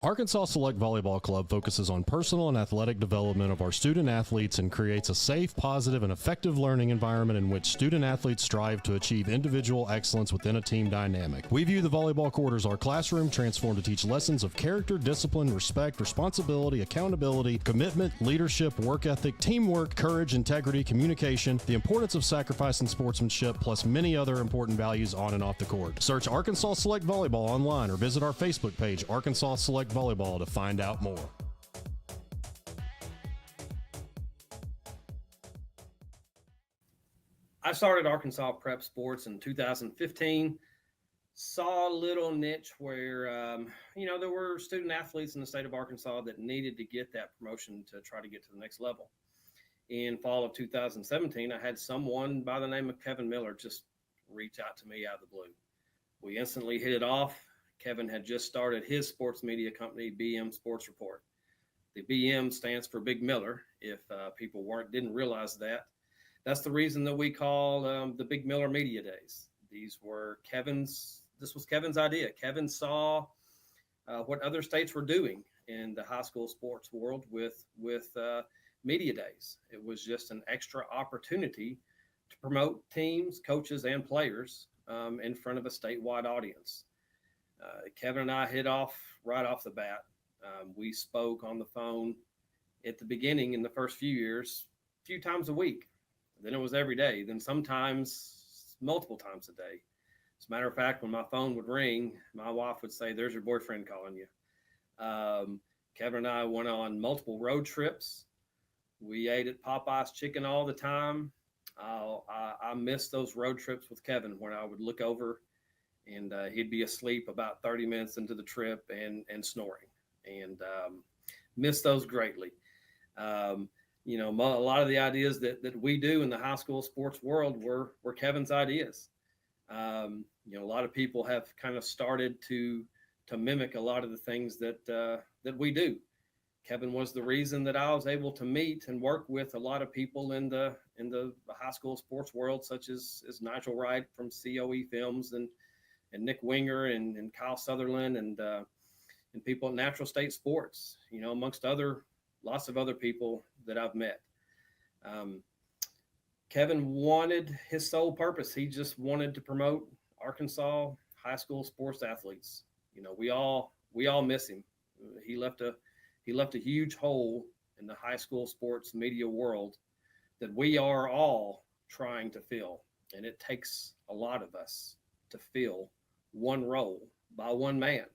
Arkansas Select Volleyball Club focuses on personal and athletic development of our student athletes and creates a safe, positive, and effective learning environment in which student athletes strive to achieve individual excellence within a team dynamic. We view the volleyball court as our classroom, transformed to teach lessons of character, discipline, respect, responsibility, accountability, commitment, leadership, work ethic, teamwork, courage, integrity, communication, the importance of sacrifice and sportsmanship, plus many other important values on and off the court. Search Arkansas Select Volleyball online or visit our Facebook page, Arkansas Select Volleyball, to find out more. I started Arkansas Prep Sports in 2015. Saw a little niche where, there were student athletes in the state of Arkansas that needed to get that promotion to try to get to the next level. In fall of 2017, I had someone by the name of Kevin Miller just reach out to me out of the blue. We instantly hit it off. Kevin had just started his sports media company, BM Sports Report. The BM stands for Big Miller. If people didn't realize that, that's the reason that we call the Big Miller Media Days. This was Kevin's idea. Kevin saw what other states were doing in the high school sports world with media days. It was just an extra opportunity to promote teams, coaches, and players in front of a statewide audience. Kevin and I hit off right off the bat. We spoke on the phone at the beginning in the first few years, a few times a week. Then it was every day. Then sometimes multiple times a day. As a matter of fact, when my phone would ring, my wife would say, "There's your boyfriend calling you." Kevin and I went on multiple road trips. We ate at Popeye's Chicken all the time. I missed those road trips with Kevin when I would look over and he'd be asleep about 30 minutes into the trip and snoring, and miss those greatly. A lot of the ideas that we do in the high school sports world were Kevin's ideas. A lot of people have kind of started to mimic a lot of the things that we do. Kevin was the reason that I was able to meet and work with a lot of people in the high school sports world, such as Nigel Wright from COE Films and Nick Winger and Kyle Sutherland and people at Natural State Sports, amongst lots of other people that I've met. Kevin wanted his sole purpose. He just wanted to promote Arkansas high school sports athletes. We all miss him. He left a huge hole in the high school sports media world that we are all trying to fill. And it takes a lot of us to fill one role by one man.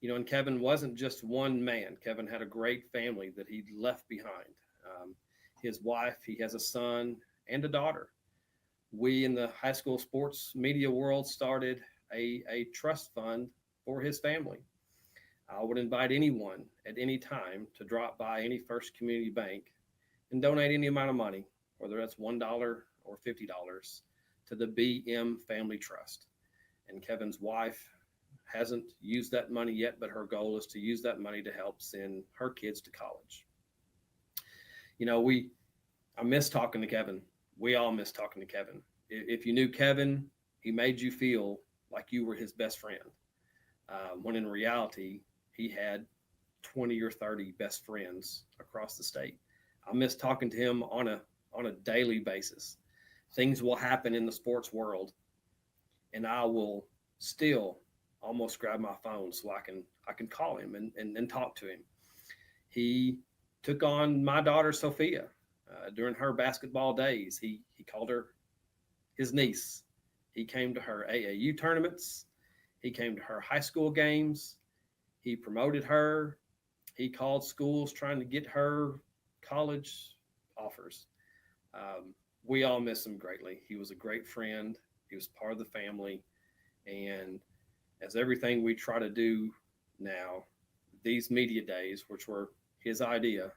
And Kevin wasn't just one man. Kevin had a great family that he left behind. His wife, he has a son and a daughter. We in the high school sports media world started a trust fund for his family. I would invite anyone at any time to drop by any First Community Bank and donate any amount of money, whether that's $1 or $50, to the BM Family Trust. And Kevin's wife hasn't used that money yet, but her goal is to use that money to help send her kids to college. I miss talking to Kevin. We all miss talking to Kevin. If you knew Kevin, he made you feel like you were his best friend. When in reality, he had 20 or 30 best friends across the state. I miss talking to him on a daily basis. Things will happen in the sports world, and I will still almost grab my phone so I can call him and talk to him. He took on my daughter Sophia during her basketball days. He called her his niece. He came to her AAU tournaments. He came to her high school games. He promoted her. He called schools trying to get her college offers. We all miss him greatly. He was a great friend. He was part of the family. And as everything we try to do now, these media days, which were his idea,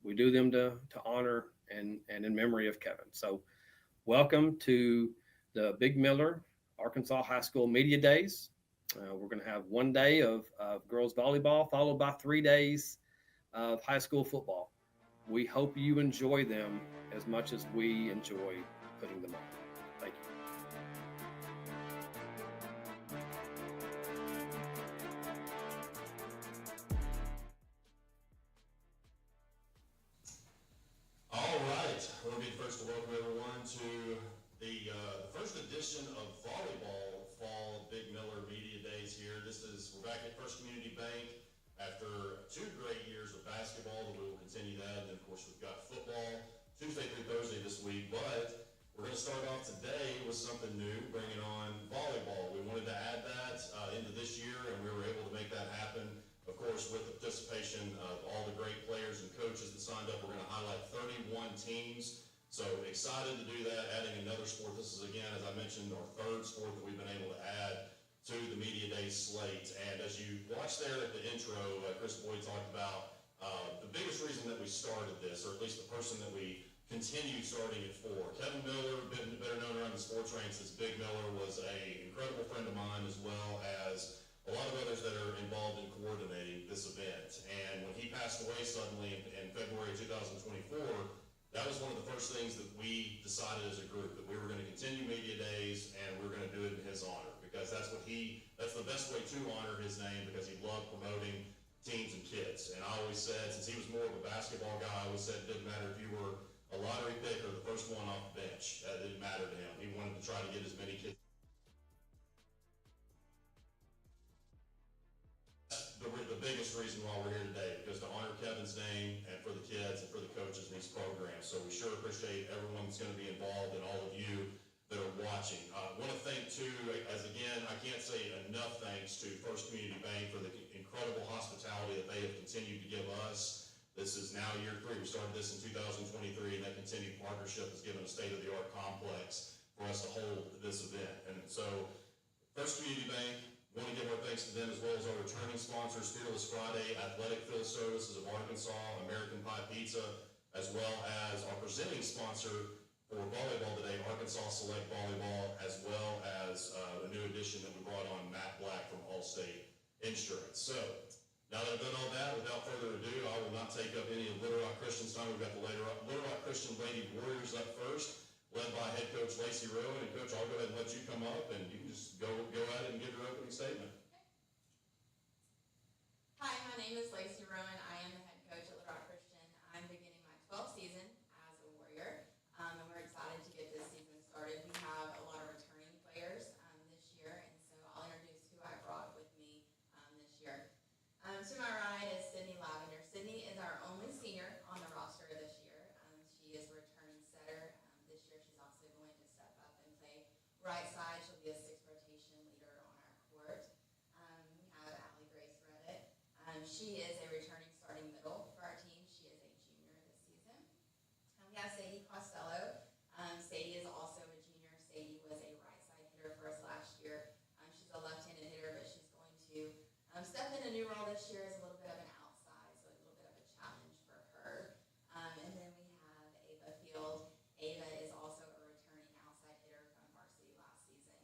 we do them to honor and in memory of Kevin. So welcome to the Big Miller Arkansas High School Media Days. We're going to have one day of girls volleyball, followed by 3 days of high school football. We hope you enjoy them as much as we enjoy putting them on. Thank you. at First Community Bank after 2 great years of basketball. We will continue that, and then of course we've got football Tuesday through Thursday this week, but we're going to start off today with something new, bringing on volleyball. We wanted to add that into this year, and we were able to make that happen. Of course, with the participation of all the great players and coaches that signed up, we're going to highlight 31 teams. So excited to do that, adding another sport. This is, again, as I mentioned, our 3rd sport that we've been able to add to the Media Day slate. And as you watched there at the intro, Chris Boyd talked about the biggest reason that we started this, or at least the person that we continued starting it for. Kevin Miller, better known around the sports ranks as Big Miller, was an incredible friend of mine, as well as a lot of others that are involved in coordinating this event. And when he passed away suddenly in February 2024, that was one of the first things that we decided as a group, that we were going to continue Media Days, and we were going to do it in his honor, because that's the best way to honor his name, because he loved promoting teams and kids. And I always said, since he was more of a basketball guy, I always said it didn't matter if you were a lottery pick or the first one off the bench. That didn't matter to him. He wanted to try to get as many kids. The biggest reason why we're here today, because to honor Kevin's name and for the kids and for the coaches in these programs. So we sure appreciate everyone that's going to be involved and all of you that are watching. I want to thank too, as again, I can't say enough thanks to First Community Bank for the incredible hospitality that they have continued to give us. This is now year 3. We started this in 2023, and that continued partnership has given a state-of-the-art complex for us to hold this event. And so First Community Bank, want to give our thanks to them, as well as our returning sponsors, Fearless Friday, Athletic Field Services of Arkansas, American Pie Pizza, as well as our presenting sponsor for volleyball today, Arkansas Select Volleyball, as well as a new addition that we brought on, Matt Black from Allstate Insurance. So now that I've done all that, without further ado, I will not take up any of Little Rock Christian's time. We've got the Little Rock Christian Lady Warriors up first, led by head coach Lacey Rowan. And Coach, I'll go ahead and let you come up, and you can just go at it and give your opening statement. Hi, my name is Lacey Rowan. I am the head coach at Little Rock Christian. I'm beginning my 12th season as a Warrior, and we're excited to get this season started. We have a lot of returning players this year, and so I'll introduce who I brought with me this year. To my right is Sydney Lavender. Sydney is our only senior on the roster this year. She is a returning setter. This year she's also going to step up and play right side. She'll be a 6th rotation leader on our court. We have Allie Grace Redditt. She is a returning starting middle for our team. She is a junior this season. We have Sadie Costello. Sadie is also a junior. Sadie was a right side hitter for us last year. She's a left-handed hitter, but she's going to step in a new role this year as a little bit of an outside, so a little bit of a challenge for her. And then we have Ava Field. Ava is also a returning outside hitter from varsity last season.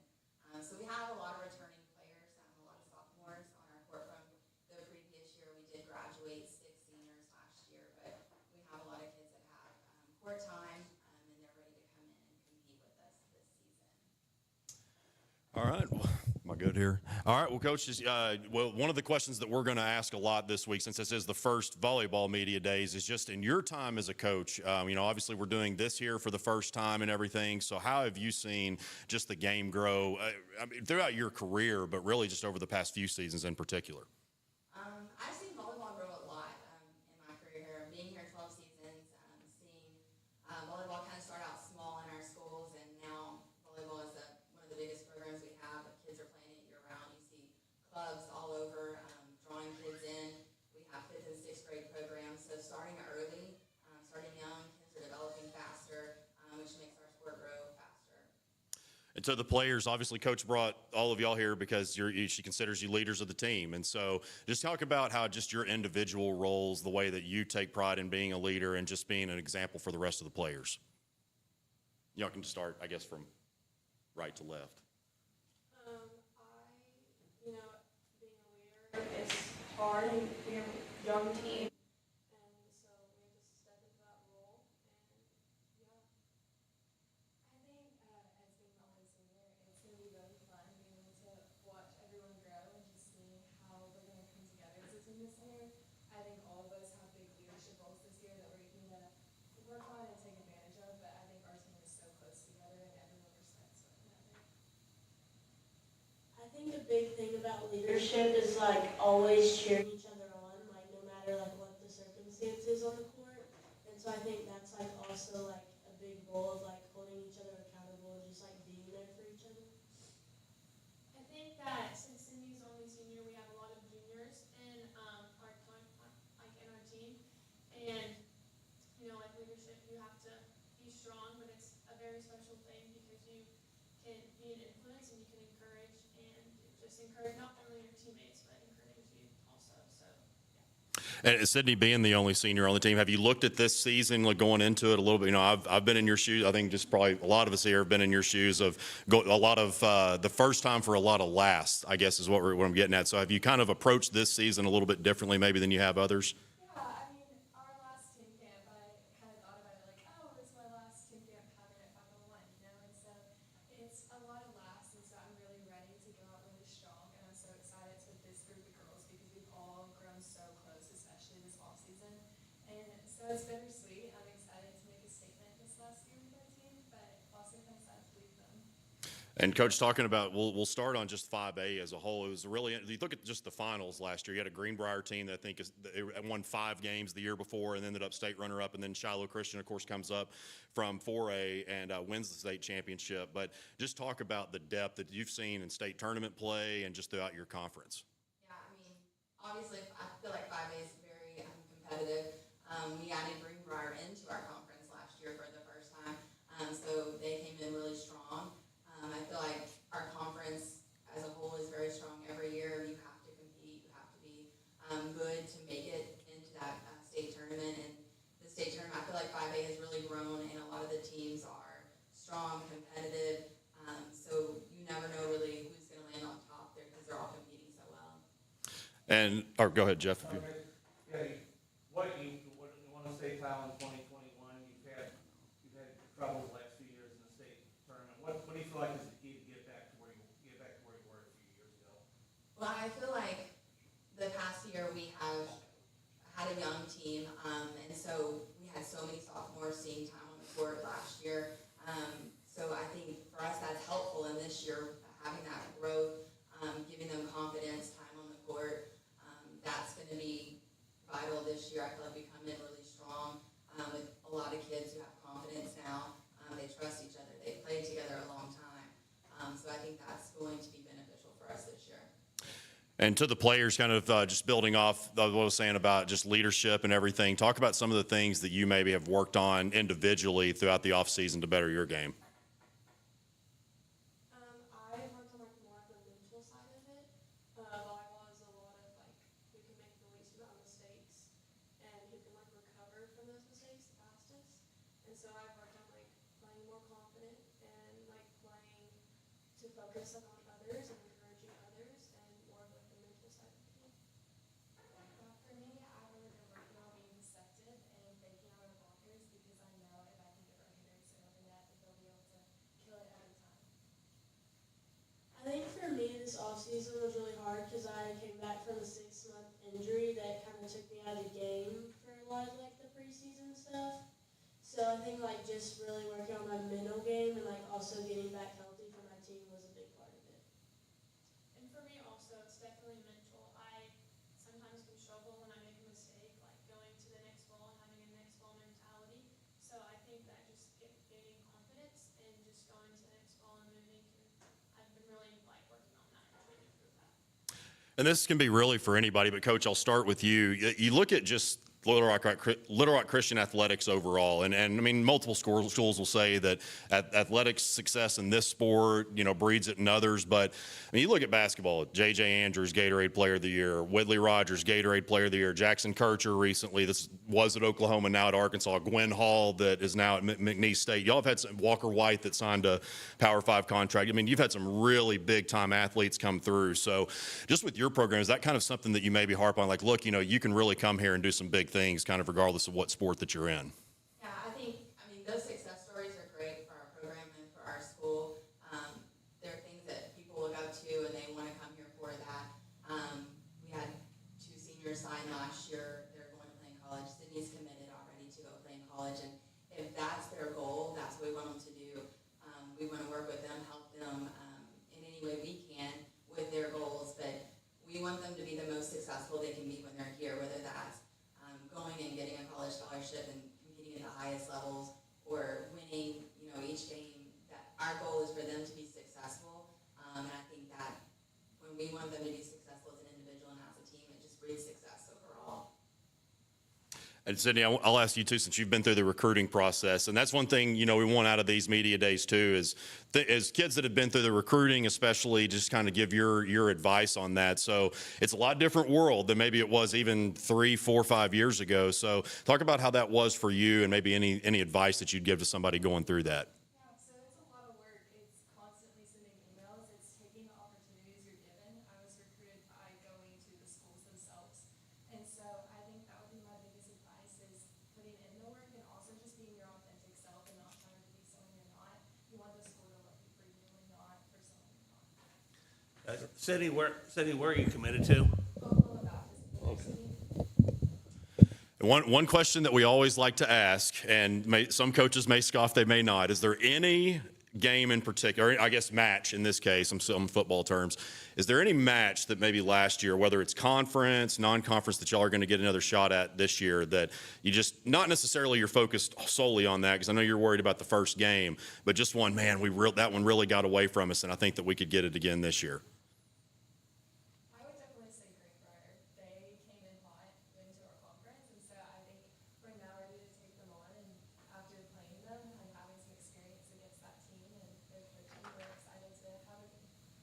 So we have a lot of returning players, a lot of sophomores on our court from the previous year. We did graduate 6 seniors last year, but we have a lot of kids that have court time, and they're ready to come in and compete with us this season. All right. Well, am I good here? All right. Well, Coach, one of the questions that we're going to ask a lot this week, since this is the first volleyball media days, is just in your time as a coach. Obviously we're doing this here for the first time and everything. So how have you seen just the game grow throughout your career, but really just over the past few seasons in particular? I've seen volleyball grow a lot in my career here. Being here 12 seasons, seeing volleyball kind of start out small in our schools, and now volleyball is one of the biggest programs we have. The kids are playing it year-round. You see clubs all over drawing kids in. We have 5th and 6th grade programs, so starting early, starting young, kids are developing faster, which makes our sport grow faster. And so the players, obviously, Coach brought all of y'all here because she considers you leaders of the team. And so just talk about how just your individual roles, the way that you take pride in being a leader and just being an example for the rest of the players. Y'all can start, I guess, from right to left. Being a leader is hard. We have a young team. big thing about leadership leadership is like always cheering each other on, like no matter like what the circumstances on the court. And so I think that's like also like a big goal of like holding each other accountable and just like being there for each other. I think that since Cindy's only senior, we have a lot of juniors in like in our team, and like leadership, you have to be strong, but it's a very special thing because you can be an influence and you can encourage and just encourage not only your teammates but encourage you also. So. And Sydney, being the only senior on the team, have you looked at this season, like going into it a little bit? I've been in your shoes. I think just probably a lot of us here have been in your shoes of a lot of the first time for a lot of last, I guess is what I'm getting at. So have you kind of approached this season a little bit differently maybe than you have others? Yeah, I mean, our last team camp, I kind of thought about it like, oh, it's my last team camp having at 501, and so it's a lot of laughs, and so I'm really ready to go out really strong, and I'm so excited with this group of girls because we've all grown so close, especially this off season, and so it's bittersweet. I'm excited to make a statement this last year with our team, but also kind of sad to leave them. And Coach, talking about, we'll start on just 5A as a whole. It was really, you look at just the finals last year. You had a Greenbrier team that I think won 5 games the year before and ended up state runner-up. And then Shiloh Christian, of course, comes up from 4A and wins the state championship. But just talk about the depth that you've seen in state tournament play and just throughout your conference. Yeah, I mean, obviously, I feel like 5A is very competitive. We added Greenbrier into our conference last year for the first time, so they came in really strong. I feel like our conference as a whole is very strong every year. You have to compete. You have to be good to make it into that state tournament. And the state tournament, I feel like 5A has really grown, and a lot of the teams are strong, competitive. So you never know really who's going to land on top there because they're all competing so well. And, or go ahead, Jeff. If you, Yeah, you won a state title in 2021. You've had trouble the last few years in the state tournament. What do you feel like is the key to get back to where you were a few years ago? Well, I feel like the past year we have had a young team, and so we had so many sophomores seeing time on the court last year. So I think for us that's helpful in this year, having that growth, giving them confidence, time on the court. That's going to be vital this year. I feel like we come in really strong with a lot of kids who have confidence now. They trust each other. They've played together a long time. So I think that's going to be beneficial for us this year. and to the players, kind of just building off what I was saying about just leadership and everything, talk about some of the things that you maybe have worked on individually throughout the offseason to better your game. I worked on like more of the mental side of it. Volleyball is a lot of like who can make the least amount of mistakes and who can like recover from those mistakes the fastest. And so I've worked on like playing more confident and like playing to focus on others and encouraging others and more of like the mental side of the game. For me, I've really been working on being deceptive and faking out our blockers because I know if I can get our hitters in over net, that they'll be able to kill it every time. I think for me this offseason was really hard because I came back from a 6-month injury that kind of took me out of the game for a lot of like the preseason stuff. So I think like just really working on my mental game and like also getting back healthy for my team was a big part of it. And for me also, it's definitely mental. I sometimes can struggle when I make a mistake, like going to the next ball and having a next ball mentality. So I think that just gaining confidence and just going to the next ball and moving, I've been really like working on that and trying to improve that. And this can be really for anybody, but Coach, I'll start with you. You look at just Little Rock Christian athletics overall, and I mean, multiple schools will say that athletics success in this sport, breeds it in others. But I mean, you look at basketball. J.J. Andrews, Gatorade Player of the Year. Whitley Rogers, Gatorade Player of the Year. Jackson Kircher recently. This was at Oklahoma, now at Arkansas. Gwen Hall, that is now at McNeese State. Y'all have had some, Walker White, that signed a Power 5 contract. I mean, you've had some really big time athletes come through. So, just with your program, is that kind of something that you maybe harp on? Like, look, you can really come here and do some big things, kind of regardless of what sport that you're in. Yeah, I mean, those success stories are great for our program and for our school. They're things that people look up to and they want to come here for that. We had 2 seniors sign last year. They're going to play in college. Sydney's committed already to go play in college. And if that's their goal, that's what we want them to do. We want to work with them, help them in any way we can with their goals. But we successful they can be when they're here, whether that's going and getting a college scholarship and competing at the highest levels, or winning, each game. That our goal is for them to be successful, and I think that when we want them to be successful as an individual and as a team, it just breeds success overall. And Sydney, I'll ask you too, since you've been through the recruiting process, and that's one thing we want out of these media days too, is as kids that have been through the recruiting, especially, just kind of give your advice on that. So it's a lot different world than maybe it was even 3, 4, 5 years ago. So talk about how that was for you, and maybe any advice that you'd give to somebody going through that. Yeah, so it's a lot of work. It's constantly sending emails. It's taking the opportunities you're given. I was recruited by going to the schools themselves. And so I think that would be my biggest advice, is putting in the work and also just being your authentic self and not trying to be someone you're not. You want the school to love you for you and not for someone you're not. Sydney, where are you committed to? Oklahoma Baptist University. One question that we always like to ask, and some coaches may scoff, they may not, is there any game in particular, or I guess match in this case, I'm still in football terms, is there any match that maybe last year, whether it's conference, non-conference, that y'all are going to get another shot at this year, that you just, not necessarily you're focused solely on that, because I know you're worried about the first game, but just one, man, that one really got away from us, and I think that we could get it again this year? I would definitely say Greenbrier. They came in hot into our conference, and so I think we're now ready to take them on. And after playing them and having some experience against that team and their coaching, we're excited to have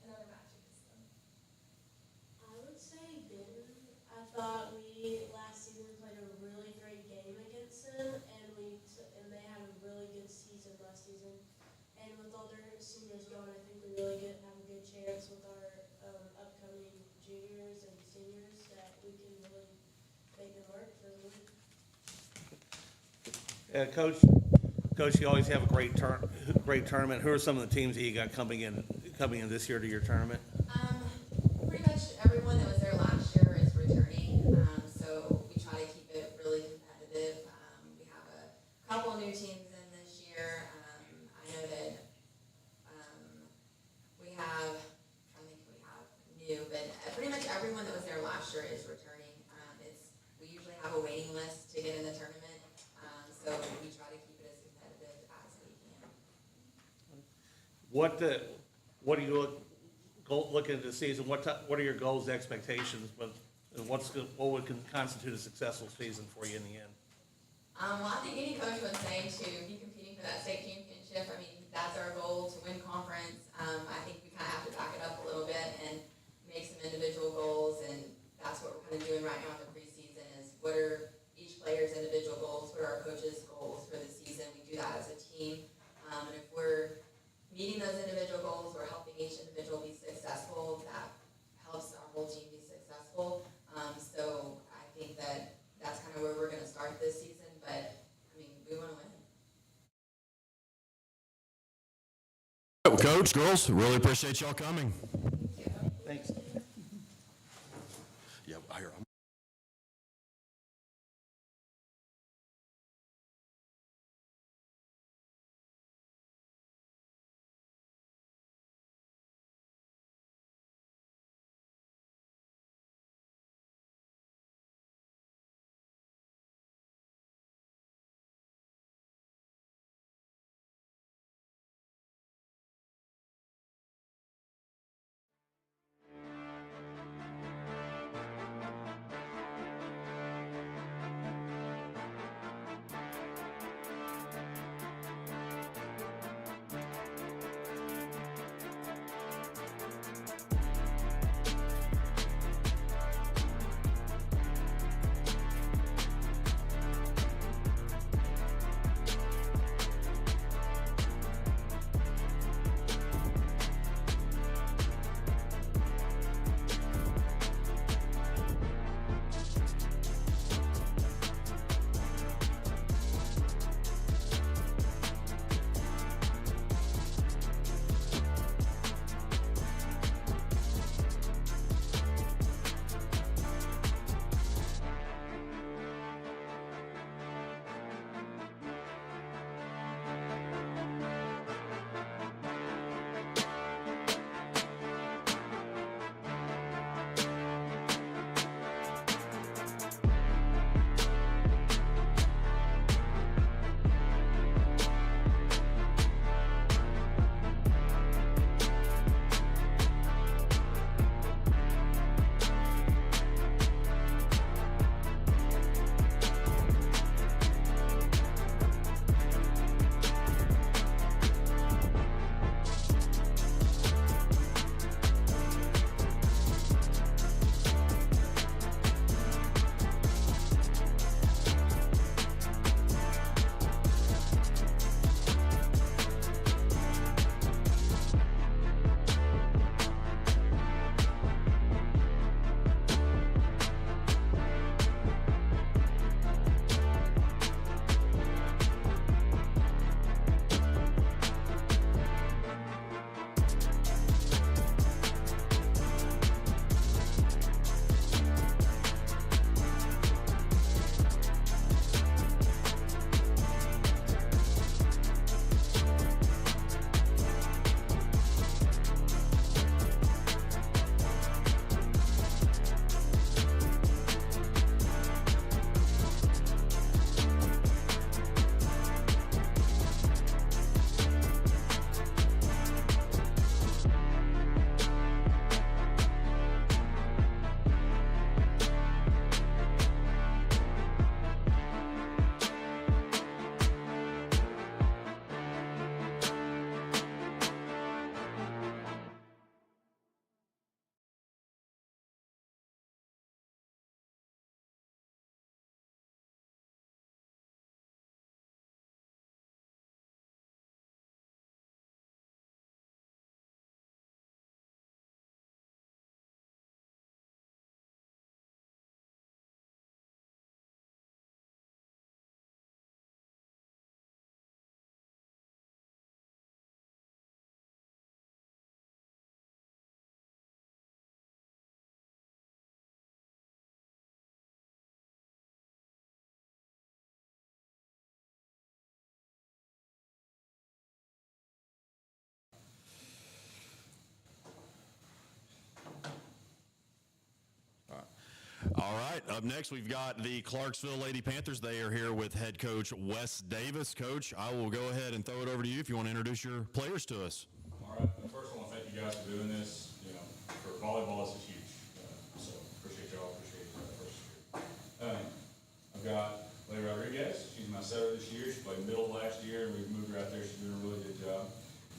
another match against them. I would say Benton. I thought we last season played a really great game against them, and they had a really good season last season. And with all their seniors going, I think we really have a good chance with our upcoming juniors and seniors that we can really make it work for the league. Coach, you always have a great tournament. Who are some of the teams that you got coming in this year to your tournament? Pretty much everyone that was there last year is returning, so we try to keep it really competitive. We have a couple new teams in this year. I know that we have, I think we have new, but pretty much everyone that was there last year is returning. We usually have a waiting list to get in the tournament, so we try to keep it as competitive as we can. What do you look into the season? What are your goals, expectations, and what would constitute a successful season for you in the end? Well, I think any coach would say to be competing for that state championship. I mean, that's our goal, to win conference. I think we kind of have to back it up a little bit and make some individual goals, and that's what we're kind of doing right now in the preseason, is what are each player's individual goals, what are our coaches' goals for the season. We do that as a team, and if we're meeting those individual goals, we're helping each individual be successful, that helps our whole team be successful. So I think that that's kind of where we're going to start this season, but I mean, we want to win. Coach, girls, really appreciate y'all coming. Thanks. Yeah, I hear. All right, up next we've got the Clarksville Lady Panthers. They are here with head coach Wes Davis. Coach, I will go ahead and throw it over to you if you want to introduce your players to us. All right. First, I want to thank you guys for doing this. You know, for volleyball, this is huge. So appreciate y'all. Appreciate first. I've got Leigh Rodriguez. She's my setter this year. She played middle last year, and we've moved her out there. She's doing a really good job.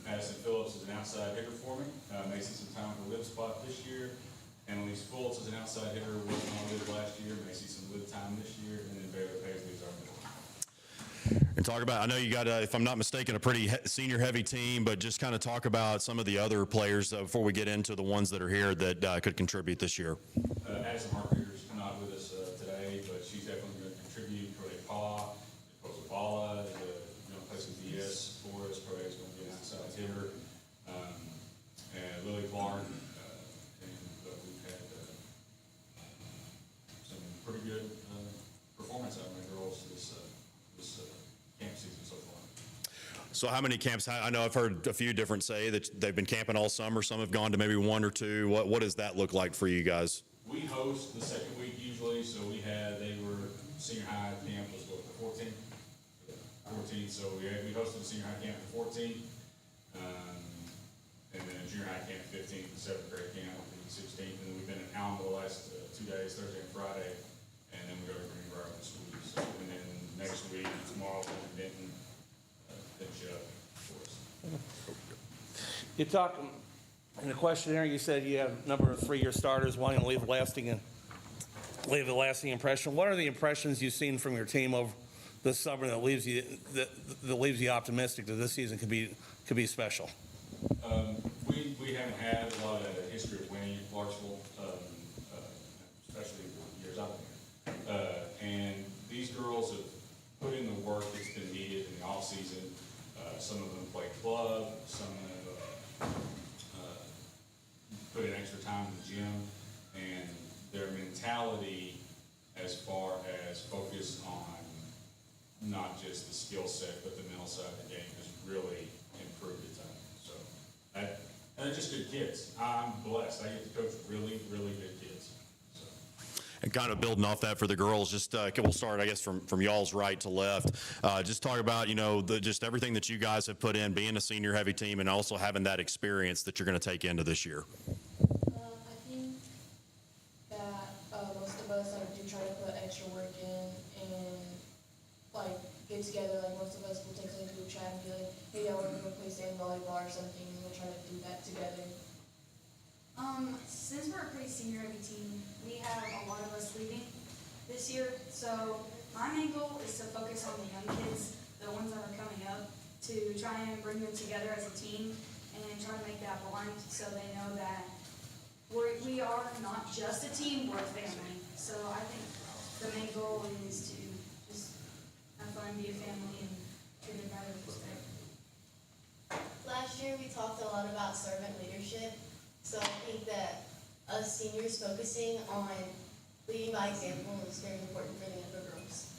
Madison Phillips is an outside hitter for me. May see some time for lib spot this year. Annalise Fultz is an outside hitter. Wasn't on lib last year. May see some lib time this year. And then Baylor Paisley is our middle. And talk about, I know you got, if I'm not mistaken, a pretty senior-heavy team, but just kind of talk about some of the other players before we get into the ones that are here that could contribute this year. Addison Harker's not with us today, but she's definitely going to contribute. Cody Paw, Coach Bala, play some DS for us. Cody's going to be an outside hitter. And Lily Clark. But we've had some pretty good performance out of my girls this camp season so far. So how many camps? I know I've heard a few different say that they've been camping all summer. Some have gone to maybe one or two. What does that look like for you guys? We host the second week usually, so they were senior high camp was what, the 14th? 14th, so we hosted the senior high camp the 14th, and then junior high camp 15th, the 7th grade camp the 16th, and then we've been in Alma the last 2 days, Thursday and Friday, and then we go to Greenbrier this week. So, and then next week, tomorrow, we'll be Benton, finish up for us. You talked in the questionnaire. You said you have a number of 3-year starters wanting to leave a lasting impression. What are the impressions you've seen from your team over this summer that leaves you optimistic that this season could be special? We haven't had a lot of history of winning at Clarksville, especially the years I've been here. And these girls have put in the work that's been needed in the off season. Some of them play club, some have put in extra time in the gym, and their mentality as far as focus on not just the skill set, but the mental side of the game has really improved at times. So, and they're just good kids. I'm blessed. I get to coach really, really good kids. So. And kind of building off that for the girls, just we'll start, I guess, from y'all's right to left. Just talk about, just everything that you guys have put in, being a senior-heavy team, and also having that experience that you're going to take into this year. I think that most of us do try to put extra work in and get together. Most of us will take something to a chat and be like, hey, yeah, we're going to play sand volleyball or something, and we'll try to do that together. Since we're a pretty senior heavy team, we have a lot of us leaving this year. So my main goal is to focus on the young kids, the ones that are coming up, to try and bring them together as a team and try to make that bond so they know that we are not just a team, we're a family. So I think the main goal is to just have fun, be a family, and treat everybody with respect. Last year, we talked a lot about servant leadership, so I think that us seniors focusing on leading by example is very important for the younger girls.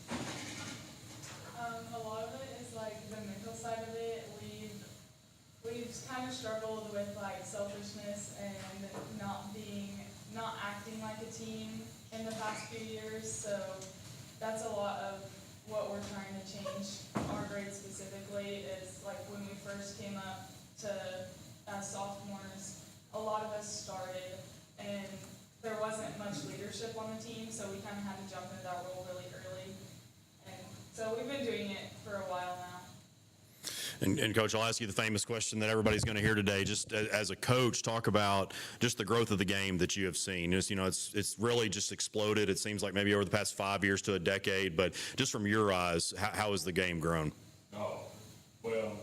A lot of it is the mental side of it. We've kind of struggled with selfishness and not acting like a team in the past few years, so that's a lot of what we're trying to change. Our grade specifically is when we first came up to sophomores, a lot of us started and there wasn't much leadership on the team, so we kind of had to jump into that role really early. And so we've been doing it for a while now. And Coach, I'll ask you the famous question that everybody's going to hear today. Just as a coach, talk about just the growth of the game that you have seen. It's really just exploded. It seems like maybe over the past 5 years to a decade. But just from your eyes, how has the game grown? Oh, well,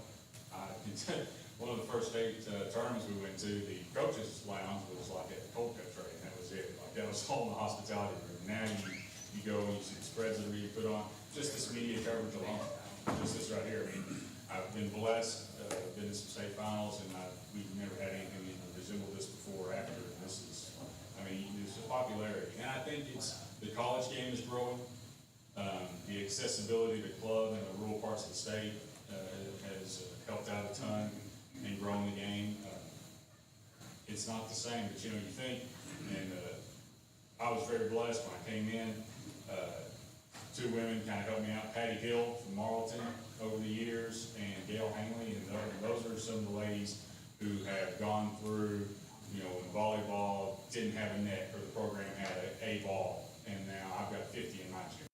one of the first state tournaments we went to, the coaches' lounge was like at the cold cut tray, and that was it. That was all in the hospitality room. Now you go and you see the spreads that are being put on. Just this media coverage alone, just this right here. I've been blessed, been in some state finals, and we've never had anything even resemble this before or after. This is, there's a popularity. And I think the college game is growing. The accessibility to club in the rural parts of the state has helped out a ton in growing the game. It's not the same, but you think in I was very blessed when I came in. Two women kind of helped me out, Patty Hill from Marlton over the years, and Gail Hangley, and those are some of the ladies who have gone through, you know, when volleyball didn't have a net, or the program had a ball, and now I've got 50 in my gym.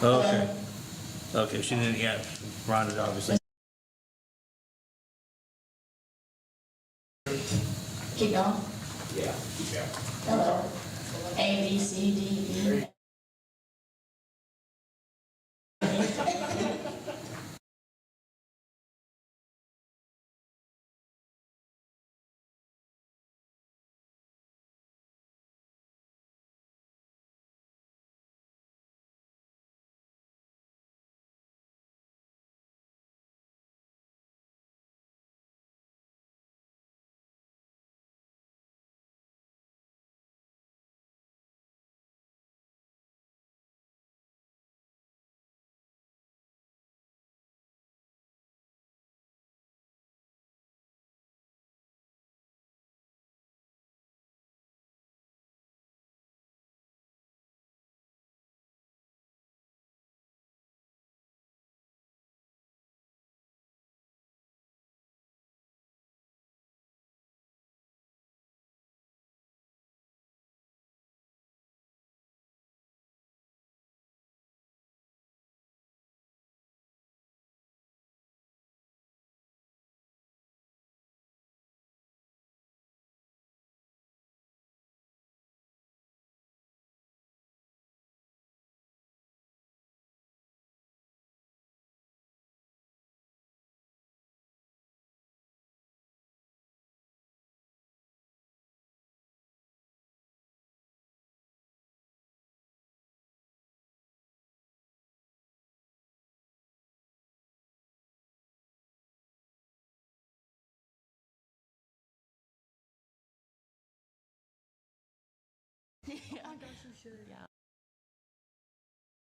Okay. Okay, she didn't get rounded, obviously. Keep going. Yeah. Hello. A, B, C, D, E.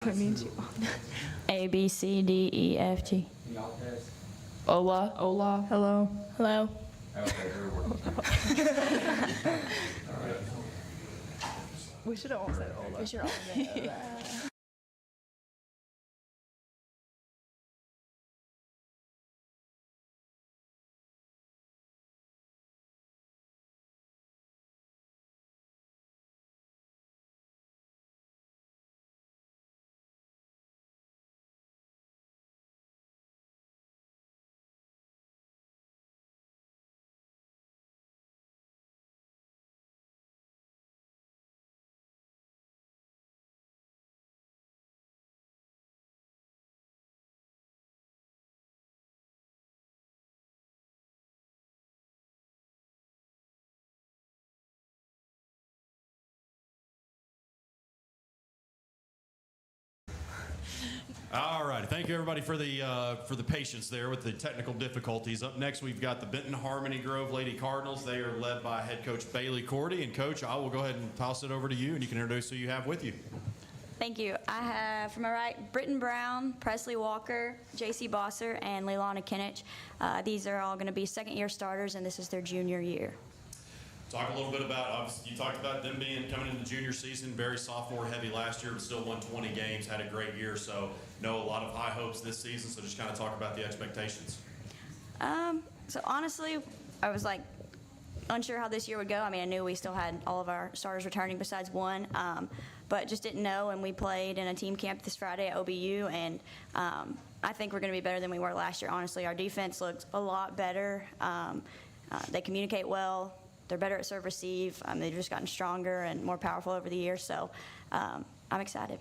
What means you? A, B, C, D, E, F, G. Hola. Hola. Hello. Hello. We should have all said hola. We should all say that. All right, thank you everybody for the patience there with the technical difficulties. Up next, we've got the Benton Harmony Grove Lady Cardinals. They are led by head coach Bailey Cordy. And coach, I will go ahead and toss it over to you, and you can introduce who you have with you. Thank you. I have, from my right, Britton Brown, Presley Walker, J.C. Bosser, and Leilana Kinnich. These are all going to be second-year starters, and this is their junior year. Talk a little bit about, obviously, you talked about them coming into junior season, very sophomore heavy last year, but still won 20 games, had a great year. So, know a lot of high hopes this season. So, just kind of talk about the expectations. So honestly, I was like unsure how this year would go. I mean, I knew we still had all of our starters returning besides one, but just didn't know. And we played in a team camp this Friday at OBU, and I think we're going to be better than we were last year. Honestly, our defense looks a lot better. They communicate well. They're better at serve receive. They've just gotten stronger and more powerful over the years. So I'm excited.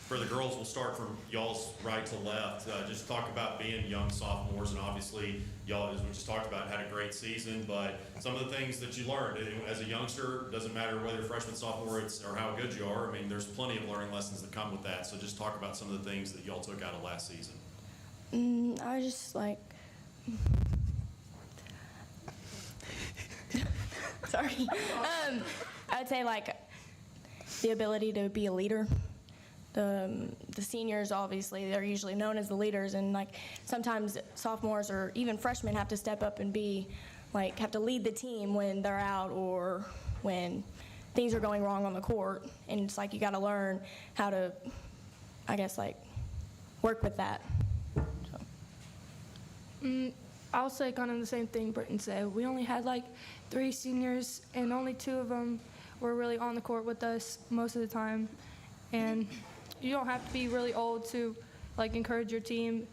For the girls, we'll start from y'all's right to left. Just talk about being young sophomores, and obviously y'all, as we just talked about, had a great season. But some of the things that you learned as a youngster, doesn't matter whether you're freshman, sophomore, or how good you are. I mean, there's plenty of learning lessons that come with that. So just talk about some of the things that y'all took out of last season. I was just like, sorry. I would say like the ability to be a leader. The seniors, obviously, they're usually known as the leaders, and like sometimes sophomores or even freshmen have to step up and have to lead the team when they're out or when things are going wrong on the court. And it's like you got to learn how to, I guess, like work with that. So. I'll say kind of the same thing Britton said. We only had like 3 seniors, and only 2 of them were really on the court with us most of the time. And you don't have to be really old to like encourage your team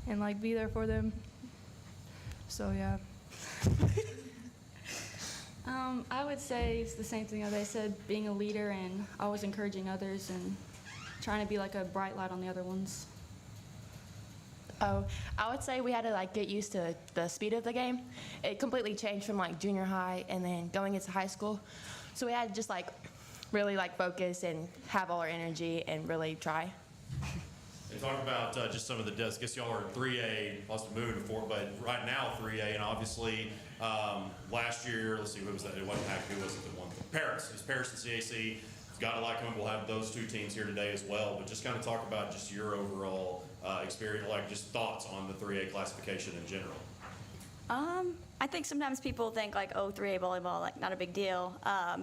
and like be there for them. So yeah. I would say it's the same thing as they said, being a leader and always encouraging others and trying to be like a bright light on the other ones. Oh, I would say we had to like get used to the speed of the game. It completely changed from like junior high and then going into high school. So we had to just like really like focus and have all our energy and really try. And talk about just some of the I guess y'all are 3A, lost to move to 4, but right now 3A, and obviously last year, let's see, who was that? It wasn't Hackett, who was it that won? Paris. It's Paris and CAC. Got to like them. We'll have those two teams here today as well, but just kind of talk about just your overall experience, like just thoughts on the 3A classification in general. I think sometimes people think like, oh, 3A volleyball, like not a big deal.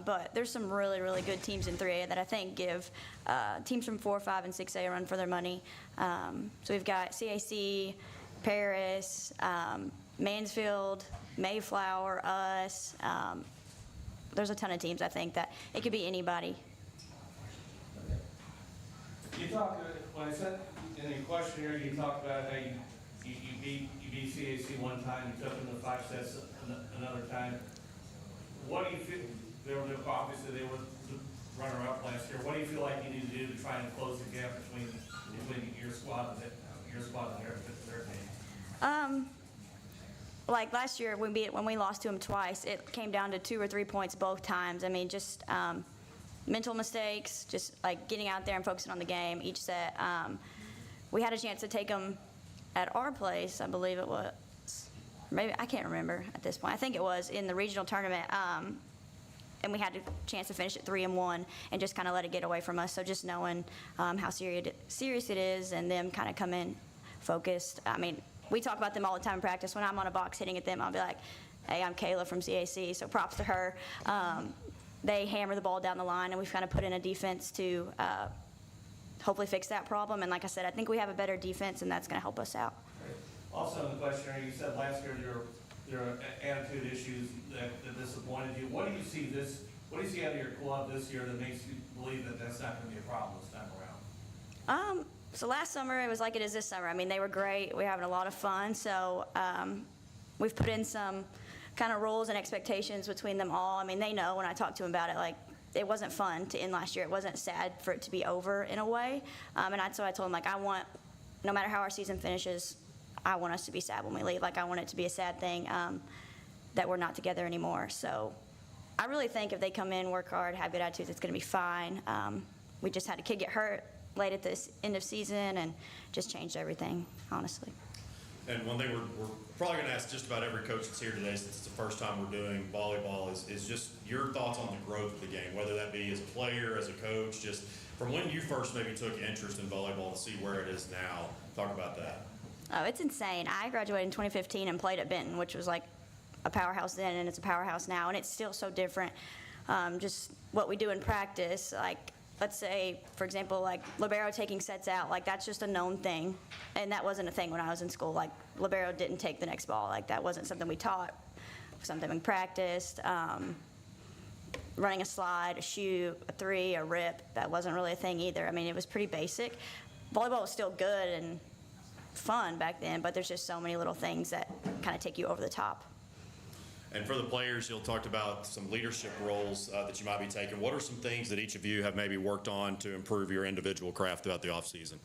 But there's some really, really good teams in 3A that I think give teams from 4, 5, and 6A a run for their money. So we've got CAC, Paris, Mansfield, Mayflower, us. There's a ton of teams, I think, that it could be anybody. You talked, when I said in your questionnaire, you talked about how you beat CAC one time, you took them to 5 sets another time. What do you feel, obviously they were the runner-up last year, what do you feel like you need to do to try and close the gap between your squad and their team? Like last year when we lost to them twice, it came down to 2 or 3 points both times. I mean, just mental mistakes, just like getting out there and focusing on the game each set. We had a chance to take them at our place, I believe it was. Maybe, I can't remember at this point. I think it was in the regional tournament. And we had a chance to finish at 3-1 and just kind of let it get away from us. So just knowing how serious it is and them kind of come in focused. I mean, we talk about them all the time in practice. When I'm on a box hitting at them, I'll be like, hey, I'm Kayla from CAC, so props to her. They hammer the ball down the line, and we've kind of put in a defense to hopefully fix that problem. And like I said, I think we have a better defense, and that's going to help us out. Also in the questionnaire, you said last year there are attitude issues that disappointed you. What do you see out of your club this year that makes you believe that that's not going to be a problem this time around? So last summer, it was like it is this summer. I mean, they were great. We're having a lot of fun. So we've put in some kind of rules and expectations between them all. I mean, they know when I talk to them about it, like, it wasn't fun to end last year. It wasn't sad for it to be over in a way. So I told them, like, I want, no matter how our season finishes, I want us to be sad when we leave. Like, I want it to be a sad thing that we're not together anymore. So I really think if they come in, work hard, have good attitudes, it's going to be fine. We just had a kid get hurt late at this end of season and just changed everything, honestly. And one thing we're probably going to ask just about every coach that's here today, since it's the first time we're doing volleyball, is just your thoughts on the growth of the game, whether that be as a player, as a coach, just from when you first maybe took interest in volleyball to see where it is now. Talk about that. Oh, it's insane. I graduated in 2015 and played at Benton, which was like a powerhouse then, and it's a powerhouse now, and it's still so different. Just what we do in practice, like, let's say, for example, like libero taking sets out, like that's just a known thing. And that wasn't a thing when I was in school. Like libero didn't take the next ball. Like that wasn't something we taught, something we practiced. Running a slide, a shoot, a 3, a rip, that wasn't really a thing either. I mean, it was pretty basic. Volleyball was still good and fun back then, but there's just so many little things that kind of take you over the top. And for the players, you'll talked about some leadership roles that you might be taking. What are some things that each of you have maybe worked on to improve your individual craft throughout the offseason?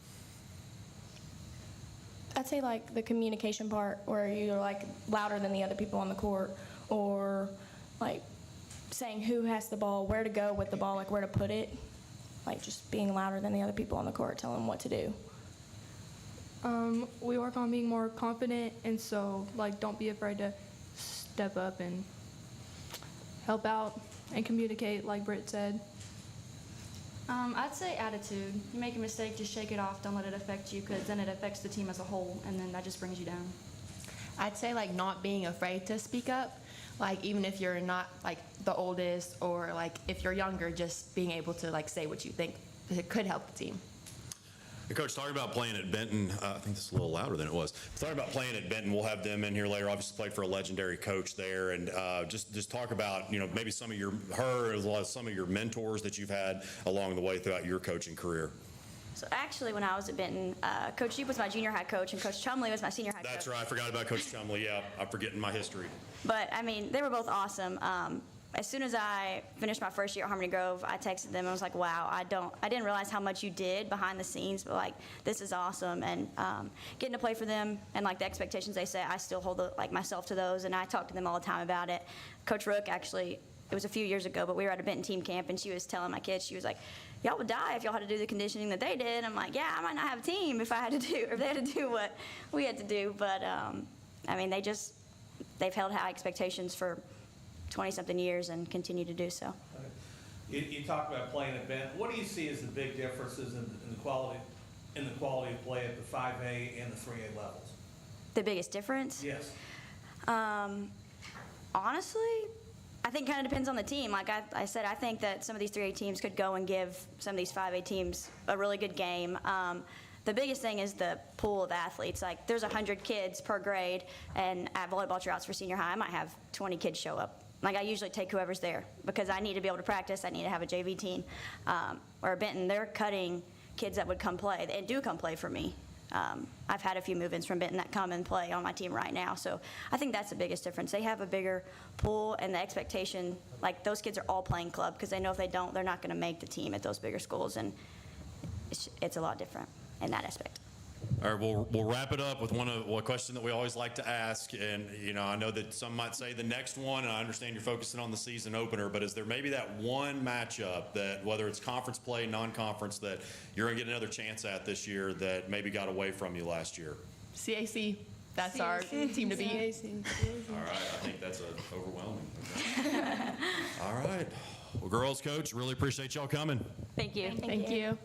I'd say like the communication part where you're like louder than the other people on the court, or like saying who has the ball, where to go with the ball, like where to put it, like just being louder than the other people on the court, telling them what to do. We work on being more confident, and so like don't be afraid to step up and help out and communicate, like Britt said. I'd say attitude. You make a mistake, just shake it off. Don't let it affect you, because then it affects the team as a whole, and then that just brings you down. I'd say like not being afraid to speak up, like even if you're not like the oldest, or like if you're younger, just being able to like say what you think. It could help the team. And Coach, talking about playing at Benton, I think this is a little louder than it was. Talking about playing at Benton, we'll have them in here later. Obviously played for a legendary coach there, and just talk about maybe some of her as well as some of your mentors that you've had along the way throughout your coaching career. So actually, when I was at Benton, Coach Sheep was my junior high coach, and Coach Chumley was my senior high coach. That's right. I forgot about Coach Chumley. Yeah, I'm forgetting my history. But I mean, they were both awesome. As soon as I finished my first year at Harmony Grove, I texted them and was like, wow, I didn't realize how much you did behind the scenes, but like, this is awesome. And getting to play for them and like the expectations they set, I still hold myself to those, and I talk to them all the time about it. Coach Rook, actually, it was a few years ago, but we were at a Benton team camp, and she was telling my kids, she was like, y'all would die if y'all had to do the conditioning that they did. I'm like, yeah, I might not have a team if they had to do what we had to do. But I mean, they've held high expectations for 20-something years and continue to do so. You talked about playing at Benton. What do you see as the big differences in the quality of play at the 5A and the 3A levels? The biggest difference? Yes. Honestly, I think it kind of depends on the team. Like I said, I think that some of these 3A teams could go and give some of these 5A teams a really good game. The biggest thing is the pool of athletes. Like, there's 100 kids per grade, and at volleyball tryouts for senior high, I might have 20 kids show up. Like, I usually take whoever's there because I need to be able to practice. I need to have a JV team. Or Benton, they're cutting kids that would come play and do come play for me. I've had a few move-ins from Benton that come and play on my team right now. So I think that's the biggest difference. They have a bigger pool, and the expectation, like, those kids are all playing club because they know if they don't, they're not going to make the team at those bigger schools. And it's a lot different in that aspect. All right, we'll wrap it up with one question that we always like to ask, and I know that some might say the next one, and I understand you're focusing on the season opener, but is there maybe that one matchup that, whether it's conference play, non-conference, that you're going to get another chance at this year that maybe got away from you last year? CAC. That's our team to beat. All right, I think that's overwhelming. Okay. All right. Well, girls, coach, really appreciate y'all coming. Thank you. Thank you.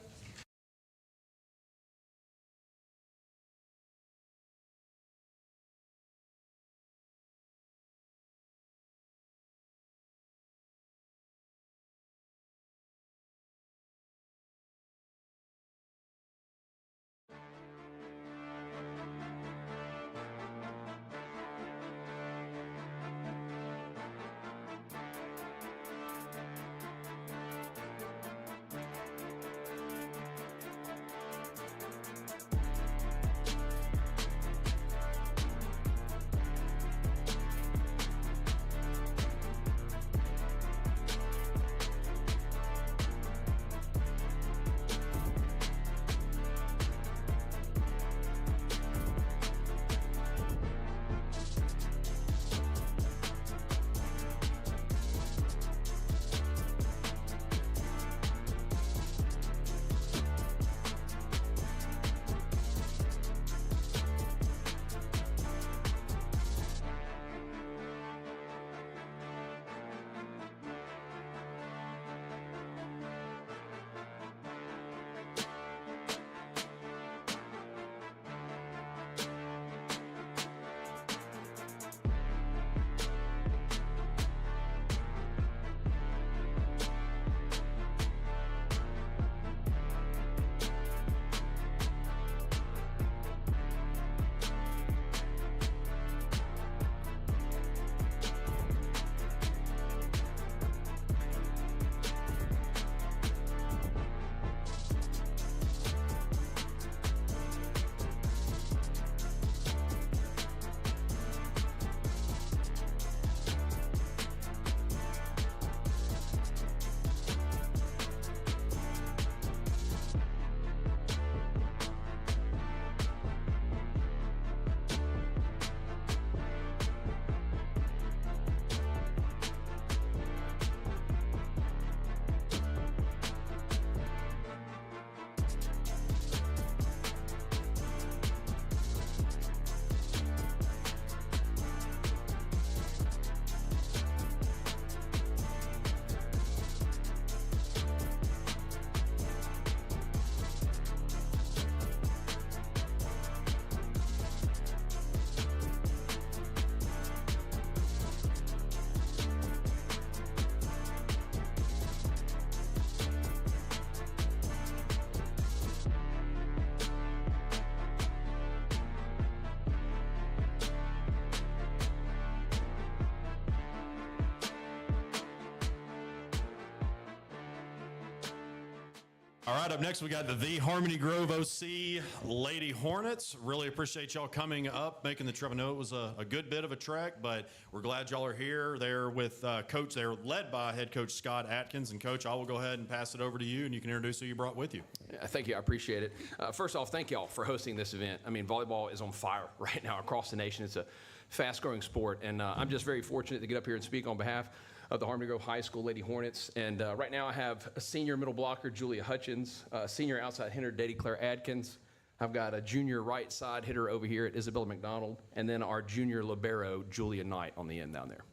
All right, up next we got the Harmony Grove OC Lady Hornets. Really appreciate y'all coming up, making the trip. I know it was a good bit of a trek, but we're glad y'all are here. They're with Coach. They're led by head coach Scott Atkins. And Coach, I will go ahead and pass it over to you, and you can introduce who you brought with you. Thank you. I appreciate it. First off, thank y'all for hosting this event. I mean, volleyball is on fire right now across the nation. It's a fast-growing sport, and I'm just very fortunate to get up here and speak on behalf of the Harmony Grove High School Lady Hornets. And right now I have a senior middle blocker, Julia Hutchins, senior outside hitter, Daddy Claire Adkins. I've got a junior right side hitter over here at Isabella McDonald, and then our junior libero, Julia Knight, on the end down there.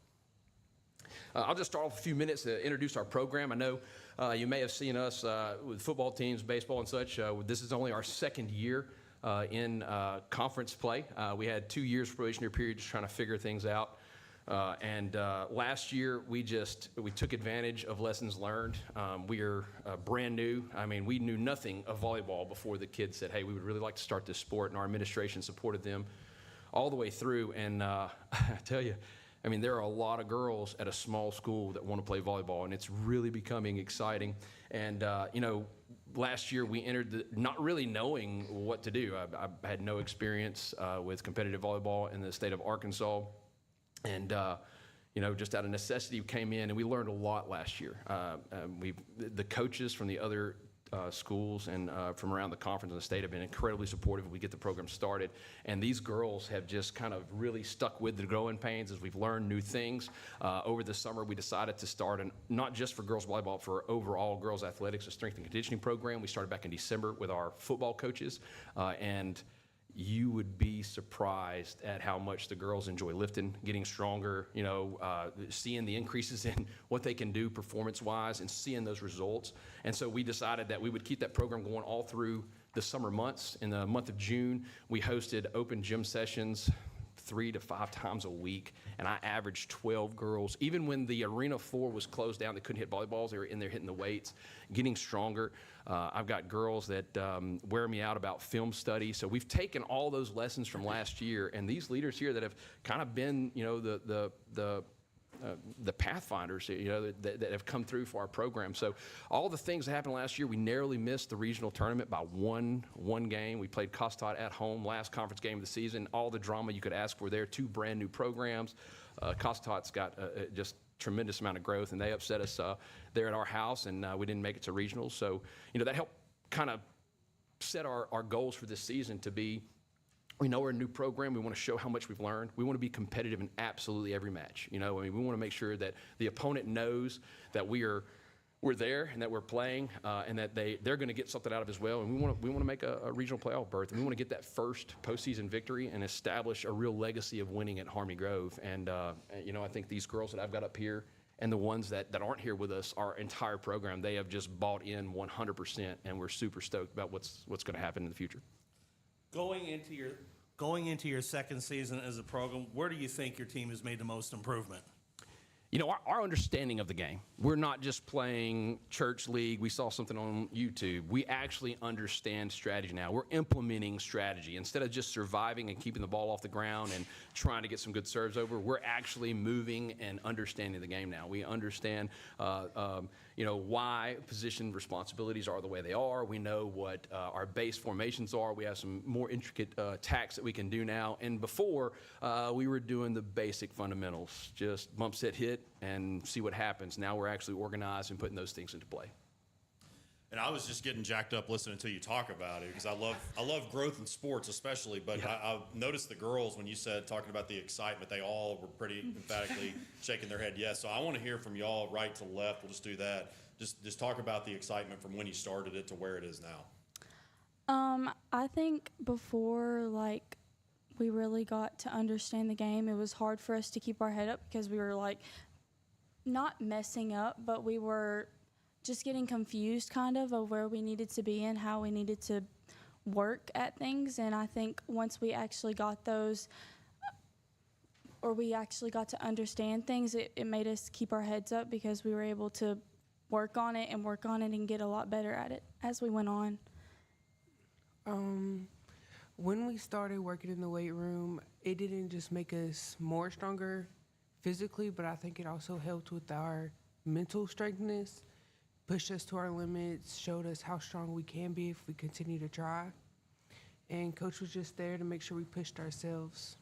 I'll just start off a few minutes to introduce our program. I know you may have seen us with football teams, baseball and such. This is only our second year in conference play. We had 2 years probationary period just trying to figure things out. And last year, we took advantage of lessons learned. We are brand new. I mean, we knew nothing of volleyball before the kids said, hey, we would really like to start this sport, and our administration supported them all the way through. And I tell you, I mean, there are a lot of girls at a small school that want to play volleyball, and it's really becoming exciting. And, you know, last year we entered not really knowing what to do. I had no experience with competitive volleyball in the state of Arkansas. And, you know, just out of necessity, we came in and we learned a lot last year. The coaches from the other schools and from around the conference and the state have been incredibly supportive. We get the program started. And these girls have just kind of really stuck with the growing pains as we've learned new things. Over the summer, we decided to start, not just for girls volleyball, for overall girls athletics, a strength and conditioning program. We started back in December with our football coaches. And you would be surprised at how much the girls enjoy lifting, getting stronger, you know, seeing the increases in what they can do performance-wise and seeing those results. And so we decided that we would keep that program going all through the summer months. In the month of June, we hosted open gym sessions 3 to 5 times a week, and I averaged 12 girls. Even when the arena floor was closed down, they couldn't hit volleyballs, they were in there hitting the weights, getting stronger. I've got girls that wear me out about film study. So we've taken all those lessons from last year, and these leaders here that have kind of been, you know, the pathfinders, you know, that have come through for our program. So all the things that happened last year, we narrowly missed the regional tournament by one game. We played Costard at home, last conference game of the season. All the drama you could ask for there. 2 brand new programs. Costard's got just tremendous amount of growth, and they upset us there at our house, and we didn't make it to regionals. So, you know, that helped kind of set our goals for this season to be, we know we're a new program. We want to show how much we've learned. We want to be competitive in absolutely every match. You know, I mean, we want to make sure that the opponent knows that we're there and that we're playing, and that they're going to get something out of it as well. And we want to make a regional playoff berth, and we want to get that first postseason victory and establish a real legacy of winning at Harmony Grove. And you know, I think these girls that I've got up here and the ones that aren't here with us, our entire program, they have just bought in 100%, and we're super stoked about what's going to happen in the future. Going into your second season as a program, where do you think your team has made the most improvement? You know, our understanding of the game, we're not just playing church league. We saw something on YouTube. We actually understand strategy now. We're implementing strategy. Instead of just surviving and keeping the ball off the ground and trying to get some good serves over, we're actually moving and understanding the game now. We understand, you know, why position responsibilities are the way they are. We know what our base formations are. We have some more intricate tacks that we can do now. And before, we were doing the basic fundamentals, just bump, set, hit, and see what happens. Now we're actually organized and putting those things into play. And I was just getting jacked up listening to you talk about it, because I love growth in sports especially, but yeah. I noticed the girls, when you said, talking about the excitement, they all were pretty emphatically shaking their head yes. So I want to hear from y'all right to left. We'll just do that. Just talk about the excitement from when you started it to where it is now. I think before, like, we really got to understand the game, it was hard for us to keep our head up because we were, like, not messing up, but we were just getting confused kind of where we needed to be and how we needed to work at things. And I think once we actually got those, or we actually got to understand things, it made us keep our heads up because we were able to work on it and get a lot better at it as we went on. When we started working in the weight room, it didn't just make us more stronger physically, but I think it also helped with our mental strengthness. pushed us to our limits, showed us how strong we can be if we continue to try. And Coach was just there to make sure we pushed ourselves.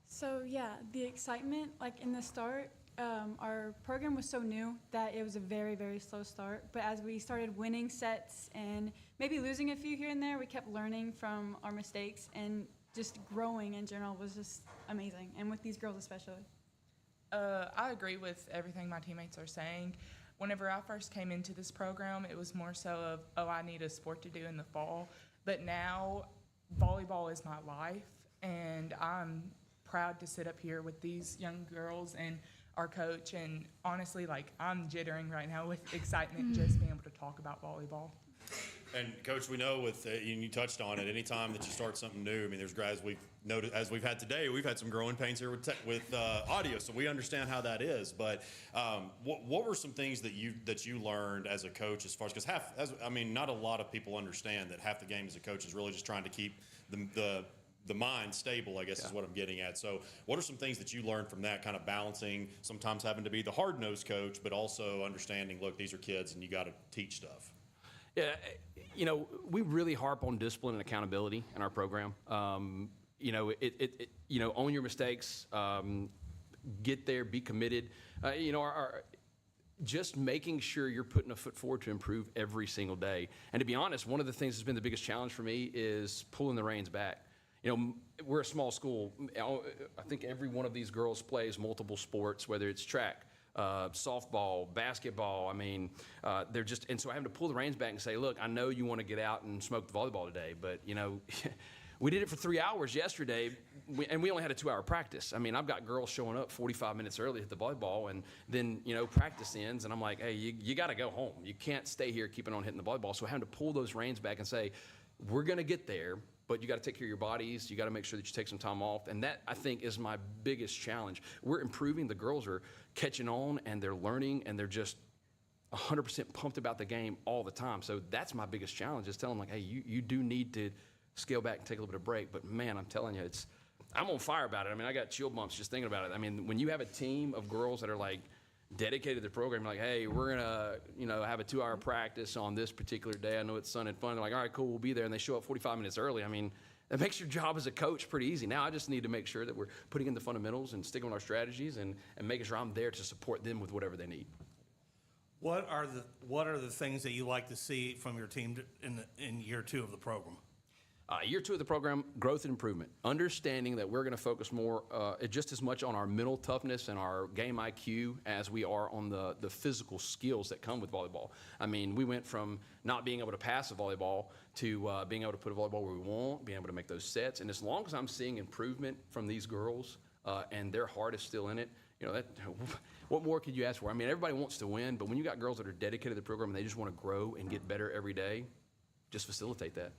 So yeah, the excitement, like in the start, our program was so new that it was a very, very slow start. But as we started winning sets and maybe losing a few here and there, we kept learning from our mistakes, and just growing in general was just amazing, and with these girls especially. I agree with everything my teammates are saying. Whenever I first came into this program, it was more so of, oh, I need a sport to do in the fall. But now, volleyball is my life, and I'm proud to sit up here with these young girls and our coach. And honestly, like, I'm jittering right now with excitement just being able to talk about volleyball. And Coach, we know with and you touched on it. Anytime that you start something new, I mean, there's guys we've noted as we've had today. We've had some growing pains here with audio, so we understand how that is. But what were some things that you learned as a coach, as far as not a lot of people understand that half the game as a coach is really just trying to keep the mind stable, I guess is what I'm getting at. So what are some things that you learned from that, kind of balancing, sometimes having to be the hard-nosed coach, but also understanding, look, these are kids and you got to teach stuff? Yeah, you know, we really harp on discipline and accountability in our program. You know, own your mistakes, get there, be committed. You know, just making sure you're putting a foot forward to improve every single day. And to be honest, one of the things that's been the biggest challenge for me is pulling the reins back. You know, we're a small school. I think every one of these girls plays multiple sports, whether it's track, softball, basketball. I mean, they're just, and so having to pull the reins back and say, look, I know you want to get out and smoke the volleyball today, but you know, we did it for 3 hours yesterday, and we only had a 2-hour practice. I mean, I've got girls showing up 45 minutes early at the volleyball, and then, you know, practice ends, and I'm like, hey, you got to go home. You can't stay here keeping on hitting the volleyball. So having to pull those reins back and say, we're going to get there, but you got to take care of your bodies. You got to make sure that you take some time off. And that, I think, is my biggest challenge. We're improving. The girls are catching on, and they're learning, and they're just 100% pumped about the game all the time. So that's my biggest challenge, is telling them, like, hey, you do need to scale back and take a little bit of break. But, man, I'm telling you, I'm on fire about it. I mean, I got chill bumps just thinking about it. I mean, when you have a team of girls that are, like, dedicated to the program, like, hey, we're going to, you know, have a 2-hour practice on this particular day. I know it's sun and fun. They're like, all right, cool, we'll be there. And they show up 45 minutes early. I mean, that makes your job as a coach pretty easy. Now I just need to make sure that we're putting in the fundamentals and sticking with our strategies and making sure I'm there to support them with whatever they need. What are the things that you like to see from your team in year 2 of the program? Year 2 of the program, growth and improvement. Understanding that we're going to focus more, just as much on our mental toughness and our game IQ as we are on the physical skills that come with volleyball. I mean, we went from not being able to pass a volleyball to being able to put a volleyball where we want, being able to make those sets. And as long as I'm seeing improvement from these girls and their heart is still in it, you know, what more could you ask for? I mean, everybody wants to win, but when you got girls that are dedicated to the program and they just want to grow and get better every day, just facilitate that.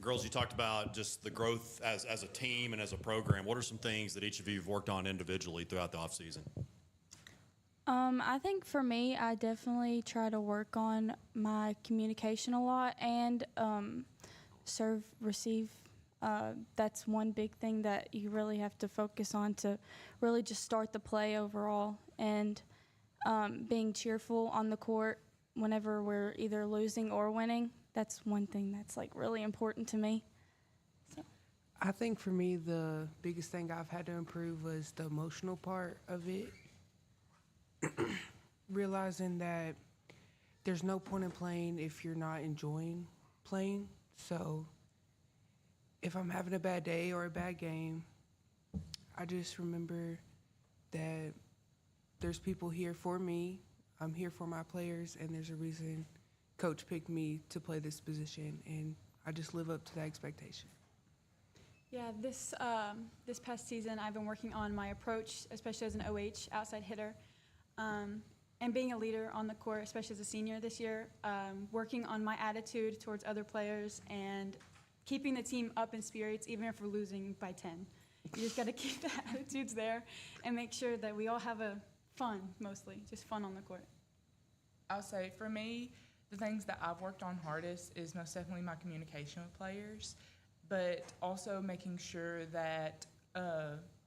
Girls, you talked about just the growth as a team and as a program. What are some things that each of you have worked on individually throughout the offseason? I think for me, I definitely try to work on my communication a lot and serve, receive. That's one big thing that you really have to focus on to really just start the play overall, and being cheerful on the court whenever we're either losing or winning. That's one thing that's like really important to me. So. I think for me, the biggest thing I've had to improve was the emotional part of it. Realizing that there's no point in playing if you're not enjoying playing. So if I'm having a bad day or a bad game, I just remember that there's people here for me. I'm here for my players, and there's a reason Coach picked me to play this position, and I just live up to that expectation. Yeah, this past season, I've been working on my approach, especially as an OH, outside hitter, and being a leader on the court, especially as a senior this year, working on my attitude towards other players and keeping the team up in spirits, even if we're losing by 10. You just got to keep the attitudes there and make sure that we all have fun, mostly, just fun on the court. I'll say, for me, the things that I've worked on hardest is most definitely my communication with players, but also making sure that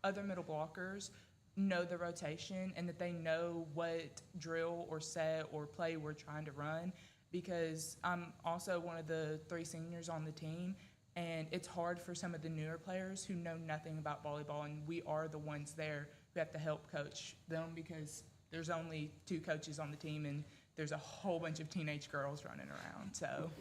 other middle blockers know the rotation and that they know what drill or set or play we're trying to run, because I'm also one of the 3 seniors on the team, and it's hard for some of the newer players who know nothing about volleyball, and we are the ones there who have to help coach them because there's only 2 coaches on the team and there's a whole bunch of teenage girls running around. So.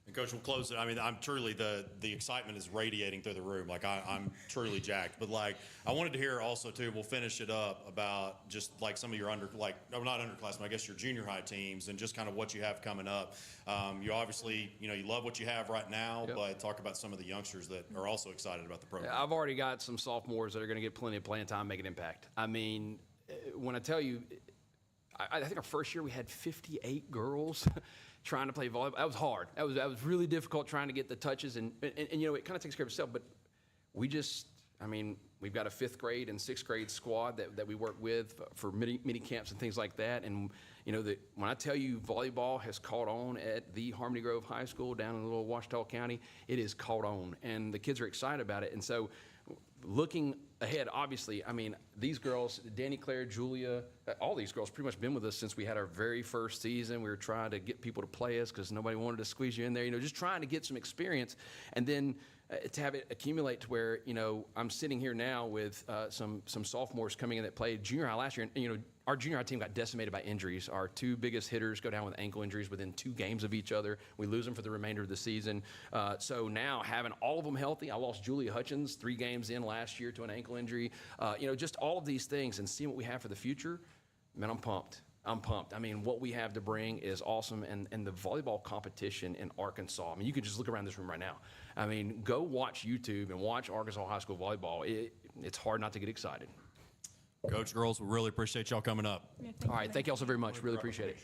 And Coach, we'll close it. I mean, I'm truly, the excitement is radiating through the room. Like, I'm truly jacked. But, like, I wanted to hear also, too, we'll finish it up about just, like, some of your not underclassmen, I guess your junior high teams and just kind of what you have coming up. You obviously, you love what you have right now, but talk about some of the youngsters that are also excited about the program. I've already got some sophomores that are going to get plenty of playing time, make an impact. I mean, when I tell you, I think our first year we had 58 girls trying to play volleyball. That was hard. That was really difficult trying to get the touches, and it kind of takes care of itself. But we've got a 5th grade and 6th grade squad that we work with for mini camps and things like that. And when I tell you volleyball has caught on at the Harmony Grove High School down in little Ouachita County, it is caught on, and the kids are excited about it. And so, looking ahead, obviously, these girls, Danny, Claire, Julia, all these girls pretty much been with us since we had our very first season. We were trying to get people to play us because nobody wanted to squeeze you in there, just trying to get some experience. And then to have it accumulate to where, I'm sitting here now with some sophomores coming in that played junior high last year. And, our junior high team got decimated by injuries. Our 2 biggest hitters go down with ankle injuries within 2 games of each other. We lose them for the remainder of the season. So now having all of them healthy, I lost Julia Hutchins 3 games in last year to an ankle injury. Just all of these things and seeing what we have for the future, man, I'm pumped. What we have to bring is awesome. And the volleyball competition in Arkansas, you can just look around this room right now. Go watch YouTube and watch Arkansas High School volleyball. It's hard not to get excited. Coach, girls, we really appreciate y'all coming up. Yeah, all right, thank you all so very much. Really appreciate it.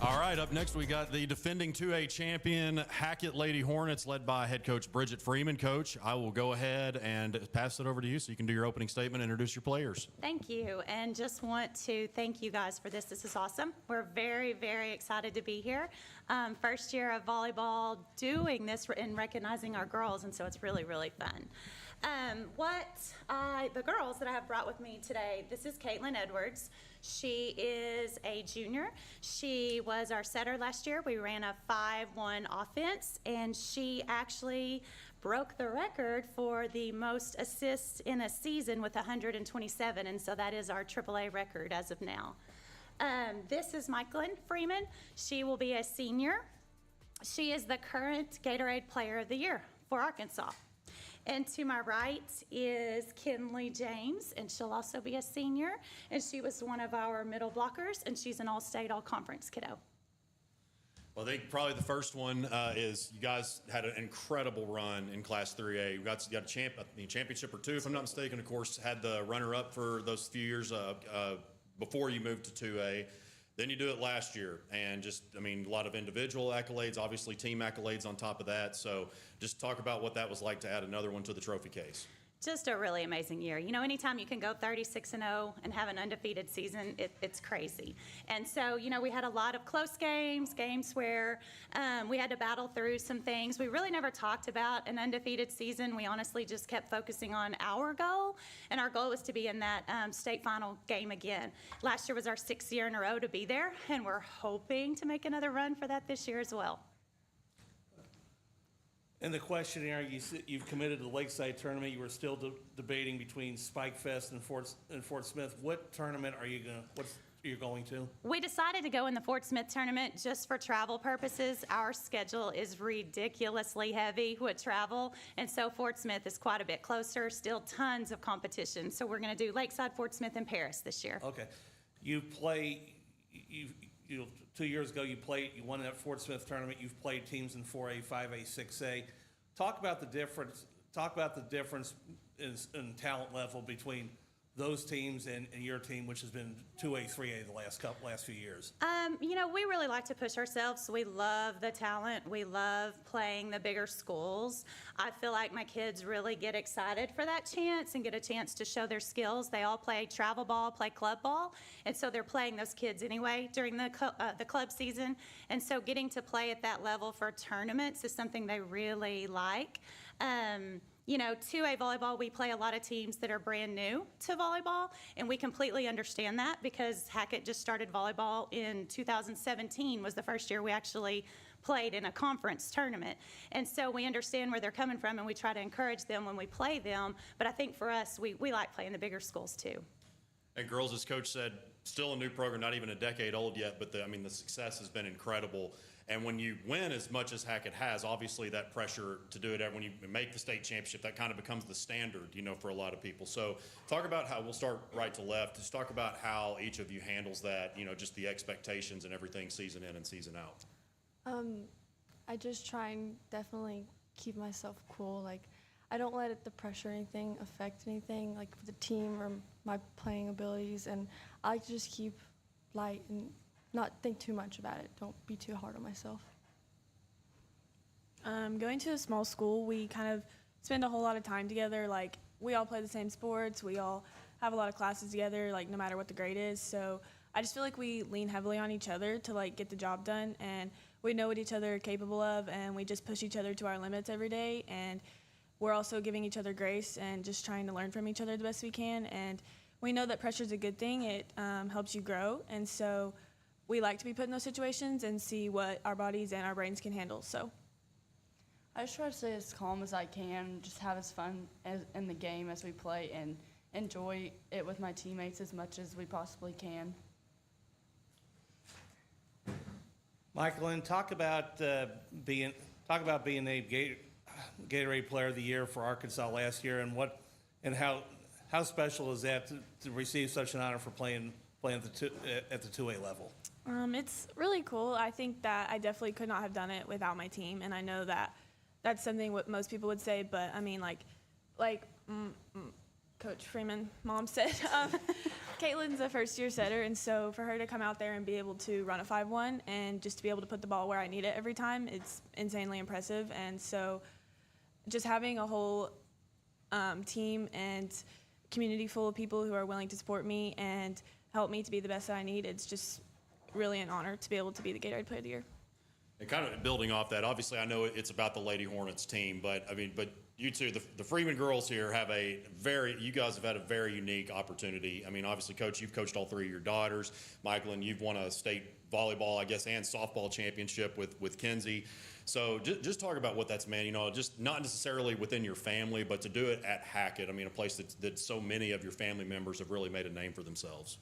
All right, up next we got the defending 2A champion Hackett Lady Hornets led by head coach Bridget Freeman. Coach, I will go ahead and pass it over to you so you can do your opening statement and introduce your players. Thank you, and just want to thank you guys for this. This is awesome. We're very, very excited to be here. First year of volleyball doing this and recognizing our girls, and so it's really, really fun. The girls that I have brought with me today, this is Caitlin Edwards. She is a junior. She was our setter last year. We ran a 5-1 offense, and she actually broke the record for the most assists in a season with 127, and so that is our AAA record as of now. This is Michelin Freeman. She will be a senior. She is the current Gatorade Player of the Year for Arkansas. And to my right is Kinley James, and she'll also be a senior. And she was one of our middle blockers, and she's an all-state, all-conference kiddo. Well, I think probably the first one is you guys had an incredible run in Class 3A. You got a championship or two, if I'm not mistaken. Of course, had the runner-up for those few years before you moved to 2A. Then you do it last year, and a lot of individual accolades, obviously team accolades on top of that. So just talk about what that was like to add another one to the trophy case. just a really amazing year. You know, anytime you can go 36-0 and have an undefeated season, it's crazy. And so, you know, we had a lot of close games where we had to battle through some things. We really never talked about an undefeated season. We honestly just kept focusing on our goal, and our goal was to be in that state final game again. Last year was our 6th year in a row to be there, and we're hoping to make another run for that this year as well. In the questionnaire, you've committed to the Lakeside tournament. You were still debating between Spike Fest and Fort Smith. What tournament are you going to? We decided to go in the Fort Smith tournament just for travel purposes. Our schedule is ridiculously heavy with travel, and so Fort Smith is quite a bit closer, still tons of competition. So we're going to do Lakeside, Fort Smith, and Paris this year. Okay. You 2 years ago, you won that Fort Smith tournament. You've played teams in 4A, 5A, 6A. Talk about the difference in talent level between those teams and your team, which has been 2A, 3A the last few years. You know, we really like to push ourselves. We love the talent. We love playing the bigger schools. I feel like my kids really get excited for that chance and get a chance to show their skills. They all play travel ball, play club ball, and so they're playing those kids anyway during the club season. And so getting to play at that level for tournaments is something they really like. You know, 2A volleyball, we play a lot of teams that are brand new to volleyball, and we completely understand that because Hackett just started volleyball in 2017 was the first year we actually played in a conference tournament. And so we understand where they're coming from, and we try to encourage them when we play them. But I think for us, we like playing the bigger schools too. And girls, as Coach said, still a new program, not even a decade old yet, but the success has been incredible. And when you win as much as Hackett has, obviously that pressure to do it when you make the state championship, that kind of becomes the standard, you know, for a lot of people. So talk about how, we'll start right to left, just talk about how each of you handles that, you know, just the expectations and everything season in and season out. I just try and definitely keep myself cool. Like, I don't let the pressure or anything affect anything, like the team or my playing abilities. And I like to just keep light and not think too much about it. Don't be too hard on myself. Going to a small school, we kind of spend a whole lot of time together. Like, we all play the same sports. We all have a lot of classes together, like, no matter what the grade is. So I just feel like we lean heavily on each other to, like, get the job done. And we know what each other are capable of, and we just push each other to our limits every day. And we're also giving each other grace and just trying to learn from each other the best we can. And we know that pressure is a good thing. It helps you grow. And so we like to be put in those situations and see what our bodies and our brains can handle. So I just try to stay as calm as I can, just have as fun in the game as we play, and enjoy it with my teammates as much as we possibly can. Michaelin, talk about being a Gatorade Player of the Year for Arkansas last year, and how special is that to receive such an honor for playing at the 2A level? It's really cool. I think that I definitely could not have done it without my team, and I know that that's something what most people would say, but I mean, like Coach Freeman, Mom said, Caitlin's a first-year setter, and so for her to come out there and be able to run a 5-1 and just to be able to put the ball where I need it every time, it's insanely impressive. And so just having a whole team and community full of people who are willing to support me and help me to be the best that I need, it's just really an honor to be able to be the Gatorade Player of the Year. And kind of building off that, obviously I know it's about the Lady Hornets team, but you two, the Freeman girls here you guys have had a very unique opportunity. I mean, obviously, Coach, you've coached all three of your daughters. Michael, and you've won a state volleyball, I guess, and softball championship with Kinsey. So just talk about what that's meant, you know, just not necessarily within your family, but to do it at Hackett. I mean, a place that so many of your family members have really made a name for themselves.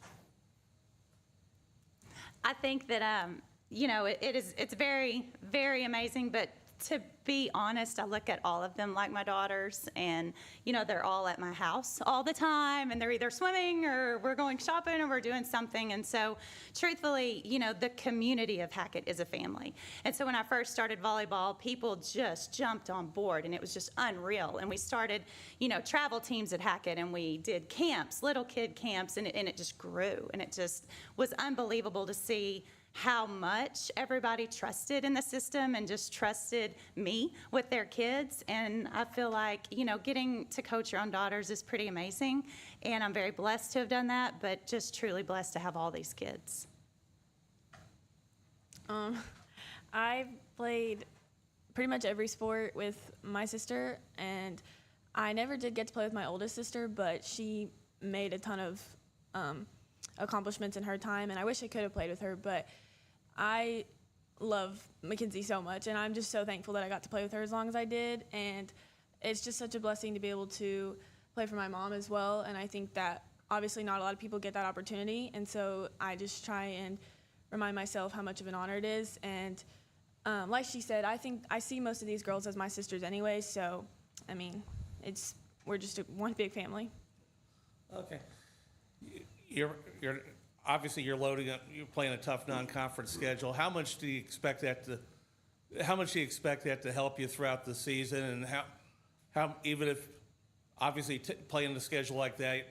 I think that, you know, it's very, very amazing, but to be honest, I look at all of them like my daughters, and, you know, they're all at my house all the time, and they're either swimming or we're going shopping or we're doing something. And so truthfully, you know, the community of Hackett is a family. And so when I first started volleyball, people just jumped on board, and it was just unreal. And we started, you know, travel teams at Hackett, and we did camps, little kid camps, and it just grew. And it just was unbelievable to see how much everybody trusted in the system and just trusted me with their kids. And I feel like, you know, getting to coach your own daughters is pretty amazing. And I'm very blessed to have done that, but just truly blessed to have all these kids. I played pretty much every sport with my sister, and I never did get to play with my oldest sister, but she made a ton of accomplishments in her time, and I wish I could have played with her, but I love Mackenzie so much, and I'm just so thankful that I got to play with her as long as I did, and it's just such a blessing to be able to play for my mom as well, and I think that obviously not a lot of people get that opportunity, and so I just try and remind myself how much of an honor it is, and like she said, I think I see most of these girls as my sisters anyway, so, I mean, we're just one big family. Okay. You're obviously you're loading up. You're playing a tough non-conference schedule. How much do you expect that to help you throughout the season? And how even if obviously playing the schedule like that,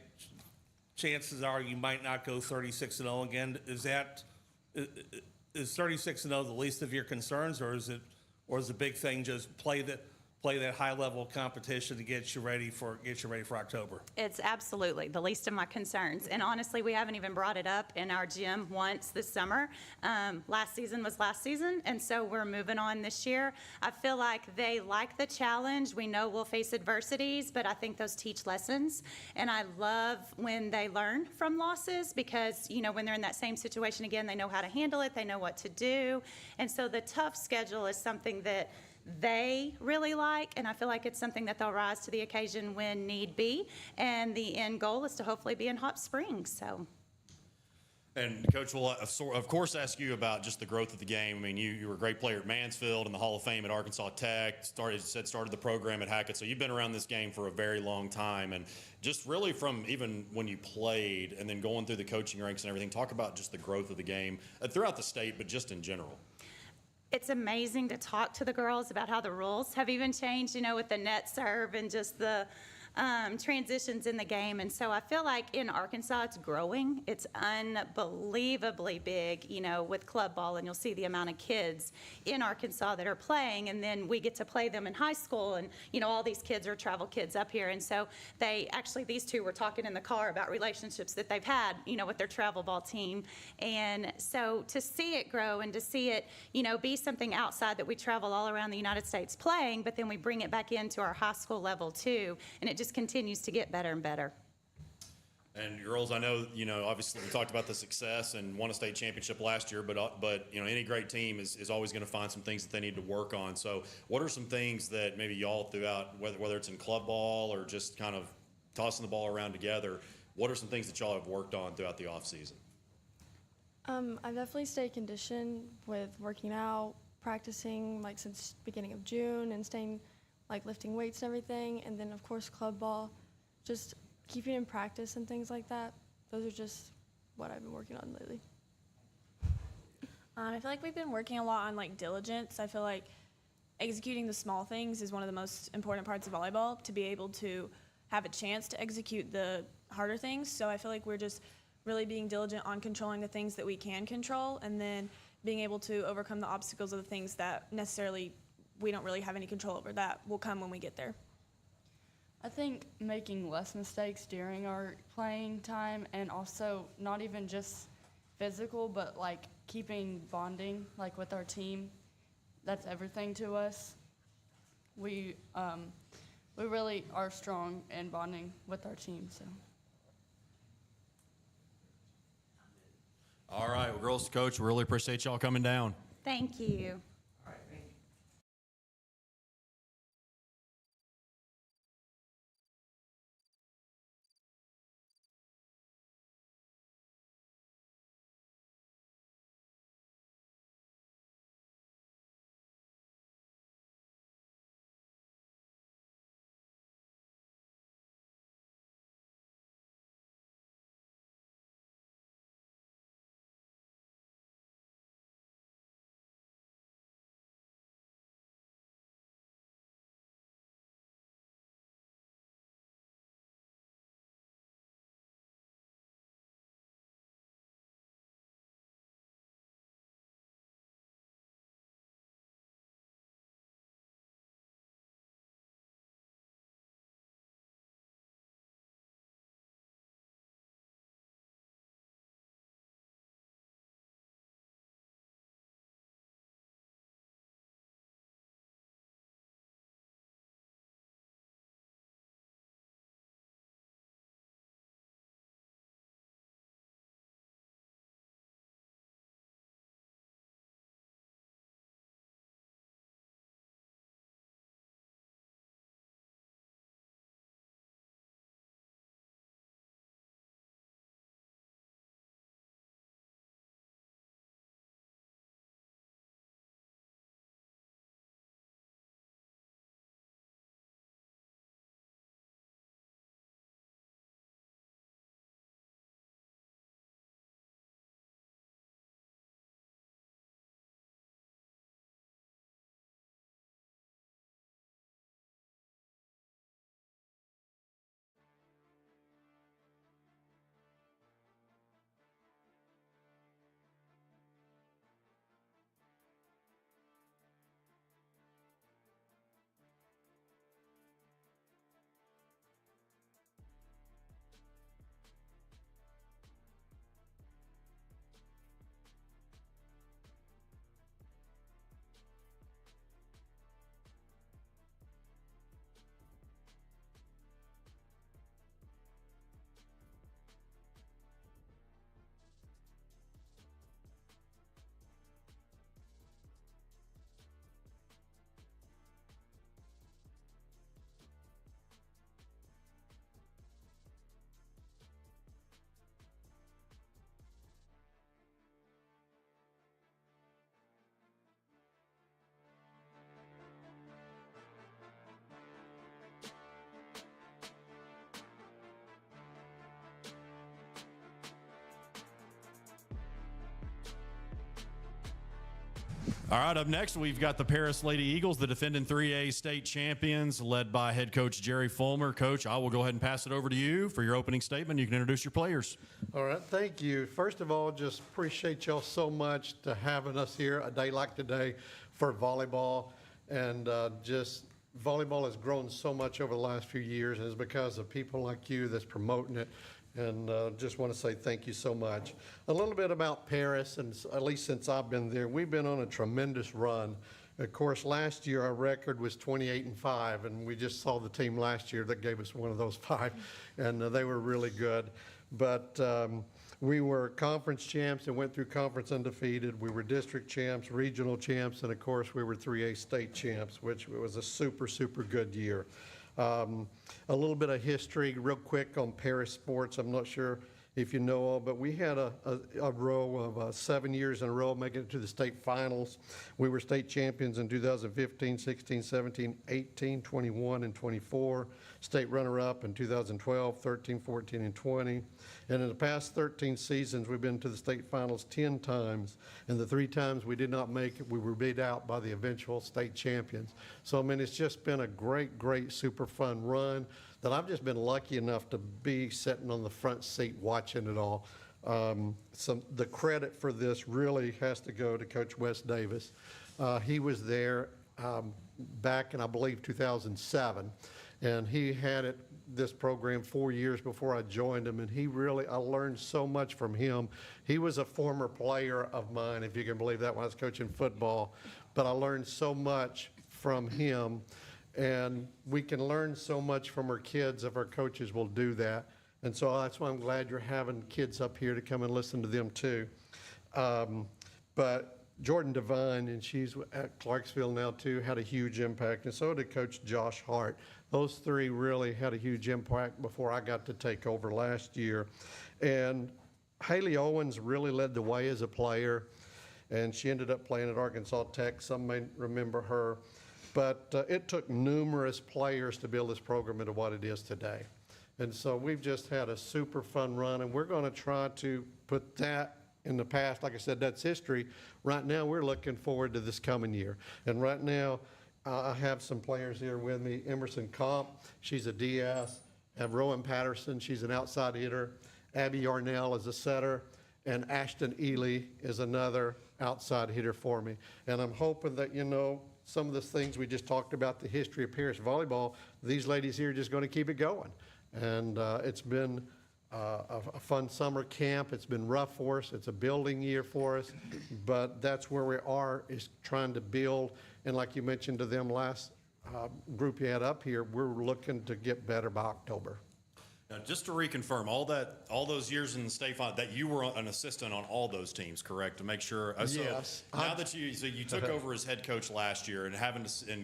chances are you might not go 36-0 again. Is 36-0 the least of your concerns, or is the big thing just play that high level competition to get you ready for October? It's absolutely the least of my concerns. And honestly, we haven't even brought it up in our gym once this summer. Last season was last season, and so we're moving on this year. I feel like they like the challenge. We know we'll face adversities, but I think those teach lessons. And I love when they learn from losses because, you know, when they're in that same situation again, they know how to handle it. They know what to do. And so the tough schedule is something that they really like, and I feel like it's something that they'll rise to the occasion when need be. And the end goal is to hopefully be in Hot Springs. So. And Coach will, of course, ask you about just the growth of the game. I mean, you were a great player at Mansfield and the Hall of Fame at Arkansas Tech, started the program at Hackett. So you've been around this game for a very long time. And just really from even when you played and then going through the coaching ranks and everything, talk about just the growth of the game throughout the state, but just in general. It's amazing to talk to the girls about how the rules have even changed, you know, with the net serve and just the transitions in the game. And so I feel like in Arkansas, it's growing. It's unbelievably big, you know, with club ball, and you'll see the amount of kids in Arkansas that are playing, and then we get to play them in high school, and, you know, all these kids are travel kids up here. And so these two were talking in the car about relationships that they've had, you know, with their travel ball team. And so to see it grow and to see it, you know, be something outside that we travel all around the United States playing, but then we bring it back into our high school level too, and it just continues to get better and better. And girls, I know, you know, obviously we talked about the success and won a state championship last year, but you know, any great team is always going to find some things that they need to work on. So what are some things that maybe y'all throughout, whether it's in club ball or just kind of tossing the ball around together, what are some things that y'all have worked on throughout the off season? I've definitely stayed conditioned with working out, practicing like since beginning of June, and staying like lifting weights and everything, and then of course club ball, just keeping in practice and things like that. Those are just what I've been working on lately. I feel like we've been working a lot on like diligence. I feel like executing the small things is one of the most important parts of volleyball, to be able to have a chance to execute the harder things. So I feel like we're just really being diligent on controlling the things that we can control, and then being able to overcome the obstacles of the things that necessarily we don't really have any control over. That will come when we get there. I think making less mistakes during our playing time, and also not even just physical, but like keeping bonding like with our team. That's everything to us. We really are strong in bonding with our team. So. All right, well, girls to coach, we really appreciate y'all coming down. Thank you. All right, up next, we've got the Paris Lady Eagles, the defending 3A state champions, led by head coach Jerry Fulmer. Coach, I will go ahead and pass it over to you for your opening statement. You can introduce your players. All right, thank you. First of all, just appreciate y'all so much to having us here a day like today for volleyball. And just volleyball has grown so much over the last few years, and it's because of people like you that's promoting it. And just want to say thank you so much. A little bit about Paris, and at least since I've been there, we've been on a tremendous run. Of course, last year our record was 28-5, and we just saw the team last year that gave us one of those 5, and they were really good. But we were conference champs and went through conference undefeated. We were district champs, regional champs, and of course we were 3A state champs, which was a super, super good year. A little bit of history real quick on Paris sports. I'm not sure if you know all, but we had a row of 7 years in a row making it to the state finals. We were state champions in 2015, 16, 17, 18, 21, and 24. State runner-up in 2012, 13, 14, and 20. And in the past 13 seasons, we've been to the state finals 10 times. And the 3 times we did not make it, we were beat out by the eventual state champions. So, I mean, it's just been a great, great, super fun run that I've just been lucky enough to be sitting on the front seat watching it all. The credit for this really has to go to Coach Wes Davis. He was there back in, I believe, 2007. And he had this program 4 years before I joined him, and I learned so much from him. He was a former player of mine, if you can believe that, when I was coaching football. But I learned so much from him, and we can learn so much from our kids if our coaches will do that. And so that's why I'm glad you're having kids up here to come and listen to them too. But Jordan Devine, and she's at Clarksville now too, had a huge impact, and so did Coach Josh Hart. Those 3 really had a huge impact before I got to take over last year. And Haley Owens really led the way as a player, and she ended up playing at Arkansas Tech. Some may remember her. But it took numerous players to build this program into what it is today. And so we've just had a super fun run, and we're going to try to put that in the past. Like I said, that's history. Right now, we're looking forward to this coming year. And right now, I have some players here with me. Emerson Comp, she's a DS. I have Rowan Patterson, she's an outside hitter. Abby Yarnell is a setter. And Ashton Ely is another outside hitter for me. And I'm hoping that, some of the things we just talked about, the history of Paris volleyball, these ladies here are just going to keep it going. And it's been a fun summer camp. It's been rough for us. It's a building year for us. But that's where we are, is trying to build. And like you mentioned to them last group you had up here, we're looking to get better by October. Now, just to reconfirm, all those years in the state final, that you were an assistant on all those teams, correct? To make sure. Yes. Now that you took over as head coach last year and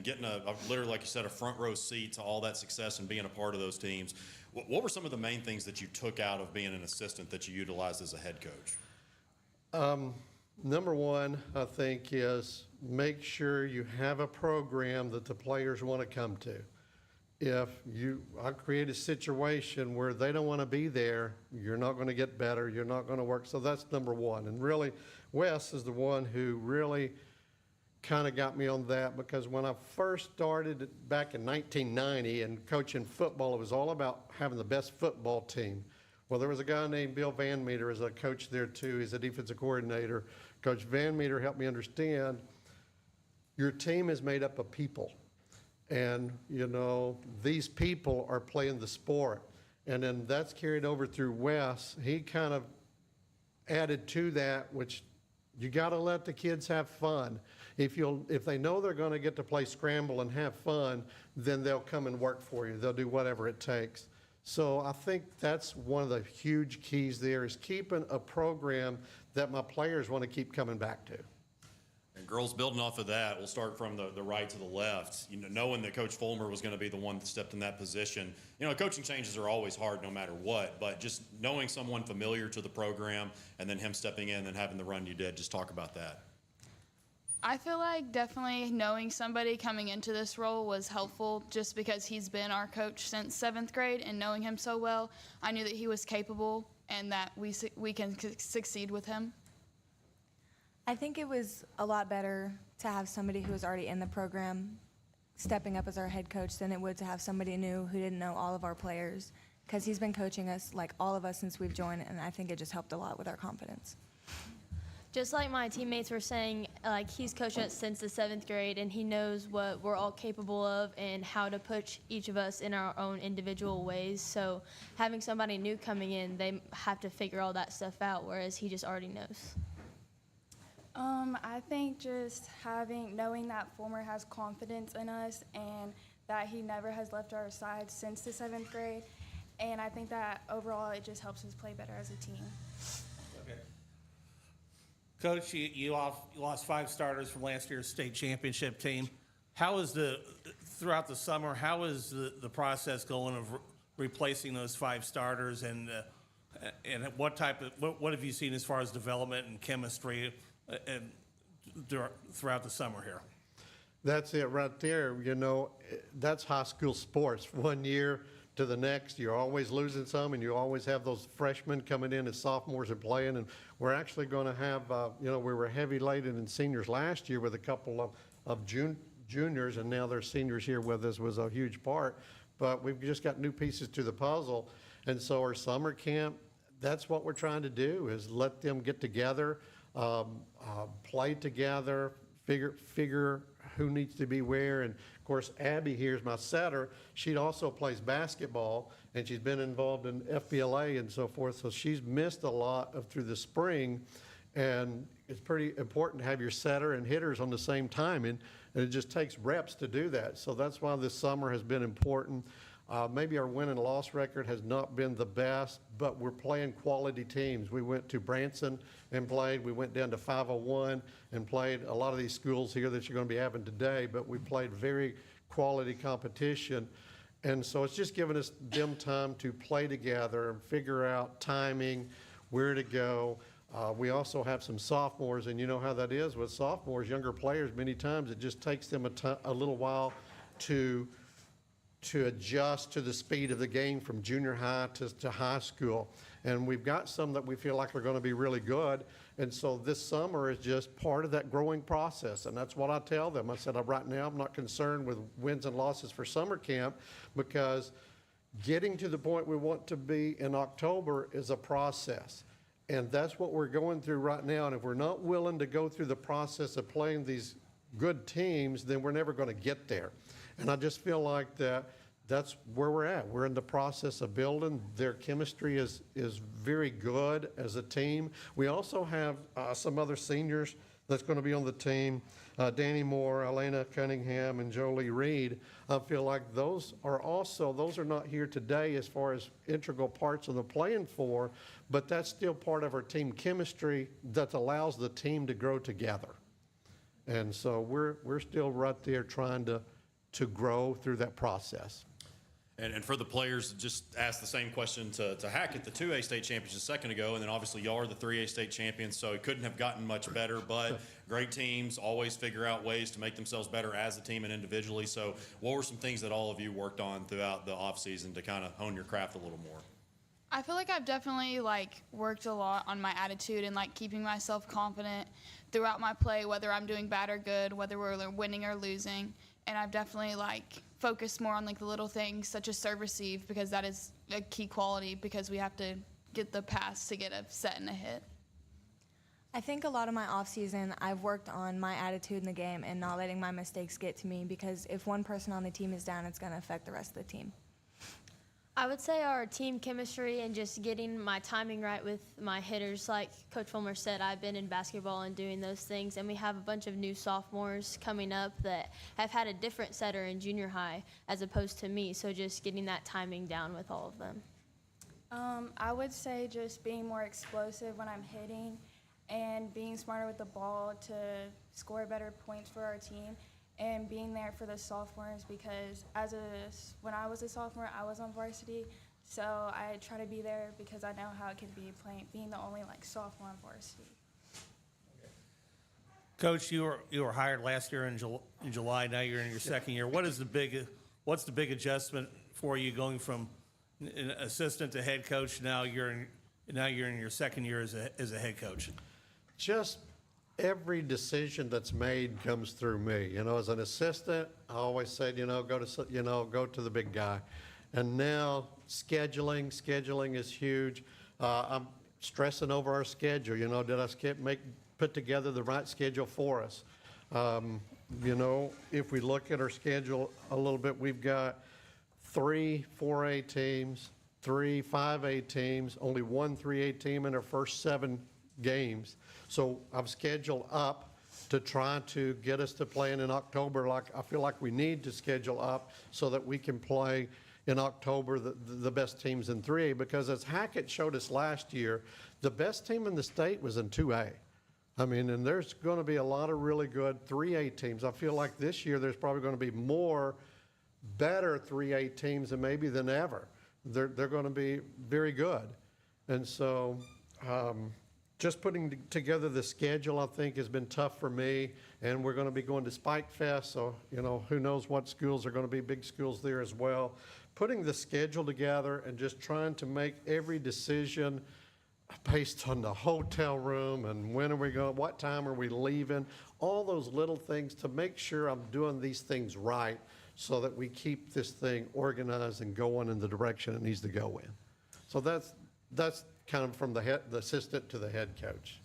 getting literally, like you said, a front row seat to all that success and being a part of those teams, what were some of the main things that you took out of being an assistant that you utilized as a head coach? Number one, I think, is make sure you have a program that the players want to come to. I create a situation where they don't want to be there, you're not going to get better, you're not going to work. So that's number one. And really, Wes is the one who really kind of got me on that, because when I first started back in 1990 and coaching football, it was all about having the best football team. Well, there was a guy named Bill Van Meter as a coach there too. He's a defensive coordinator. Coach Van Meter helped me understand your team is made up of people. And, these people are playing the sport. And then that's carried over through Wes. He kind of added to that, which you got to let the kids have fun. If they know they're going to get to play scramble and have fun, then they'll come and work for you. They'll do whatever it takes. So I think that's one of the huge keys there, is keeping a program that my players want to keep coming back to. And girls, building off of that, we'll start from the right to the left. Knowing that Coach Fulmer was going to be the one that stepped in that position. Coaching changes are always hard no matter what, but just knowing someone familiar to the program and then him stepping in and having the run you did, just talk about that. I feel like definitely knowing somebody coming into this role was helpful, just because he's been our coach since 7th grade, and knowing him so well, I knew that he was capable and that we can succeed with him. I think it was a lot better to have somebody who was already in the program stepping up as our head coach than it would to have somebody new who didn't know all of our players, because he's been coaching us, like all of us, since we've joined, and I think it just helped a lot with our confidence. Just like my teammates were saying, like he's coached us since the 7th grade, and he knows what we're all capable of and how to push each of us in our own individual ways. So having somebody new coming in, they have to figure all that stuff out, whereas he just already knows. I think just knowing that Fulmer has confidence in us and that he never has left our side since the 7th grade, and I think that overall it just helps us play better as a team. Okay. Coach, you lost 5 starters from last year's state championship team. How is throughout the summer, how is the process going of replacing those 5 starters, and what have you seen as far as development and chemistry throughout the summer here? That's it right there. You know, that's high school sports. One year to the next, you're always losing some, and you always have those freshmen coming in as sophomores and playing. And we're actually going to have, we were heavy laden in seniors last year with a couple of juniors, and now their seniors here with us was a huge part. But we've just got new pieces to the puzzle. And so our summer camp, that's what we're trying to do, is let them get together, play together, figure who needs to be where. And of course, Abby here is my setter. She also plays basketball, and she's been involved in FBLA and so forth. So she's missed a lot through the spring, and it's pretty important to have your setter and hitters on the same time, and it just takes reps to do that. So that's why this summer has been important. Maybe our win and loss record has not been the best, but we're playing quality teams. We went to Branson and played. We went down to 501 and played a lot of these schools here that you're going to be having today, but we played very quality competition. And so it's just given us them time to play together and figure out timing, where to go. We also have some sophomores, and you know how that is with sophomores, younger players. Many times it just takes them a little while to adjust to the speed of the game from junior high to high school. And we've got some that we feel like are going to be really good. And so this summer is just part of that growing process. And that's what I tell them. I said, right now I'm not concerned with wins and losses for summer camp, because getting to the point we want to be in October is a process. And that's what we're going through right now. And if we're not willing to go through the process of playing these good teams, then we're never going to get there. And I just feel like that's where we're at. We're in the process of building. Their chemistry is very good as a team. We also have some other seniors that's going to be on the team. Danny Moore, Elena Cunningham, and Jolie Reed. I feel like those are not here today as far as integral parts of the playing for, but that's still part of our team chemistry that allows the team to grow together. And so we're still right there trying to grow through that process. And for the players, just ask the same question to Hackett, the 2A state champions a second ago, and then obviously y'all are the 3A state champions, so it couldn't have gotten much better, but great teams always figure out ways to make themselves better as a team and individually. So what were some things that all of you worked on throughout the offseason to kind of hone your craft a little more? I feel like I've definitely worked a lot on my attitude and keeping myself confident throughout my play, whether I'm doing bad or good, whether we're winning or losing. And I've definitely focused more on the little things such as serve receive, because that is a key quality, because we have to get the pass to get a set and a hit. I think a lot of my off-season, I've worked on my attitude in the game and not letting my mistakes get to me, because if one person on the team is down, it's going to affect the rest of the team. I would say our team chemistry and just getting my timing right with my hitters. Like Coach Fulmer said, I've been in basketball and doing those things, and we have a bunch of new sophomores coming up that have had a different setter in junior high as opposed to me, so just getting that timing down with all of them. I would say just being more explosive when I'm hitting and being smarter with the ball to score better points for our team, and being there for the sophomores, because when I was a sophomore, I was on varsity, so I try to be there because I know how it can be being the only sophomore on varsity. Coach, you were hired last year in July. Now you're in your second year. What's the big adjustment for you going from an assistant to head coach? Now you're in your second year as a head coach. Just every decision that's made comes through me. You know, as an assistant, I always said, go to the big guy. And now scheduling is huge. I'm stressing over our schedule. Did I put together the right schedule for us? If we look at our schedule a little bit, we've got 3 4A teams, 3 5A teams, only 1 3A team in our first 7 games. So I've scheduled up to try to get us to playing in October. I feel like we need to schedule up so that we can play in October the best teams in 3A, because as Hackett showed us last year, the best team in the state was in 2A. I mean, and there's going to be a lot of really good 3A teams. I feel like this year there's probably going to be more better 3A teams than ever. They're going to be very good. And so just putting together the schedule, I think, has been tough for me. And we're going to be going to Spike Fest, so, who knows what schools are going to be, big schools there as well. Putting the schedule together and just trying to make every decision based on the hotel room and when are we going, what time are we leaving, all those little things to make sure I'm doing these things right so that we keep this thing organized and going in the direction it needs to go in. So that's kind of from the assistant to the head coach.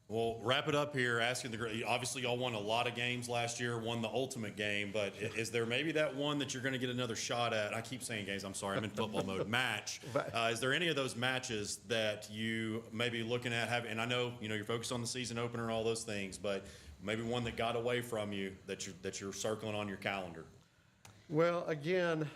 Well, wrap it up here. Obviously, y'all won a lot of games last year, won the ultimate game, but is there maybe that one that you're going to get another shot at? I keep saying games. I'm sorry. I'm in football mode. Match. Is there any of those matches that you may be looking at having? And I know you're focused on the season opener and all those things, but maybe one that got away from you that you're circling on your calendar. Well, again,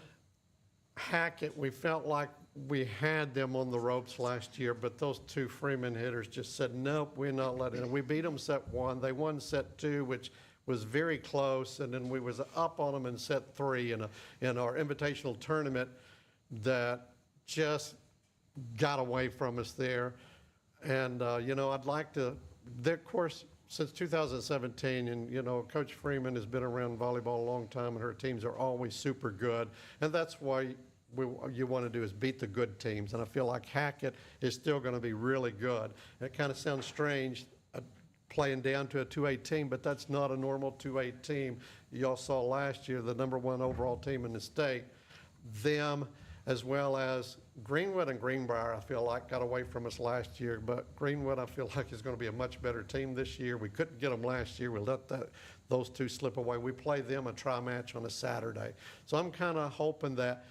Hackett, we felt like we had them on the ropes last year, but those 2 Freeman hitters just said, nope, we're not letting them. We beat them set 1. They won set 2, which was very close, and then we was up on them in set 3 in our invitational tournament that just got away from us there. And, I'd like to, of course, since 2017, and, Coach Freeman has been around volleyball a long time, and her teams are always super good, and that's why you want to do is beat the good teams, and I feel like Hackett is still going to be really good. And it kind of sounds strange playing down to a 2A team, but that's not a normal 2A team. Y'all saw last year the #1 overall team in the state. Them, as well as Greenwood and Greenbrier, I feel like got away from us last year, but Greenwood I feel like is going to be a much better team this year. We couldn't get them last year. We let those 2 slip away. We played them a tri-match on a Saturday. So I'm kind of hoping that,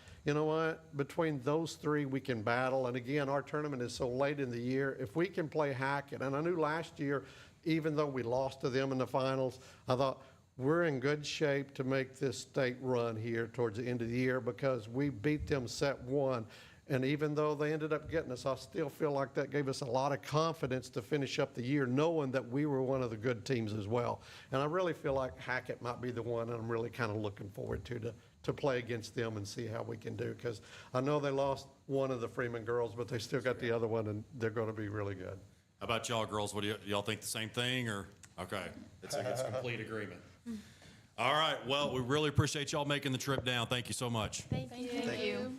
between those 3 we can battle. And again, our tournament is so late in the year. If we can play Hackett, and I knew last year, even though we lost to them in the finals, I thought we're in good shape to make this state run here towards the end of the year because we beat them set 1. And even though they ended up getting us, I still feel like that gave us a lot of confidence to finish up the year, knowing that we were one of the good teams as well. And I really feel like Hackett might be the one, and I'm really kind of looking forward to play against them and see how we can do, because I know they lost one of the Freeman girls, but they still got the other one, and they're going to be really good. How about y'all girls? What do y'all think the same thing, or? Okay, it's complete agreement. All right, well, we really appreciate y'all making the trip down. Thank you so much. Thank you.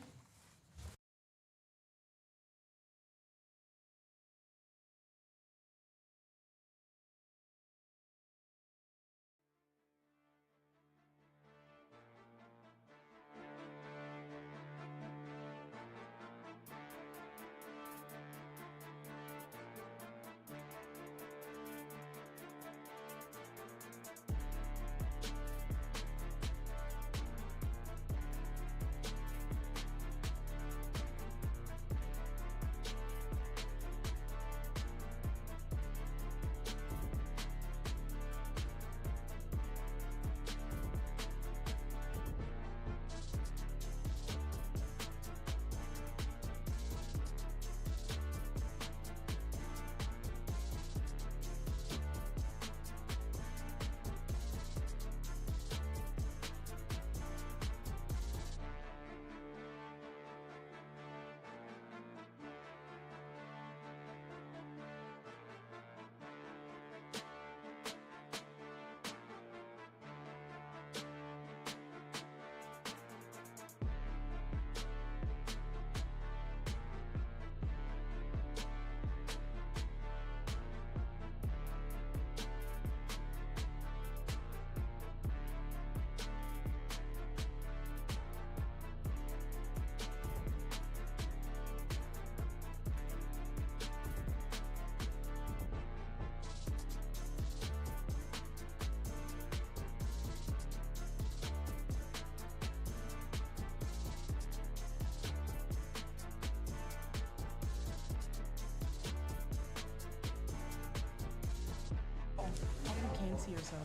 this year, so.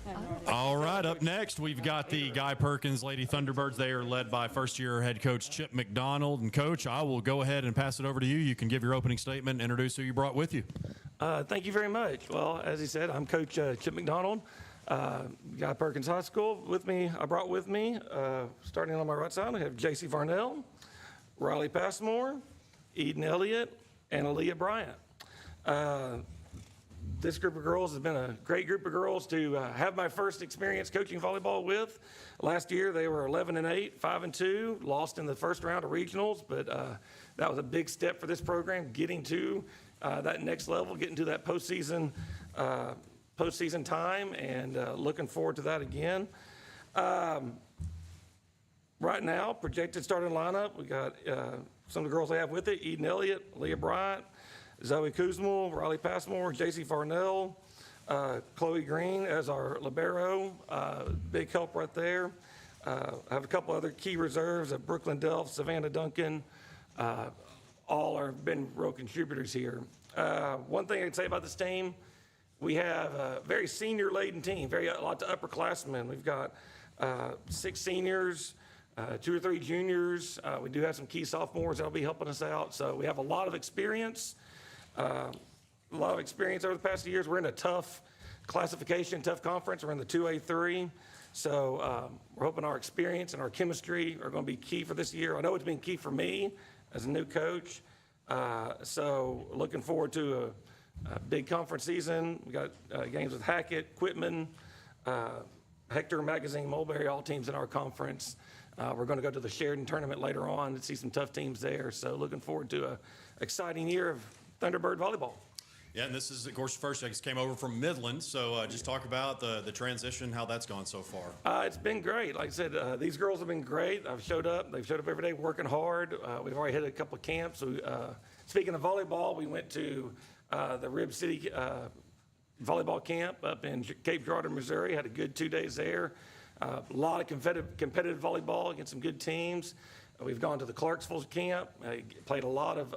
I have no idea. All right, up next, we've got the Guy Perkins Lady Thunderbirds. They are led by first-year head coach Chip McDonald. And, Coach, I will go ahead and pass it over to you. You can give your opening statement and introduce who you brought with you. Thank you very much. Well, as he said, I'm Coach Chip McDonald, Guy Perkins High School. I brought with me, starting on my right side, I have J.C. Varnell, Riley Passmore, Eden Elliott, and Aaliyah Bryant. This group of girls has been a great group of girls to have my first experience coaching volleyball with. Last year, they were 11-8, 5-2, lost in the first round of regionals, but that was a big step for this program, getting to that next level, getting to that postseason time, and looking forward to that again. Right now, projected starting lineup, we got some of the girls I have with it: Eden Elliott, Leah Bryant, Zoe Kuzmal, Riley Passmore, J.C. Farnell, Chloe Green as our libero, big help right there. I have a couple other key reserves: Brooklyn Delph, Savannah Duncan. All have been real contributors here. One thing I'd say about this team, we have a very senior-laden team, a lot of upperclassmen. We've got 6 seniors, 2 or 3 juniors. We do have some key sophomores that'll be helping us out. So we have a lot of experience. A lot of experience over the past few years. We're in a tough classification, tough conference. We're in the 2A3. So we're hoping our experience and our chemistry are going to be key for this year. I know it's been key for me as a new coach. So looking forward to a big conference season. We got games with Hackett, Quitman, Hector, Magazine, Mulberry, all teams in our conference. We're going to go to the Sheridan tournament later on and see some tough teams there. So looking forward to an exciting year of Thunderbird volleyball. Yeah, and this is, of course, first, I guess, came over from Midland. So just talk about the transition, how that's gone so far. It's been great. Like I said, these girls have been great. They've showed up every day working hard. We've already hit a couple of camps. Speaking of volleyball, we went to the Rib City volleyball camp up in Cape Girardeau, Missouri. Had a good 2 days there. A lot of competitive volleyball against some good teams. We've gone to the Clarksville camp, played a lot of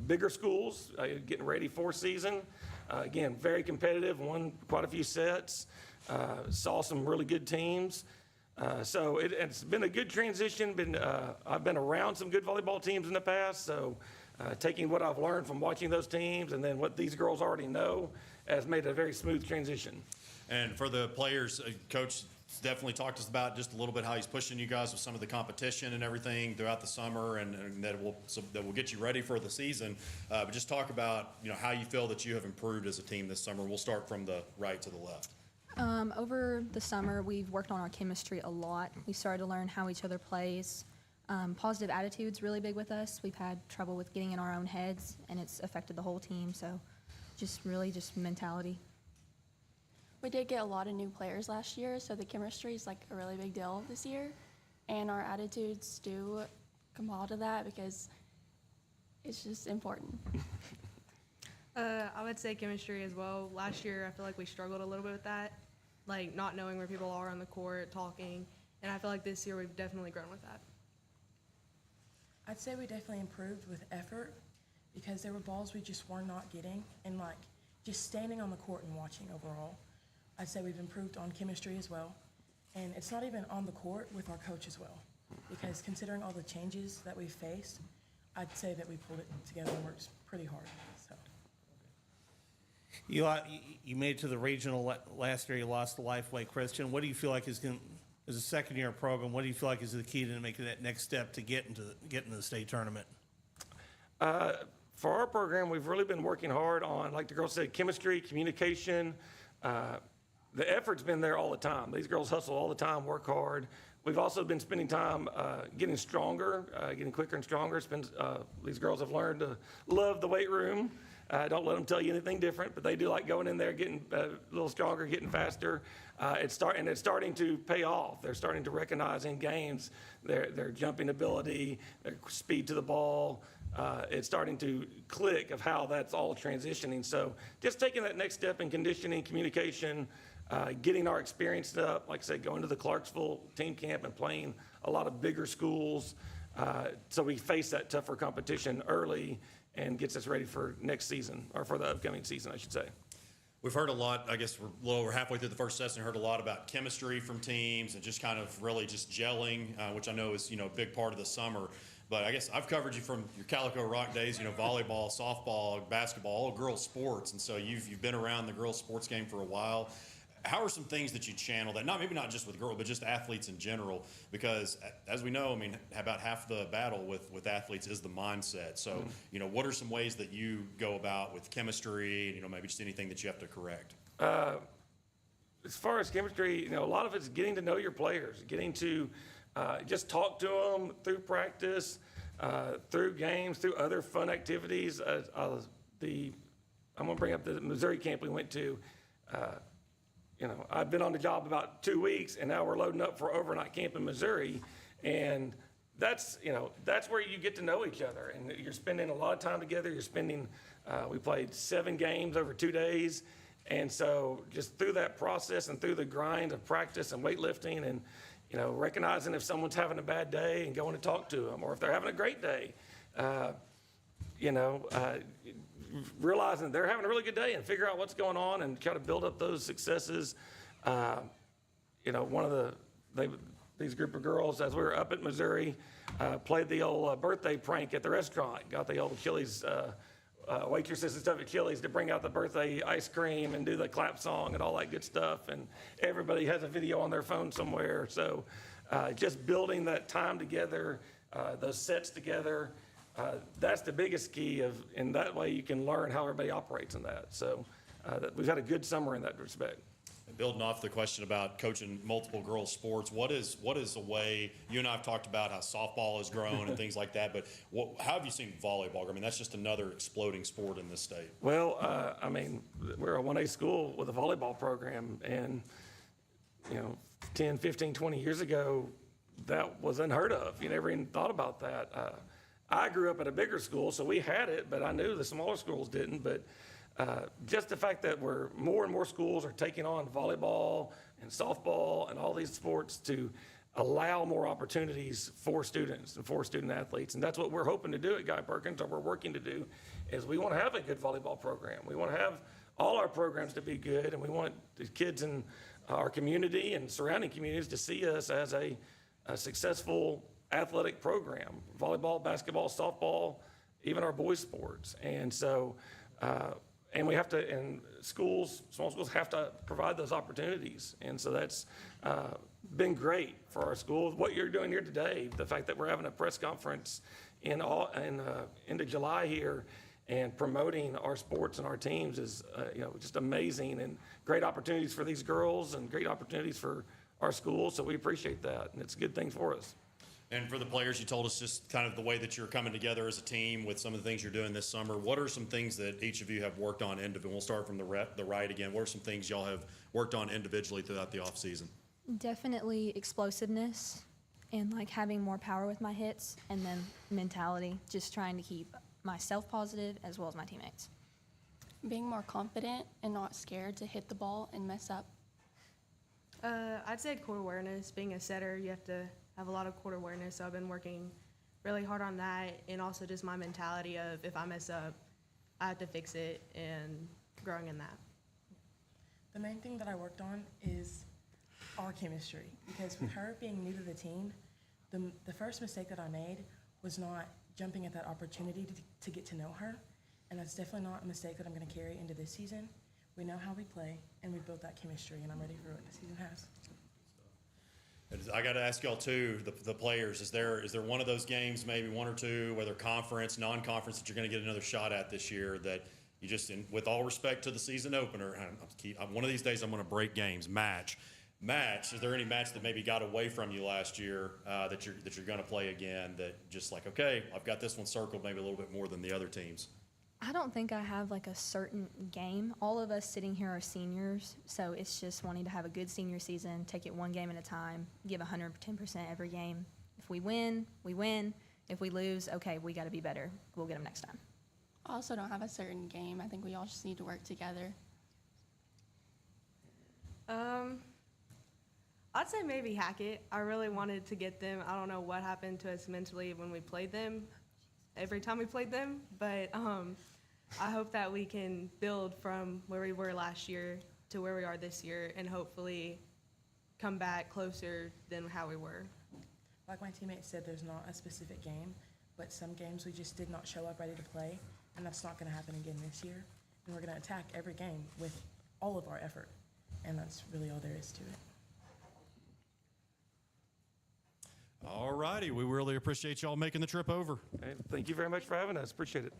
bigger schools, getting ready for season. Again, very competitive, won quite a few sets, saw some really good teams. So it's been a good transition. I've been around some good volleyball teams in the past, so taking what I've learned from watching those teams and then what these girls already know has made a very smooth transition. And for the players, Coach definitely talked to us about just a little bit how he's pushing you guys with some of the competition and everything throughout the summer, and that will get you ready for the season. But just talk about how you feel that you have improved as a team this summer. We'll start from the right to the left. Over the summer, we've worked on our chemistry a lot. We started to learn how each other plays. Positive attitude's really big with us. We've had trouble with getting in our own heads, and it's affected the whole team. So just mentality. We did get a lot of new players last year, so the chemistry is like a really big deal this year. And our attitudes do compile to that because it's just important. I would say chemistry as well. Last year, I feel like we struggled a little bit with that, like not knowing where people are on the court, talking. And I feel like this year we've definitely grown with that. I'd say we definitely improved with effort because there were balls we just were not getting, and like just standing on the court and watching overall. I'd say we've improved on chemistry as well. And it's not even on the court, with our coach as well. Because considering all the changes that we've faced, I'd say that we pulled it together and worked pretty hard. So. You made it to the regional last year. You lost to Lifeway Christian. What do you feel like as a second-year program, what do you feel like is the key to making that next step to get into the state tournament? For our program, we've really been working hard on, like the girls said, chemistry, communication. The effort's been there all the time. These girls hustle all the time, work hard. We've also been spending time getting stronger, getting quicker and stronger. These girls have learned to love the weight room. Don't let them tell you anything different, but they do like going in there, getting a little stronger, getting faster. It's starting to pay off. They're starting to recognize in games their jumping ability, their speed to the ball. It's starting to click of how that's all transitioning. So just taking that next step in conditioning, communication, getting our experience up, like I said, going to the Clarksville team camp and playing a lot of bigger schools. So we face that tougher competition early and gets us ready for next season, or for the upcoming season, I should say. We've heard a lot, I guess we're a little over halfway through the first session, heard a lot about chemistry from teams and just kind of really just gelling, which I know is, a big part of the summer. But I guess I've covered you from your Calico Rock days, volleyball, softball, basketball, all girls sports. And so you've been around the girls sports game for a while. How are some things that you channel that, maybe not just with girls, but just athletes in general? Because as we know, about half the battle with athletes is the mindset. So, what are some ways that you go about with chemistry and, maybe just anything that you have to correct? As far as chemistry, a lot of it's getting to know your players, getting to just talk to them through practice, through games, through other fun activities. I'm going to bring up the Missouri camp we went to. I've been on the job about 2 weeks, and now we're loading up for overnight camp in Missouri, and that's where you get to know each other, and you're spending a lot of time together. We played 7 games over 2 days, and so just through that process and through the grind of practice and weightlifting, and recognizing if someone's having a bad day and going to talk to them, or if they're having a great day, realizing they're having a really good day and figure out what's going on and try to build up those successes. These group of girls, as we were up at Missouri, played the old birthday prank at the restaurant. Got the old Achilles waitresses and stuff at Achilles to bring out the birthday ice cream and do the clap song and all that good stuff. And everybody has a video on their phone somewhere. So just building that time together, those sets together, that's the biggest key and that way you can learn how everybody operates in that. So we've had a good summer in that respect. And building off the question about coaching multiple girls sports, what is a way, you and I have talked about how softball has grown and things like that, but how have you seen volleyball? That's just another exploding sport in this state. Well, we're a 1A school with a volleyball program, and 10, 15, 20 years ago, that was unheard of. You never even thought about that. I grew up at a bigger school, so we had it, but I knew the smaller schools didn't. But just the fact that more and more schools are taking on volleyball and softball and all these sports to allow more opportunities for students and for student athletes. And that's what we're hoping to do at Guy Perkins, or we're working to do, is we want to have a good volleyball program. We want to have all our programs to be good, and we want the kids in our community and surrounding communities to see us as a successful athletic program, volleyball, basketball, softball, even our boys sports. And so, and we have to, and small schools have to provide those opportunities. And so that's been great for our schools. What you're doing here today, the fact that we're having a press conference into July here and promoting our sports and our teams is, just amazing, and great opportunities for these girls and great opportunities for our schools. So we appreciate that, and it's a good thing for us. And for the players, you told us just kind of the way that you're coming together as a team with some of the things you're doing this summer. What are some things that each of you have worked on individually? We'll start from the right again. What are some things y'all have worked on individually throughout the offseason? Definitely explosiveness and having more power with my hits, and then mentality, just trying to keep myself positive as well as my teammates. Being more confident and not scared to hit the ball and mess up. I'd say court awareness. Being a setter, you have to have a lot of court awareness, so I've been working really hard on that, and also just my mentality of if I mess up, I have to fix it, and growing in that. The main thing that I worked on is our chemistry, because with her being new to the team, the first mistake that I made was not jumping at that opportunity to get to know her, and that's definitely not a mistake that I'm going to carry into this season. We know how we play, and we built that chemistry, and I'm ready for what the season has. I got to ask y'all too, the players, is there one of those games, maybe one or two, whether conference, non-conference, that you're going to get another shot at this year that you just, with all respect to the season opener, one of these days I'm going to break games, match, is there any match that maybe got away from you last year that you're going to play again, that just okay, I've got this one circled maybe a little bit more than the other teams? I don't think I have a certain game. All of us sitting here are seniors, so it's just wanting to have a good senior season, take it one game at a time, give 110% every game. If we win, we win. If we lose, okay, we got to be better. We'll get them next time. I also don't have a certain game. I think we all just need to work together. I'd say maybe Hackett. I really wanted to get them. I don't know what happened to us mentally when we played them, every time we played them, but I hope that we can build from where we were last year to where we are this year and hopefully come back closer than how we were. Like my teammate said, there's not a specific game, but some games we just did not show up ready to play, and that's not going to happen again this year. And we're going to attack every game with all of our effort, and that's really all there is to it. All righty. We really appreciate y'all making the trip over. Hey, thank you very much for having us. Appreciate it.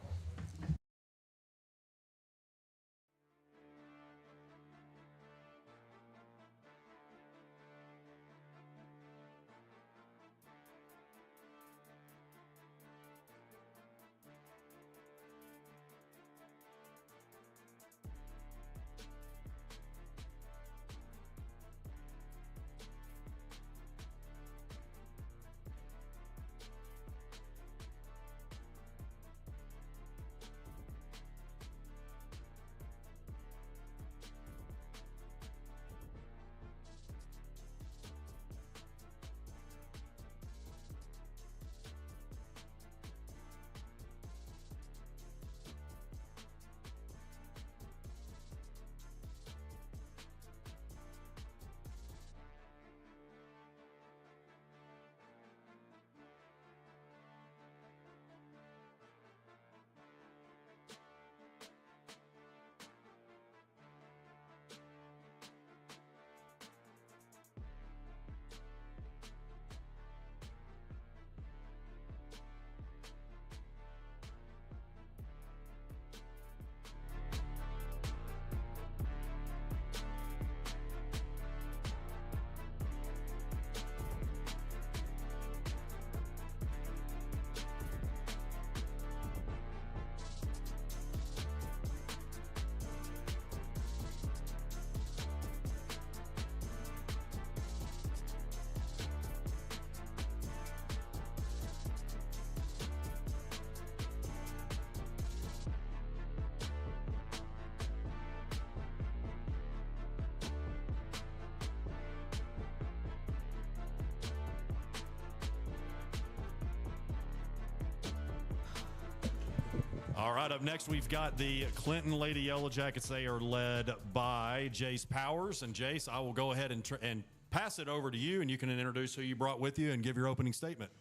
All right, up next, we've got the Clinton Lady Yellow Jackets. They are led by Jace Powers. And Jace, I will go ahead and pass it over to you, and you can introduce who you brought with you and give your opening statement.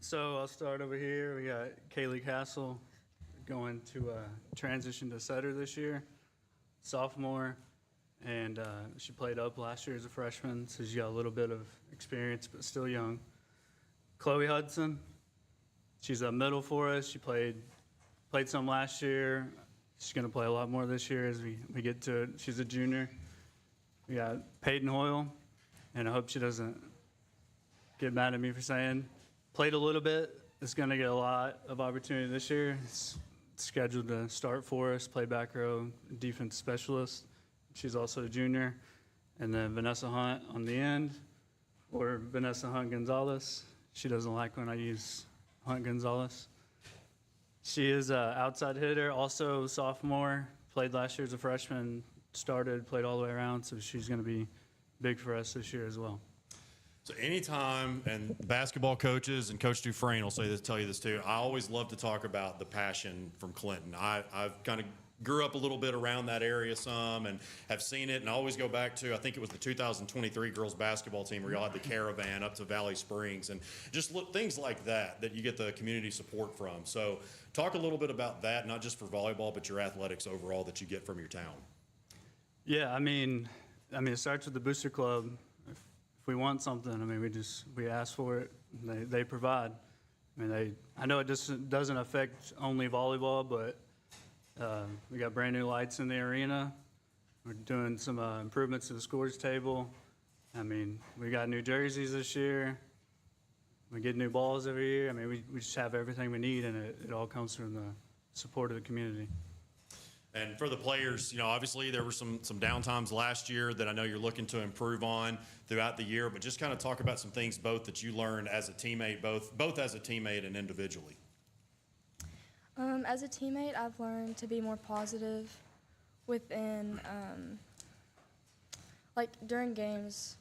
So I'll start over here. We got Kaylee Castle going to transition to setter this year, sophomore, and she played up last year as a freshman, so she's got a little bit of experience, but still young. Chloe Hudson, she's a middle for us. She played some last year. She's going to play a lot more this year as we get to it. She's a junior. We got Peyton Hoyle, and I hope she doesn't get mad at me for saying, played a little bit. Is going to get a lot of opportunity this year. It's scheduled to start for us, play back row, defense specialist. She's also a junior. And then Vanessa Hunt on the end, or Vanessa Hunt Gonzalez. She doesn't like when I use Hunt Gonzalez. She is an outside hitter, also sophomore, played last year as a freshman, started, played all the way around, so she's going to be big for us this year as well. So anytime, and basketball coaches and Coach Dufresne will tell you this too, I always love to talk about the passion from Clinton. I've kind of grew up a little bit around that area some and have seen it, and I always go back to, I think it was the 2023 girls basketball team where y'all had the caravan up to Valley Springs, and just things like that you get the community support from. So talk a little bit about that, not just for volleyball, but your athletics overall that you get from your town. Yeah, I mean, it starts with the Booster Club. If we want something, I mean, we ask for it. They provide. I know it just doesn't affect only volleyball, but we got brand new lights in the arena. We're doing some improvements to the scores table. I mean, we got new jerseys this year. We get new balls every year. I mean, we just have everything we need, and it all comes from the support of the community. And for the players, obviously there were some downtimes last year that I know you're looking to improve on throughout the year, but just kind of talk about some things both that you learned as a teammate, both as a teammate and individually. As a teammate, I've learned to be more positive within, during games,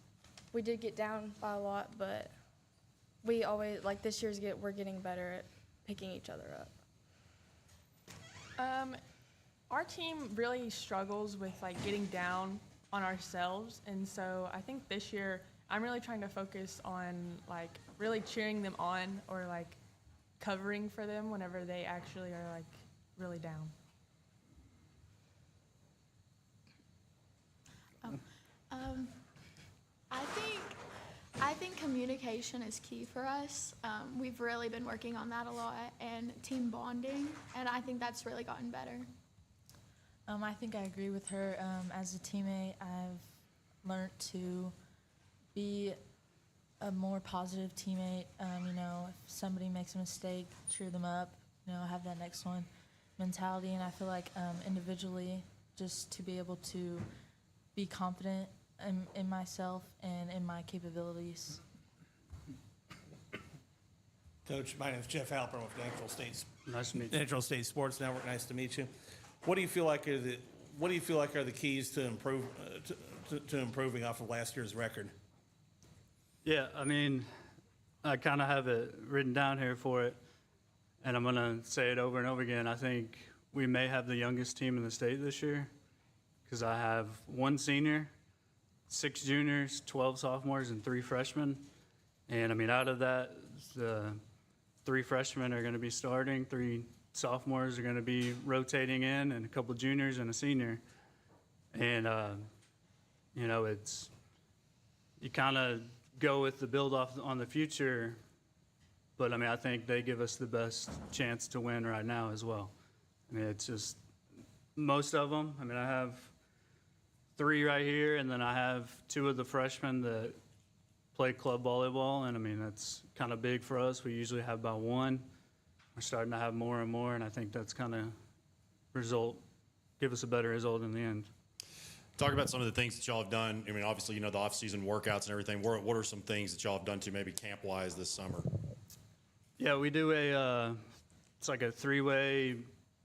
we did get down by a lot, but we always, this year's we're getting better at picking each other up. Our team really struggles with like getting down on ourselves, and so I think this year I'm really trying to focus on like really cheering them on or like covering for them whenever they actually are like really down. I think communication is key for us. We've really been working on that a lot, and team bonding, and I think that's really gotten better. I think I agree with her. As a teammate, I've learned to be a more positive teammate. If somebody makes a mistake, cheer them up. Have that next one mentality. And I feel like individually, just to be able to be confident in myself and in my capabilities. Coach, my name is Jeff Halpern with Natural State Sports Network. Nice to meet you. What do you feel like are the keys to improve to improving off of last year's record? Yeah, I kind of have it written down here for it, and I'm going to say it over and over again. I think we may have the youngest team in the state this year because I have 1 senior, 6 juniors, 12 sophomores, and 3 freshmen. And, out of that, the 3 freshmen are going to be starting, 3 sophomores are going to be rotating in, and a couple juniors and a senior. And, you kind of go with the build-off on the future, but, I think they give us the best chance to win right now as well. It's just most of them. I have 3 right here, and then I have 2 of the freshmen that play club volleyball, and, that's kind of big for us. We usually have about 1. We're starting to have more and more, and I think that's kind of give us a better result in the end. Talk about some of the things that y'all have done. Obviously, the off-season workouts and everything. What are some things that y'all have done to maybe camp-wise this summer? Yeah, we do it's like a 3-way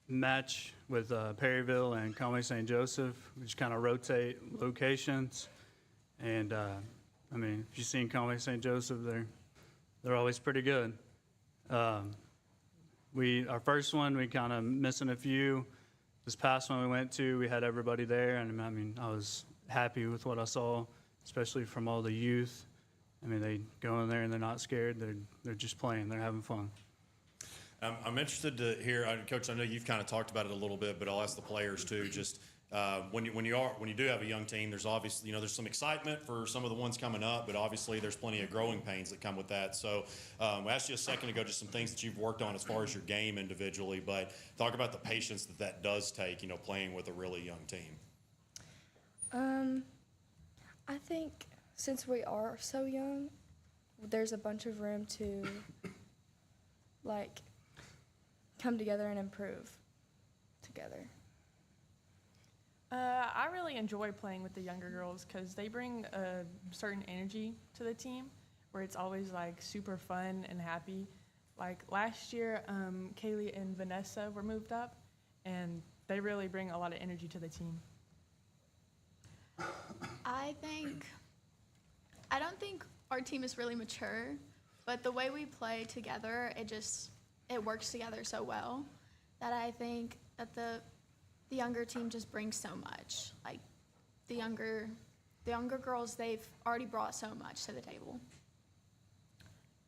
match with Perryville and Conway St. Joseph. We just kind of rotate locations. And, if you've seen Conway St. Joseph, they're always pretty good. Our first one, we kind of missing a few. This past one we went to, we had everybody there, and I was happy with what I saw, especially from all the youth. They go in there and they're not scared. They're just playing. They're having fun. I'm interested to hear, Coach. I know you've kind of talked about it a little bit, but I'll ask the players too. Just when you do have a young team, there's obviously there's some excitement for some of the ones coming up, but obviously there's plenty of growing pains that come with that. So we asked you a second ago just some things that you've worked on as far as your game individually, but talk about the patience that does take, playing with a really young team. I think since we are so young, there's a bunch of room to come together and improve together. I really enjoy playing with the younger girls because they bring a certain energy to the team where it's always super fun and happy. Last year, Kaylee and Vanessa were moved up, and they really bring a lot of energy to the team. I don't think our team is really mature, but the way we play together, it works together so well that I think that the younger team just brings so much. The younger girls, they've already brought so much to the table.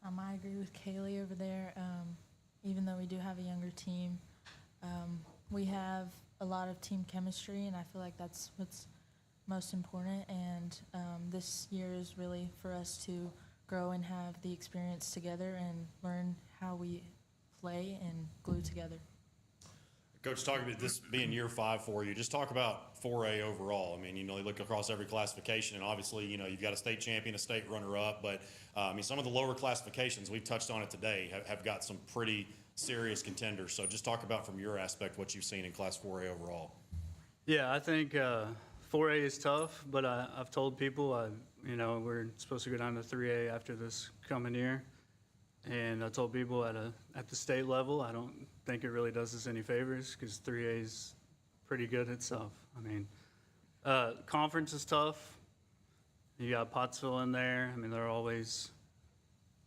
I agree with Kaylee over there. Even though we do have a younger team, we have a lot of team chemistry, and I feel like that's what's most important. And this year is really for us to grow and have the experience together and learn how we play and glue together. Coach, talk about this being year 5 for you. Just talk about 4A overall. You look across every classification, and obviously, you've got a state champion, a state runner-up, but some of the lower classifications, we've touched on it today, have got some pretty serious contenders. So just talk about from your aspect what you've seen in Class 4A overall. Yeah, I think 4A is tough, but I've told people, we're supposed to go down to 3A after this coming year. And I told people at the state level, I don't think it really does us any favors because 3A is pretty good itself. Conference is tough. You got Pottsville in there. They're always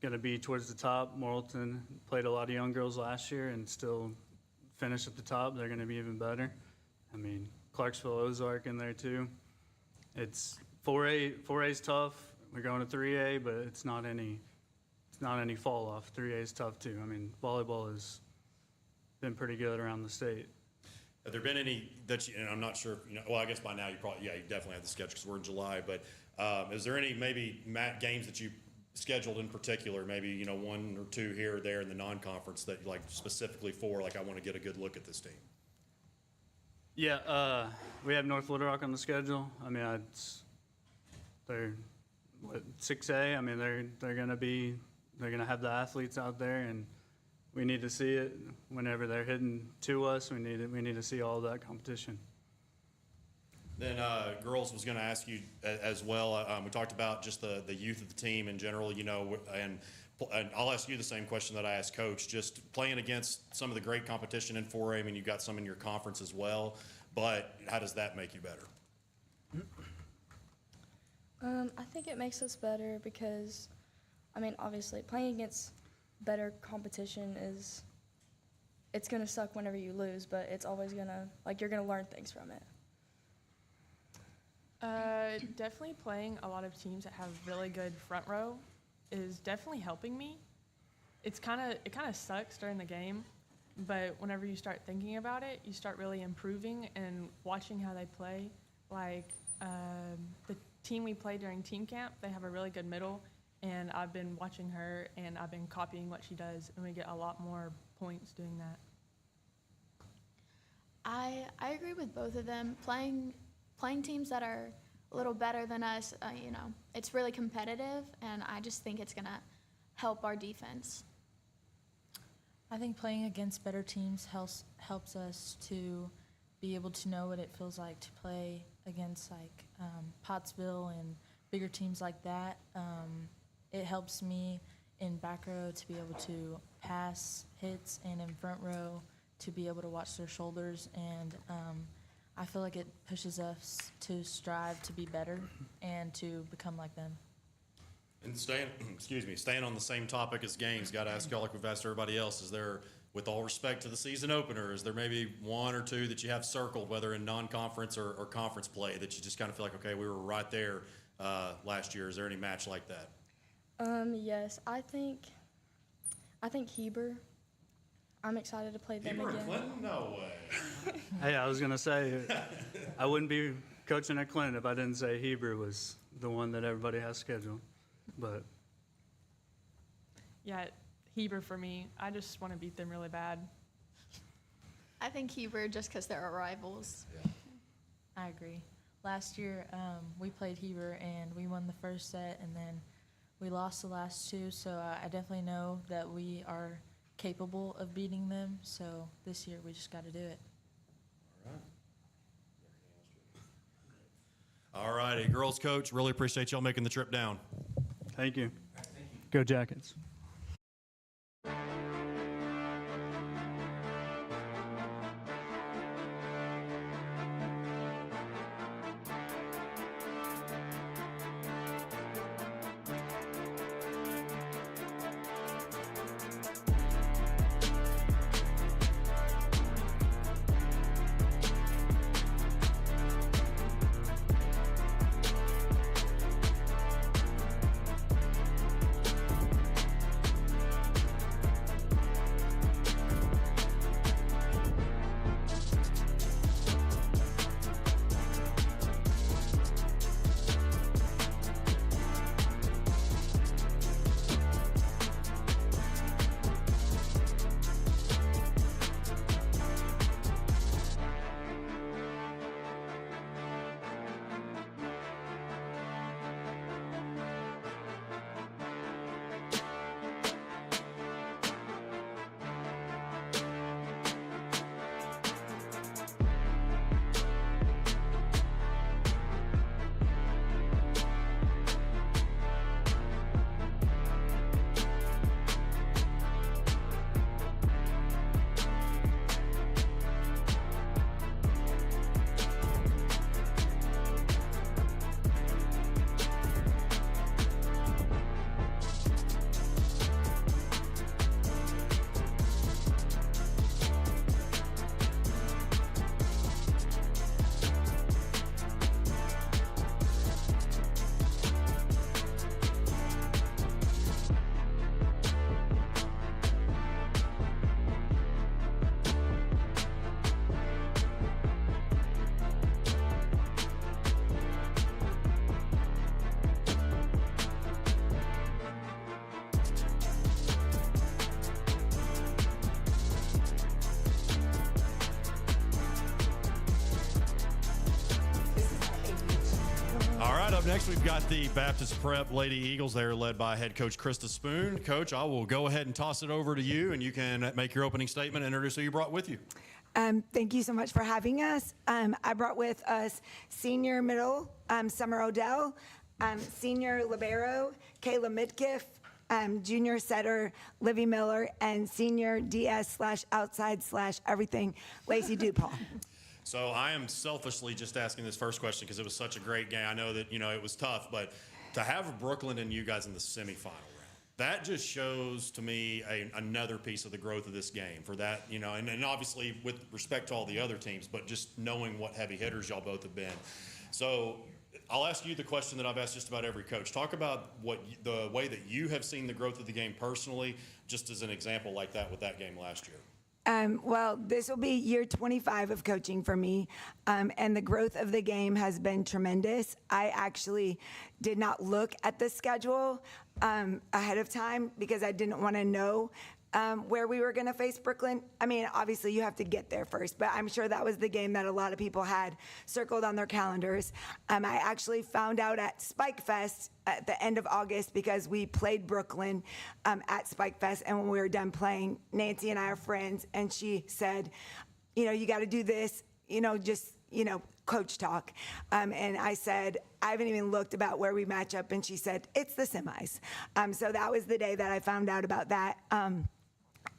going to be towards the top. Morrilton played a lot of young girls last year and still finish at the top, they're going to be even better. I mean, Clarksville, Ozark in there too. It's 4A is tough. We're going to 3A, but it's not any fall off. 3A is tough too. I mean, volleyball has been pretty good around the state. Have there been any that you, and I'm not sure, well, I guess by now you definitely have the schedule because we're in July, but is there any maybe games that you scheduled in particular, maybe, one or two here or there in the non-conference that like specifically for, like, I want to get a good look at this team? Yeah, we have North Little Rock on the schedule. I mean, they're 6A. I mean, they're gonna have the athletes out there, and we need to see it whenever they're hitting to us. We need to see all that competition. Then girls, was going to ask you as well. We talked about just the youth of the team in general, and I'll ask you the same question that I asked Coach. Just playing against some of the great competition in 4A. I mean, you've got some in your conference as well, but how does that make you better? I think it makes us better because, I mean, obviously playing against better competition it's gonna suck whenever you lose, but it's always you're gonna learn things from it. Definitely playing a lot of teams that have really good front row is definitely helping me. It kind of sucks during the game, but whenever you start thinking about it, you start really improving and watching how they play. Like the team we play during team camp, they have a really good middle, and I've been watching her and I've been copying what she does, and we get a lot more points doing that. I agree with both of them. Playing teams that are a little better than us, it's really competitive, and I just think it's gonna help our defense. I think playing against better teams helps us to be able to know what it feels like to play against Pottsville and bigger teams like that. It helps me in back row to be able to pass hits, and in front row to be able to watch their shoulders, and I feel like it pushes us to strive to be better and to become like them. And staying on the same topic as games, got to ask y'all like we've asked everybody else, is there, with all respect to the season opener, is there maybe one or two that you have circled, whether in non-conference or conference play, that you just kind of feel like, okay, we were right there last year? Is there any match like that? Yes, I think Heber. I'm excited to play them Heber again. and Clinton? No way. Hey, I was gonna say, I wouldn't be coaching at Clinton if I didn't say Heber was the one that everybody has scheduled, but. Yeah, Heber for me. I just want to beat them really bad. I think Heber just because they're our rivals. Yeah. I agree. Last year, we played Heber and we won the first set, and then we lost the last two, so I definitely know that we are capable of beating them, so this year we just got to do it. All righty, girls coach, really appreciate y'all making the trip down. Thank you. Go Jackets. right, up next, we've got the Baptist Prep Lady Eagles. They're led by head coach Krista Spoon. Coach, I will go ahead and toss it over to you, and you can make your opening statement and introduce who you brought with you. Thank you so much for having us. I brought with us senior middle, Summer Odell, senior libero, Kayla Midkiff, junior setter, Livy Miller, and senior DS/outside/everything, Lacey DuPaul. So I am selfishly just asking this first question because it was such a great game. I know that, it was tough, but to have Brooklyn and you guys in the semifinal round, that just shows to me another piece of the growth of this game for that, and obviously with respect to all the other teams, but just knowing what heavy hitters y'all both have been. So I'll ask you the question that I've asked just about every coach. Talk about the way that you have seen the growth of the game personally, just as an example like that with that game last year. Well, this will be year 25 of coaching for me, and the growth of the game has been tremendous. I actually did not look at the schedule ahead of time because I didn't want to know where we were going to face Brooklyn. I mean, obviously you have to get there first, but I'm sure that was the game that a lot of people had circled on their calendars. I actually found out at Spike Fest at the end of August because we played Brooklyn at Spike Fest, and when we were done playing, Nancy and I are friends, and she said, you got to do this, coach talk. And I said, I haven't even looked about where we match up, and she said, it's the semis. So that was the day that I found out about that.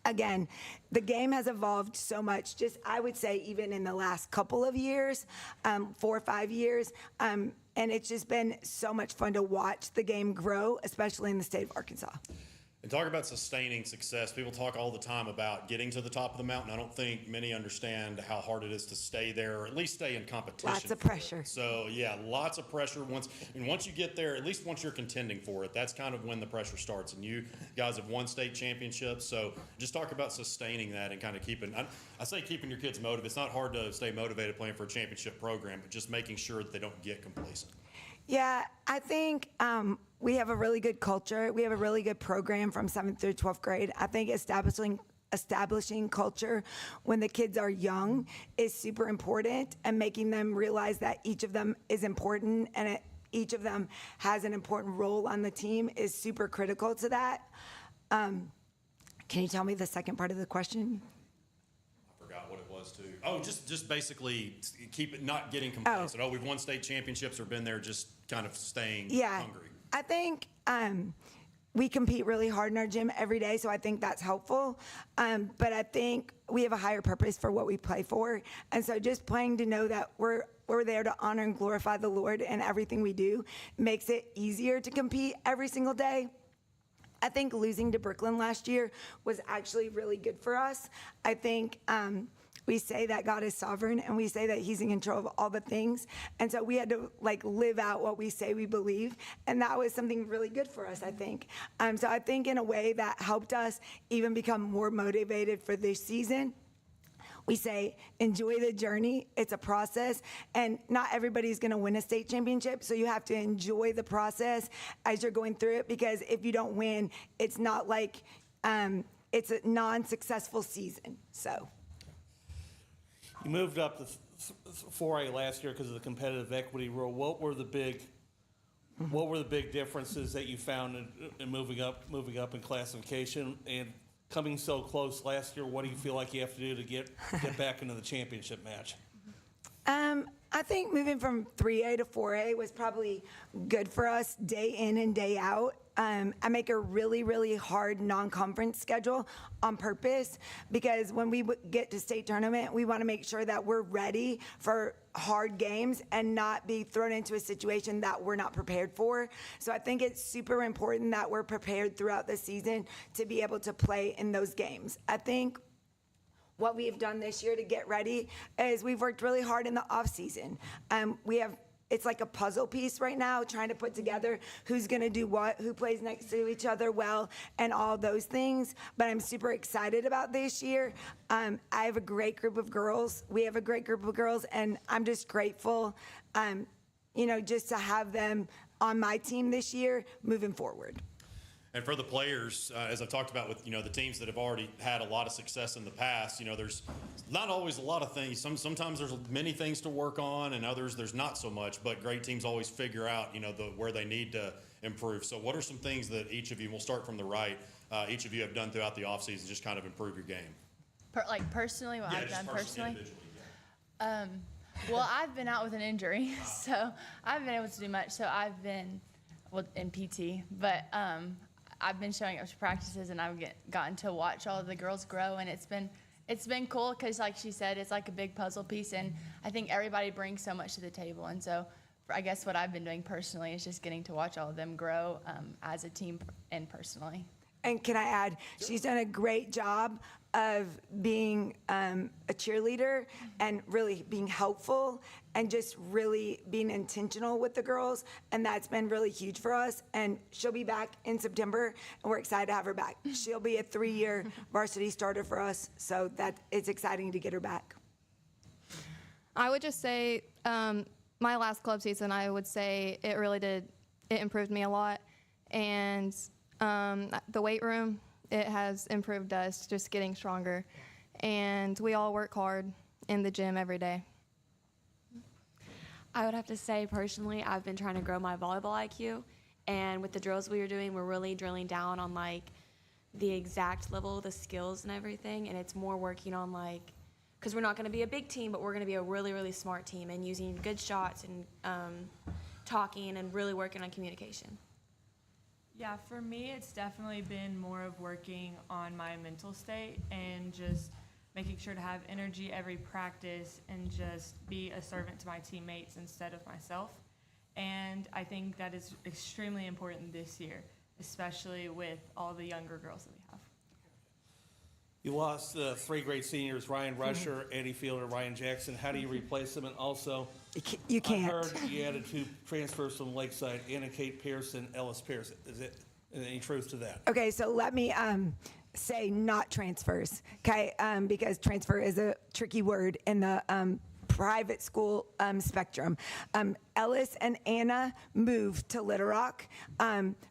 Again, the game has evolved so much, just I would say even in the last couple of years, 4 or 5 years, and it's just been so much fun to watch the game grow, especially in the state of Arkansas. And talk about sustaining success. People talk all the time about getting to the top of the mountain. I don't think many understand how hard it is to stay there, or at least stay in competition. Lots of pressure. So, yeah, lots of pressure. Once you get there, at least once you're contending for it, that's kind of when the pressure starts. And you guys have won state championships. So just talk about sustaining that and kind of keeping your kids motivated. It's not hard to stay motivated playing for a championship program, but just making sure that they don't get complacent. Yeah, I think we have a really good culture. We have a really good program from 7th through 12th grade. I think establishing culture when the kids are young is super important, and making them realize that each of them is important and each of them has an important role on the team is super critical to that. Can you tell me the second part of the question? Forgot what it was too. Oh, just basically keep it, not getting complacent. Oh, we've won state championships or been there, just kind of staying hungry. I think we compete really hard in our gym every day, so I think that's helpful. But I think we have a higher purpose for what we play for, and so just playing to know that we're there to honor and glorify the Lord in everything we do makes it easier to compete every single day. I think losing to Brooklyn last year was actually really good for us. I think we say that God is sovereign, and we say that he's in control of all the things. And so we had to live out what we say we believe. And that was something really good for us, I think. So I think in a way that helped us even become more motivated for this season. We say, enjoy the journey. It's a process, and not everybody's going to win a state championship, so you have to enjoy the process as you're going through it, because if you don't win, it's not like it's a non-successful season. So you moved up to 4A last year because of the competitive equity rule. What were the big differences that you found in moving up in classification? And coming so close last year, what do you feel like you have to do to get back into the championship match? I think moving from 3A to 4A was probably good for us day in and day out. I make a really, really hard non-conference schedule on purpose, because when we get to state tournament, we want to make sure that we're ready for hard games and not be thrown into a situation that we're not prepared for. So I think it's super important that we're prepared throughout the season to be able to play in those games. I think what we've done this year to get ready is we've worked really hard in the off season. It's like a puzzle piece right now, trying to put together who's going to do what, who plays next to each other well, and all those things. But I'm super excited about this year. I have a great group of girls. We have a great group of girls, and I'm just grateful, just to have them on my team this year moving forward. And for the players, as I've talked about with, the teams that have already had a lot of success in the past, there's not always a lot of things. Sometimes there's many things to work on, and others there's not so much. But great teams always figure out, where they need to improve. So what are some things that each of you, we'll start from the right, each of you have done throughout the offseason to just kind of improve your game? Personally, what I've done personally? Yeah. Well, I've been out with an injury, so I haven't been able to do much. So I've been, in PT, but I've been showing up to practices, and I've gotten to watch all of the girls grow, and it's been cool because, like she said, it's like a big puzzle piece, and I think everybody brings so much to the table. And so I guess what I've been doing personally is just getting to watch all of them grow as a team and personally. And can I add, she's done a great job of being a cheerleader and really being helpful and just really being intentional with the girls. And that's been really huge for us. And she'll be back in September, and we're excited to have her back. She'll be a 3-year varsity starter for us. So that it's exciting to get her back. I would just say my last club season, I would say it improved me a lot. And the weight room, it has improved us, just getting stronger. And we all work hard in the gym every day. I would have to say, personally, I've been trying to grow my volleyball IQ. And with the drills we were doing, we're really drilling down on, the exact level, the skills and everything. And it's more working on, because we're not going to be a big team, but we're going to be a really, really smart team and using good shots and talking and really working on communication. Yeah, for me, it's definitely been more of working on my mental state and just making sure to have energy every practice and just be a servant to my teammates instead of myself. And I think that is extremely important this year, especially with all the younger girls that we have. You lost 3 great seniors, Ryan Rusher, Eddie Fielder, Ryan Jackson. How do you replace them? And also, you can't. I heard you added 2 transfers from Lakeside, Anna Kate Pearson, Ellis Pearson. Is any truth to that? Okay, so let me say not transfers, okay? Because transfer is a tricky word in the private school spectrum. Ellis and Anna moved to Little Rock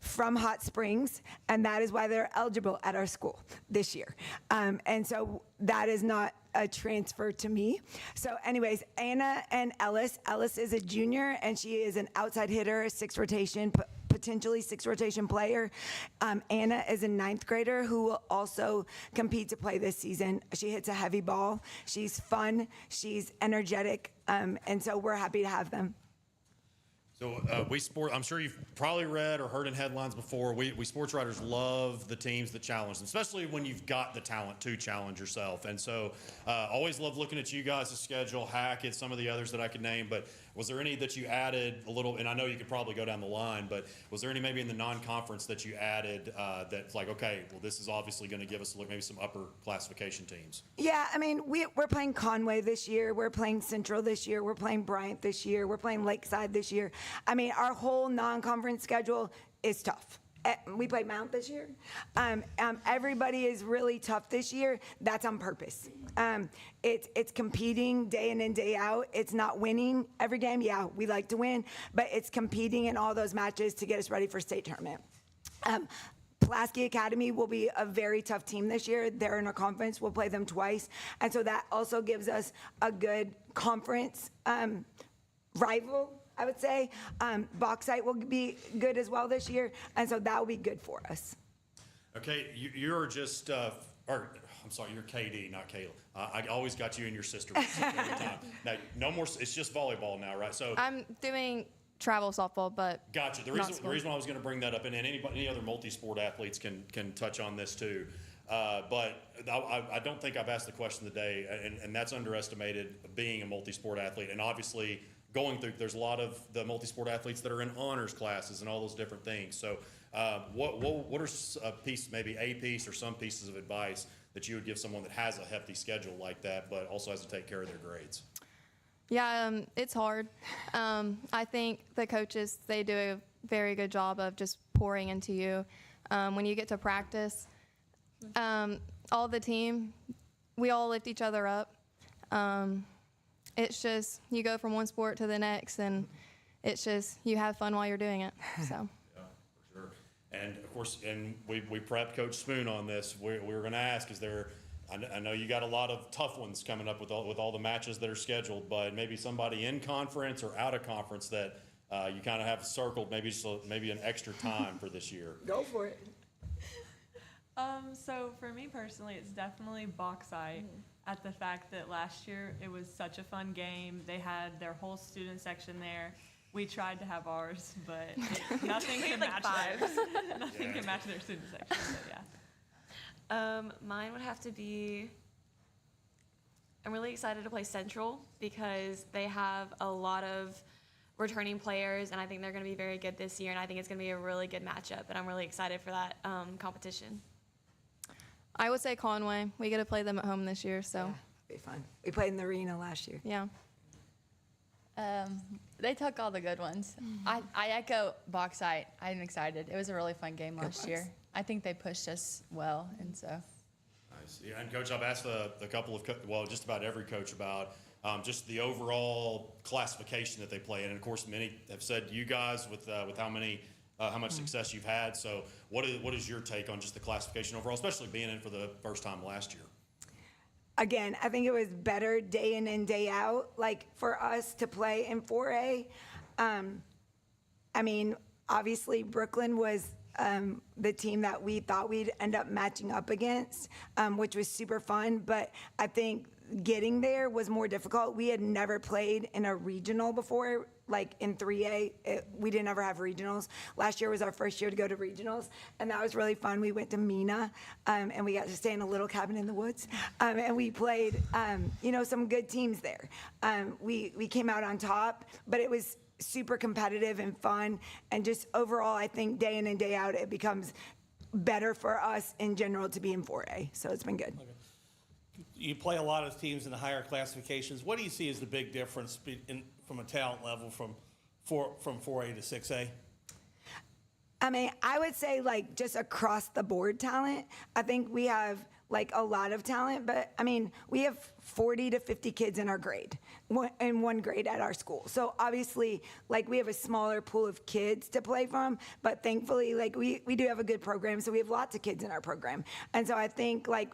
from Hot Springs, and that is why they're eligible at our school this year. And so that is not a transfer to me. So anyways, Anna and Ellis is a junior, and she is an outside hitter, 6th rotation, potentially 6th rotation player. Anna is a 9th grader who will also compete to play this season. She hits a heavy ball. She's fun. She's energetic. And so we're happy to have them. So I'm sure you've probably read or heard in headlines before, we sports writers love the teams that challenge them, especially when you've got the talent to challenge yourself. And so always love looking at you guys' schedule, Hackett, some of the others that I could name, but was there any that you added a little, and I know you could probably go down the line, but was there any maybe in the non-conference that you added that's like, okay, well, this is obviously going to give us maybe some upper classification teams? Yeah, I mean, we're playing Conway this year. We're playing Central this year. We're playing Bryant this year. We're playing Lakeside this year. I mean, our whole non-conference schedule is tough. We played Mount this year. Everybody is really tough this year. That's on purpose. It's competing day in and day out. It's not winning every game. Yeah, we like to win, but it's competing in all those matches to get us ready for state tournament. Pulaski Academy will be a very tough team this year. They're in a conference. We'll play them twice. And so that also gives us a good conference rival, I would say. Bauxite will be good as well this year, and so that will be good for us. Okay, you're just, or I'm sorry, you're KD, not Kayla. I always got you and your sister mixed up every time. Now, no more, it's just volleyball now, right? So I'm doing travel softball, but gotcha. The reason I was going to bring that up, and any other multi-sport athletes can touch on this too. But I don't think I've asked the question today, and that's underestimated, being a multi-sport athlete. And obviously, going through, there's a lot of the multi-sport athletes that are in honors classes and all those different things. So what are maybe a piece or some pieces of advice that you would give someone that has a hefty schedule like that, but also has to take care of their grades? yeah, it's hard. I think the coaches, they do a very good job of just pouring into you. When you get to practice, all the team, we all lift each other up. It's just, you go from one sport to the next, and it's just, you have fun while you're doing it, so. Yeah, for sure. And of course, and we prepped Coach Spoon on this. We were going to ask, is there, I know you got a lot of tough ones coming up with all the matches that are scheduled, but maybe somebody in conference or out of conference that you kind of have circled, maybe an extra time for this year. Go for it. So for me personally, it's definitely Bauxite at the fact that last year it was such a fun game. They had their whole student section there. We tried to have ours, but nothing can match theirs. Nothing can match their student section, so yeah. Mine would have to be, I'm really excited to play Central because they have a lot of returning players, and I think they're going to be very good this year, and I think it's going to be a really good matchup, and I'm really excited for that competition. I would say Conway. We get to play them at home this year, so. Be fun. We played in the arena last year. Yeah. They took all the good ones. I echo Bauxite. I'm excited. It was a really fun game last year. I think they pushed us well, and so. Nice. Yeah, and Coach, I've asked a couple of, just about every coach about just the overall classification that they play in. And of course, many have said you guys with how much success you've had. So what is your take on just the classification overall, especially being in for the first time last year? Again, I think it was better day in and day out, like for us to play in 4A. I mean, obviously Brooklyn was the team that we thought we'd end up matching up against, which was super fun. But I think getting there was more difficult. We had never played in a regional before, like in 3A. We didn't ever have regionals. Last year was our first year to go to regionals, and that was really fun. We went to Mina, and we got to stay in a little cabin in the woods, and we played, some good teams there. We came out on top, but it was super competitive and fun, and just overall, I think day in and day out, it becomes better for us in general to be in 4A, so it's been good. Okay. You play a lot of teams in the higher classifications. What do you see as the big difference from a talent level from 4A to 6A? I mean, I would say like just across the board talent. I think we have like a lot of talent, but I mean, we have 40 to 50 kids in our grade, in one grade at our school. So obviously, like we have a smaller pool of kids to play from, but thankfully, like we do have a good program, so we have lots of kids in our program. And so I think like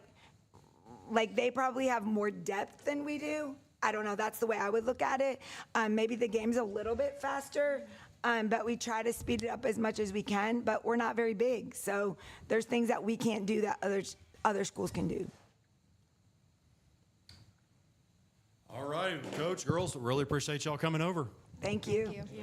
they probably have more depth than we do. I don't know, that's the way I would look at it. Maybe the game's a little bit faster, but we try to speed it up as much as we can, but we're not very big. So there's things that we can't do that other schools can do. All right, Coach, girls, really appreciate y'all coming over. Thank you. Thank you.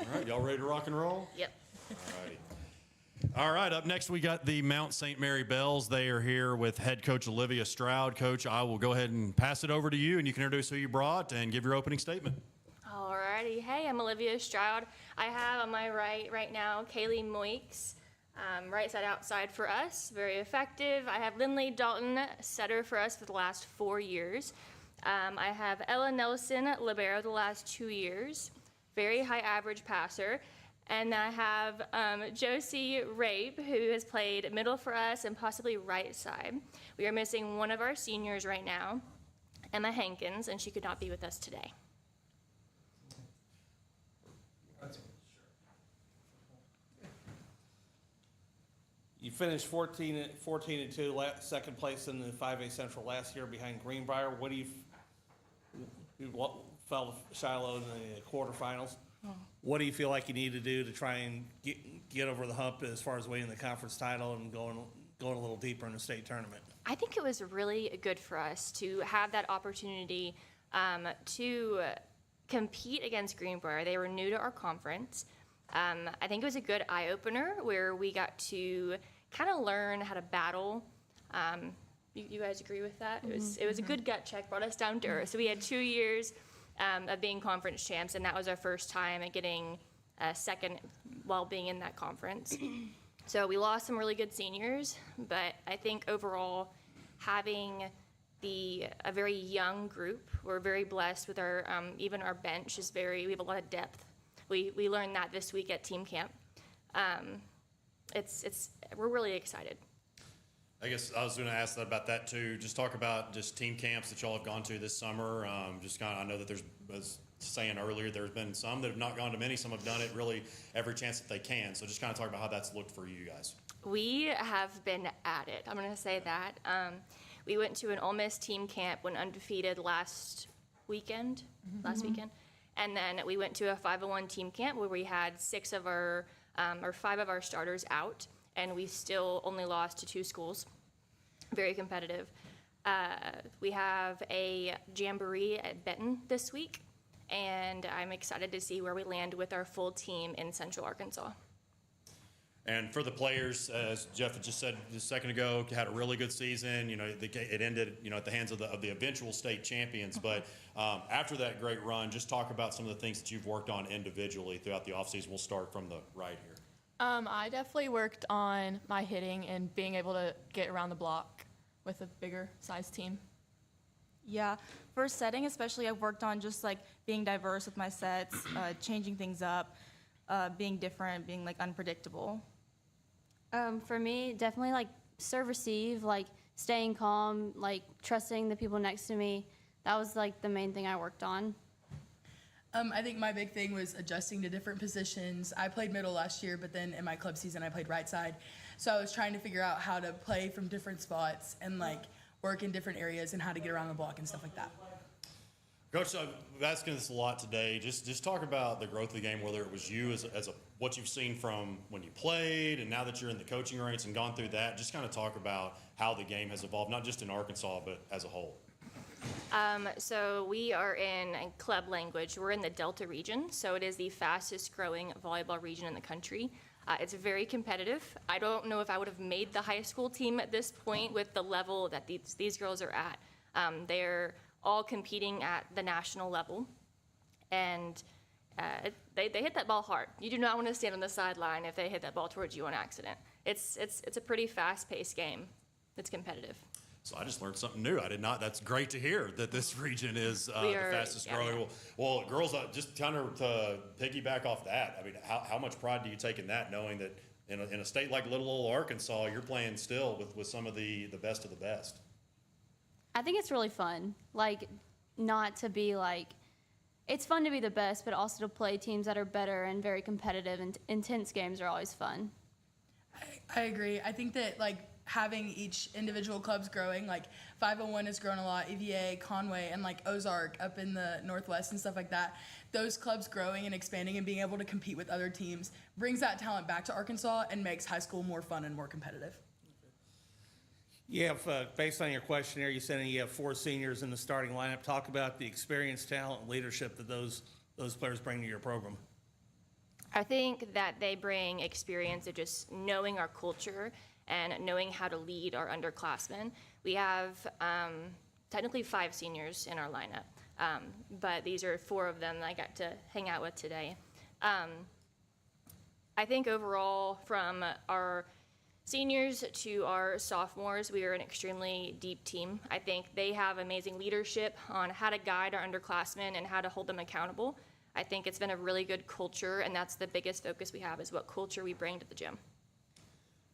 All right, y'all ready to rock and roll? Yep. All righty. All right, up next we got the Mount St. Mary Bells. They are here with head coach Olivia Stroud. Coach, I will go ahead and pass it over to you, and you can introduce who you brought and give your opening statement. Alrighty, hey, I'm Olivia Stroud. I have on my right now Kaylee Moix, right side outside for us, very effective. I have Lindley Dalton, setter for us for the last 4 years. I have Ella Nelson, libero the last 2 years, very high average passer. And I have Josie Rape, who has played middle for us and possibly right side. We are missing one of our seniors right now, Emma Hankins, and she could not be with us today. You finished 14-2, second place in the 5A Central last year behind Greenbrier. What do you fell to Shiloh in the quarterfinals? What do you feel like you need to do to try and get over the hump as far as winning the conference title and going a little deeper in the state tournament? I think it was really good for us to have that opportunity to compete against Greenbrier. They were new to our conference. I think it was a good eye-opener where we got to kind of learn how to battle. You guys agree with that? It was a good gut check, brought us down to earth. So we had 2 years of being conference champs, and that was our first time at getting second while being in that conference. So we lost some really good seniors, but I think overall having a very young group, we're very blessed with our even our bench is we have a lot of depth. We learned that this week at team camp. We're really excited. I guess I was going to ask that about that too. Just talk about just team camps that y'all have gone to this summer. Just kind of, I know that there's, as saying earlier, there's been some that have not gone to many. Some have done it really every chance that they can. So just kind of talk about how that's looked for you guys. We have been at it. I'm going to say that. We went to an Ole Miss team camp when undefeated last weekend. And then we went to a 501 team camp where we had 5 of our starters out, and we still only lost to 2 schools. Very competitive. We have a jamboree at Benton this week, and I'm excited to see where we land with our full team in Central Arkansas. And for the players, as Jeff had just said just a second ago, had a really good season. You know, it ended, at the hands of the eventual state champions. But after that great run, just talk about some of the things that you've worked on individually throughout the offseason. We'll start from the right here. I definitely worked on my hitting and being able to get around the block with a bigger size team. Yeah, for setting especially, I've worked on just like being diverse with my sets, changing things up, being different, being like unpredictable. For me, definitely like serve receive, like staying calm, like trusting the people next to me. That was like the main thing I worked on. I think my big thing was adjusting to different positions. I played middle last year, but then in my club season I played right side. So I was trying to figure out how to play from different spots and like work in different areas and how to get around the block and stuff like that. Coach, I'm asking this a lot today. Just talk about the growth of the game, whether it was you as what you've seen from when you played and now that you're in the coaching ranks and gone through that. Just kind of talk about how the game has evolved, not just in Arkansas, but as a whole. So we are in club language. We're in the Delta region, so it is the fastest growing volleyball region in the country. It's very competitive. I don't know if I would have made the high school team at this point with the level that these girls are at. They're all competing at the national level, and they hit that ball hard. You do not want to stand on the sideline if they hit that ball towards you on accident. It's a pretty fast-paced game. It's competitive. So I just learned something new. I did not. That's great to hear that this region is the fastest growing. Yeah. Well, girls, just kind of to piggyback off that, I mean, how much pride do you take in that, knowing that in a state like little old Arkansas, you're playing still with some of the best of the best? I think it's really fun. Like, not to be like, it's fun to be the best, but also to play teams that are better and very competitive, and intense games are always fun. I agree. I think that like having each individual clubs growing, like 501 has grown a lot, EVA, Conway, and like Ozark up in the Northwest and stuff like that. Those clubs growing and expanding and being able to compete with other teams brings that talent back to Arkansas and makes high school more fun and more competitive. You have, based on your questionnaire, you said you have 4 seniors in the starting lineup. Talk about the experience, talent, and leadership that those players bring to your program. I think that they bring experience of just knowing our culture and knowing how to lead our underclassmen. We have technically 5 seniors in our lineup, but these are 4 of them that I got to hang out with today. I think overall, from our seniors to our sophomores, we are an extremely deep team. I think they have amazing leadership on how to guide our underclassmen and how to hold them accountable. I think it's been a really good culture, and that's the biggest focus we have, is what culture we bring to the gym.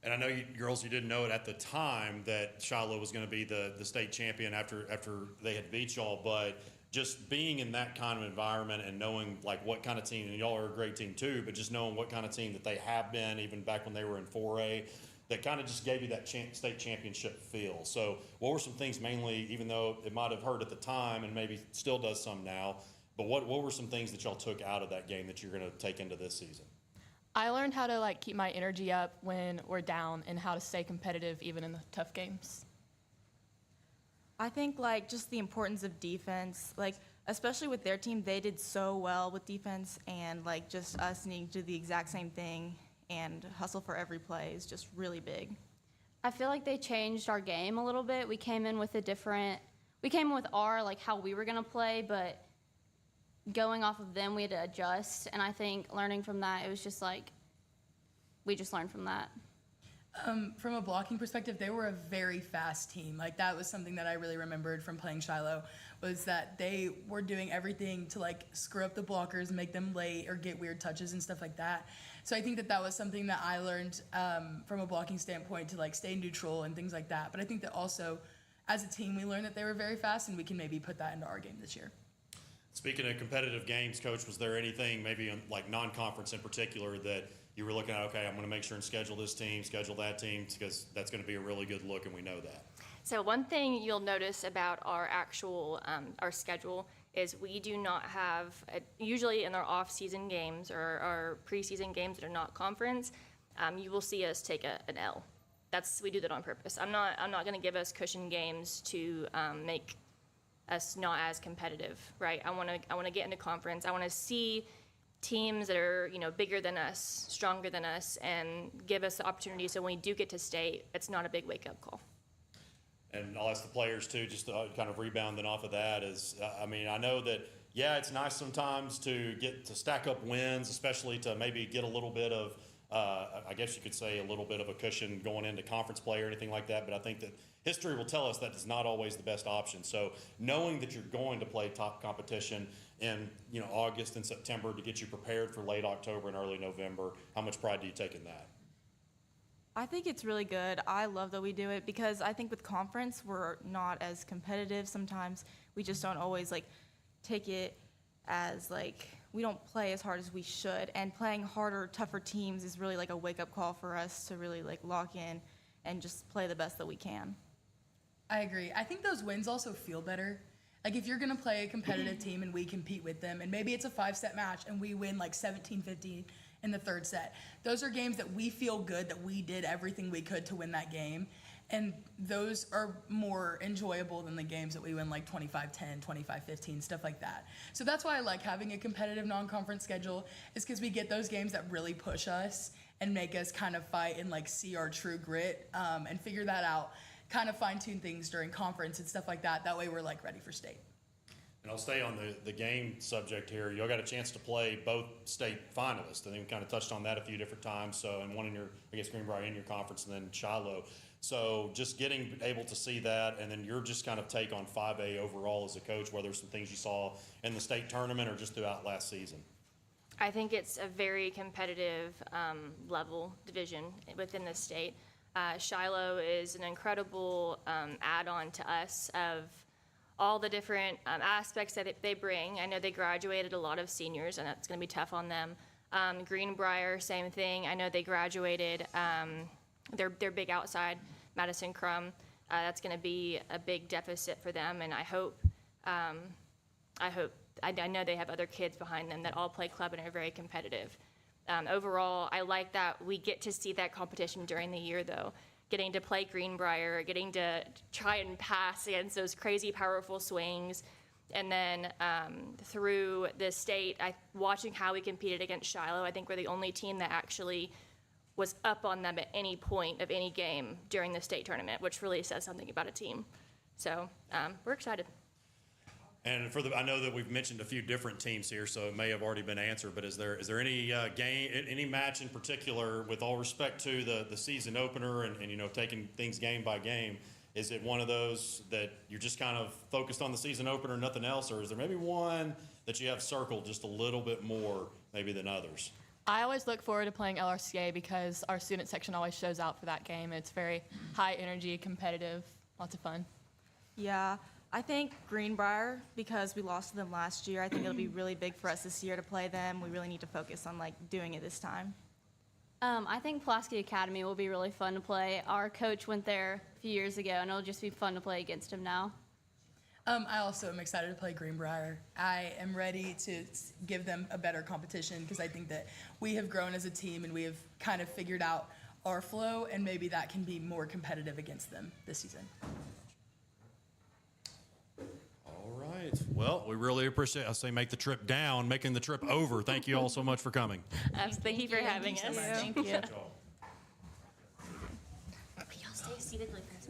And I know you girls, you didn't know it at the time that Shiloh was going to be the state champion after they had beat y'all, but just being in that kind of environment and knowing like what kind of team, and y'all are a great team too, but just knowing what kind of team that they have been even back when they were in 4A, that kind of just gave you that state championship feel. So what were some things mainly, even though it might have hurt at the time and maybe still does some now, but what were some things that y'all took out of that game that you're going to take into this season? I learned how to like keep my energy up when we're down and how to stay competitive even in the tough games. I think like just the importance of defense, like especially with their team, they did so well with defense, and like just us needing to do the exact same thing and hustle for every play is just really big. I feel like they changed our game a little bit. We came in with our like how we were gonna play, but going off of them, we had to adjust. And I think learning from that, it was just like, we just learned from that. From a blocking perspective, they were a very fast team. Like that was something that I really remembered from playing Shiloh, was that they were doing everything to like screw up the blockers, make them late or get weird touches and stuff like that. So I think that was something that I learned from a blocking standpoint, to like stay neutral and things like that. But I think that also as a team, we learned that they were very fast, and we can maybe put that into our game this year. Speaking of competitive games, Coach, was there anything maybe like non-conference in particular that you were looking at, okay, I'm going to make sure and schedule this team, schedule that team, because that's going to be a really good look, and we know that? So one thing you'll notice about our actual, our schedule is we do not have, usually in our off-season games or our preseason games that are not conference, you will see us take an L. We do that on purpose. I'm not going to give us cushion games to make us not as competitive, right? I want to get into conference. I want to see teams that are, bigger than us, stronger than us, and give us the opportunity so when we do get to state, it's not a big wake-up call. And I'll ask the players too, just to kind of rebounding off of that is, I mean, I know that, yeah, it's nice sometimes to get to stack up wins, especially to maybe get a little bit of, I guess you could say a little bit of a cushion going into conference play or anything like that. But I think that history will tell us that is not always the best option. So knowing that you're going to play top competition in, August and September to get you prepared for late October and early November, how much pride do you take in that? I think it's really good. I love that we do it, because I think with conference, we're not as competitive sometimes. We just don't always take it as we don't play as hard as we should. And playing harder, tougher teams is really a wake-up call for us to really lock in and just play the best that we can. I agree. I think those wins also feel better. If you're going to play a competitive team and we compete with them, and maybe it's a 5-set match and we win 17-15 in the third set. Those are games that we feel good that we did everything we could to win that game. And those are more enjoyable than the games that we win 25-10, 25-15, stuff like that. So that's why I like having a competitive non-conference schedule, is because we get those games that really push us and make us kind of fight and see our true grit and figure that out, kind of fine-tune things during conference and stuff like that. That way we're ready for state. And I'll stay on the game subject here. Y'all got a chance to play both state finalists. I think we kind of touched on that a few different times. So, and one in your, Greenbrier in your conference, and then Shiloh. So just getting able to see that, and then your just kind of take on 5A overall as a coach, whether some things you saw in the state tournament or just throughout last season. I think it's a very competitive level division within the state. Shiloh is an incredible add-on to us of all the different aspects that they bring. I know they graduated a lot of seniors, and that's going to be tough on them. Greenbrier, same thing. I know they graduated their big outside, Madison Crum. That's going to be a big deficit for them, and I know they have other kids behind them that all play club and are very competitive. Overall, I like that we get to see that competition during the year, though. Getting to play Greenbrier, getting to try and pass against those crazy, powerful swings. And then through the state, watching how we competed against Shiloh, I think we're the only team that actually was up on them at any point of any game during the state tournament, which really says something about a team. So we're excited. And I know that we've mentioned a few different teams here, so it may have already been answered. But is there any any match in particular, with all respect to the season opener and taking things game by game? Is it one of those that you're just kind of focused on the season opener and nothing else, or is there maybe one that you have circled just a little bit more maybe than others? I always look forward to playing LRCA because our student section always shows out for that game. It's very high energy, competitive, lots of fun. Yeah, I think Greenbrier, because we lost to them last year, I think it'll be really big for us this year to play them. We really need to focus on doing it this time. I think Pulaski Academy will be really fun to play. Our coach went there a few years ago, and it'll just be fun to play against him now. I also am excited to play Greenbrier. I am ready to give them a better competition because I think that we have grown as a team and we have kind of figured out our flow, and maybe that can be more competitive against them this season. All right. Well, we really appreciate, I say make the trip down, making the trip over. Thank you all so much for coming. Thank you for having us. Thank you. Y'all stay seated like this.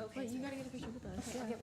Okay. Wait, you gotta get a picture with us. Okay.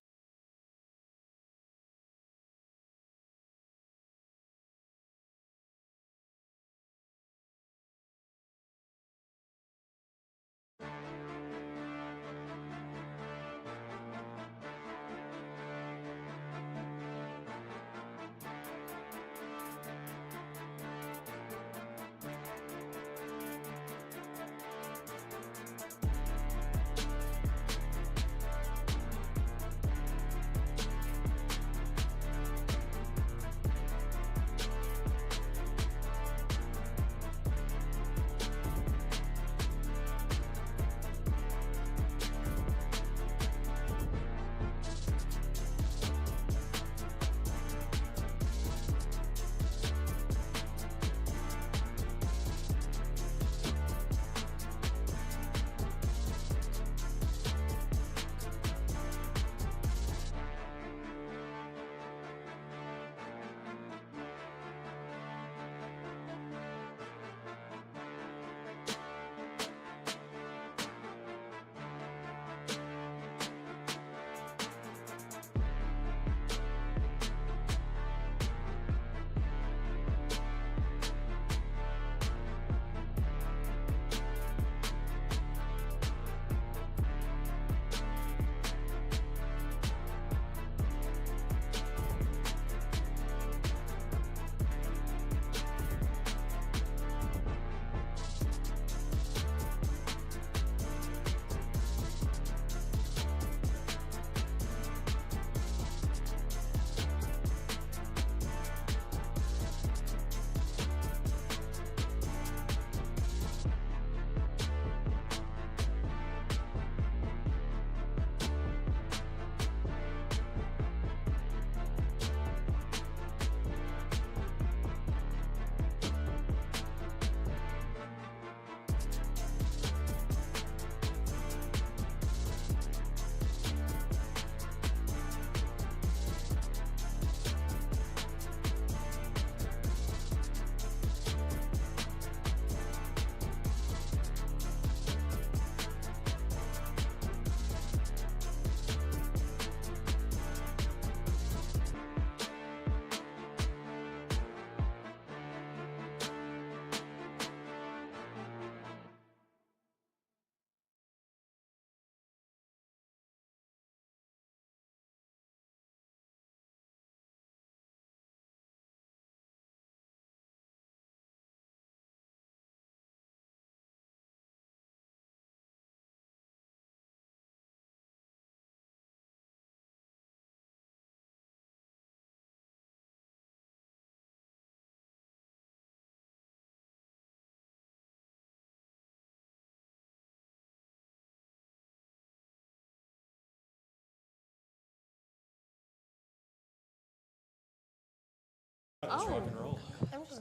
Let's rock and roll.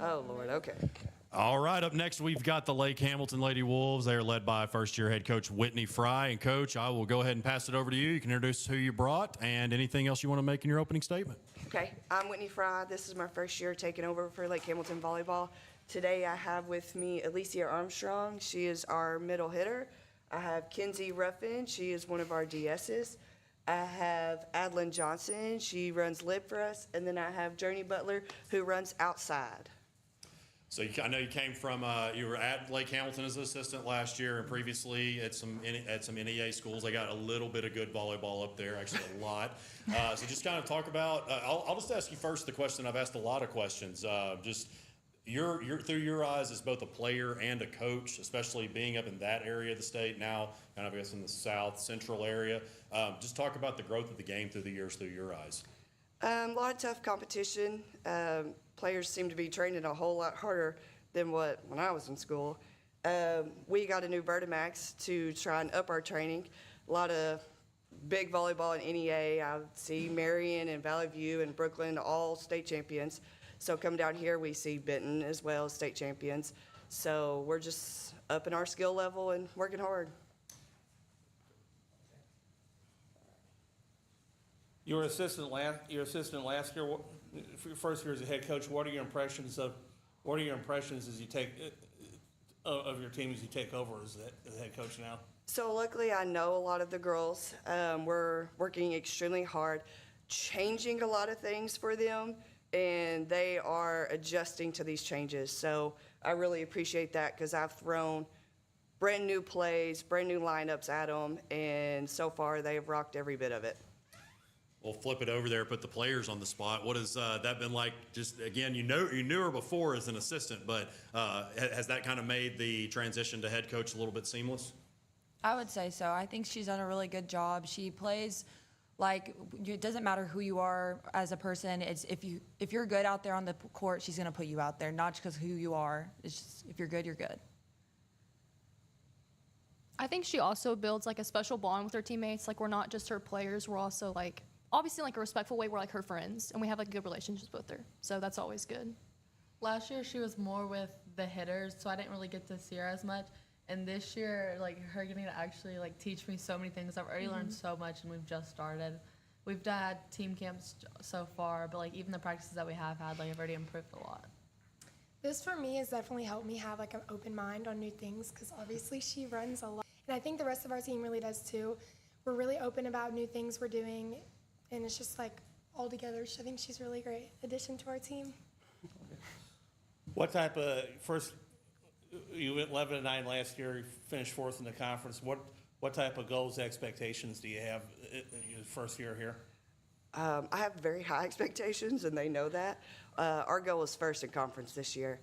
Oh, Lord, okay. All right, up next, we've got the Lake Hamilton Lady Wolves. They are led by first-year head coach Whitney Fry. And, Coach, I will go ahead and pass it over to you. You can introduce who you brought and anything else you want to make in your opening statement. Okay, I'm Whitney Fry. This is my first year taking over for Lake Hamilton Volleyball. Today I have with me Alicia Armstrong. She is our middle hitter. I have Kenzie Ruffin. She is one of our DSs. I have Adlin Johnson. She runs lib for us. And then I have Journey Butler, who runs outside. So I know you came from, you were at Lake Hamilton as an assistant last year and previously at some NEA schools. They got a little bit of good volleyball up there, actually a lot. So just kind of talk about, I'll just ask you first the question. I've asked a lot of questions. Just through your eyes as both a player and a coach, especially being up in that area of the state now, kind of I guess in the south central area. Just talk about the growth of the game through the years through your eyes. A lot of tough competition. Players seem to be training a whole lot harder than when I was in school. We got a new Vertimax to try and up our training. A lot of big volleyball in NEA. I see Marion and Valley View and Brooklyn, all state champions. So coming down here, we see Benton as well, state champions. So we're just upping our skill level and working hard. You were assistant last year. For your first year as a head coach, what are your impressions as you take of your team as you take over as the head coach now? So luckily, I know a lot of the girls. We're working extremely hard, changing a lot of things for them, and they are adjusting to these changes. So I really appreciate that because I've thrown brand new plays, brand new lineups at them, and so far they've rocked every bit of it. We'll flip it over there, put the players on the spot. What has that been like? Just again, you knew her before as an assistant, but has that kind of made the transition to head coach a little bit seamless? I would say so. I think she's done a really good job. She plays like it doesn't matter who you are as a person. It's if you're good out there on the court, she's going to put you out there, not just because who you are. It's just if you're good, you're good. I think she also builds like a special bond with her teammates. Like we're not just her players, we're also like obviously in like a respectful way, we're like her friends and we have like good relationships with her. So that's always good. Last year she was more with the hitters, so I didn't really get to see her as much. And this year, like her getting to actually like teach me so many things. I've already learned so much and we've just started. We've had team camps so far, but like even the practices that we have had, like I've already improved a lot. This for me has definitely helped me have like an open mind on new things because obviously she runs a lot. And I think the rest of our team really does too. We're really open about new things we're doing and it's just like all together. I think she's a really great addition to our team. What type of you went 11-9 last year, you finished 4th in the conference. What type of goals, expectations do you have in your first year here? I have very high expectations, and they know that. Our goal is 1st in conference this year.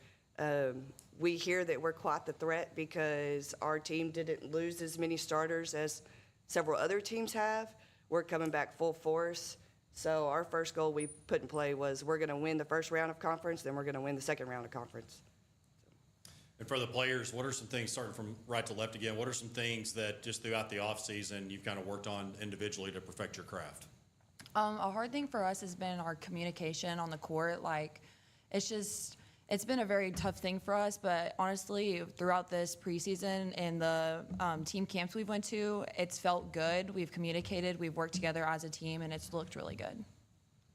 We hear that we're quite the threat because our team didn't lose as many starters as several other teams have. We're coming back full force. So our first goal we put in play was we're going to win the first round of conference, then we're going to win the second round of conference. And for the players, what are some things, starting from right to left again, what are some things that just throughout the offseason you've kind of worked on individually to perfect your craft? A hard thing for us has been our communication on the court. Like, it's been a very tough thing for us, but honestly, throughout this preseason and the team camps we've went to, it's felt good. We've communicated, we've worked together as a team, and it's looked really good.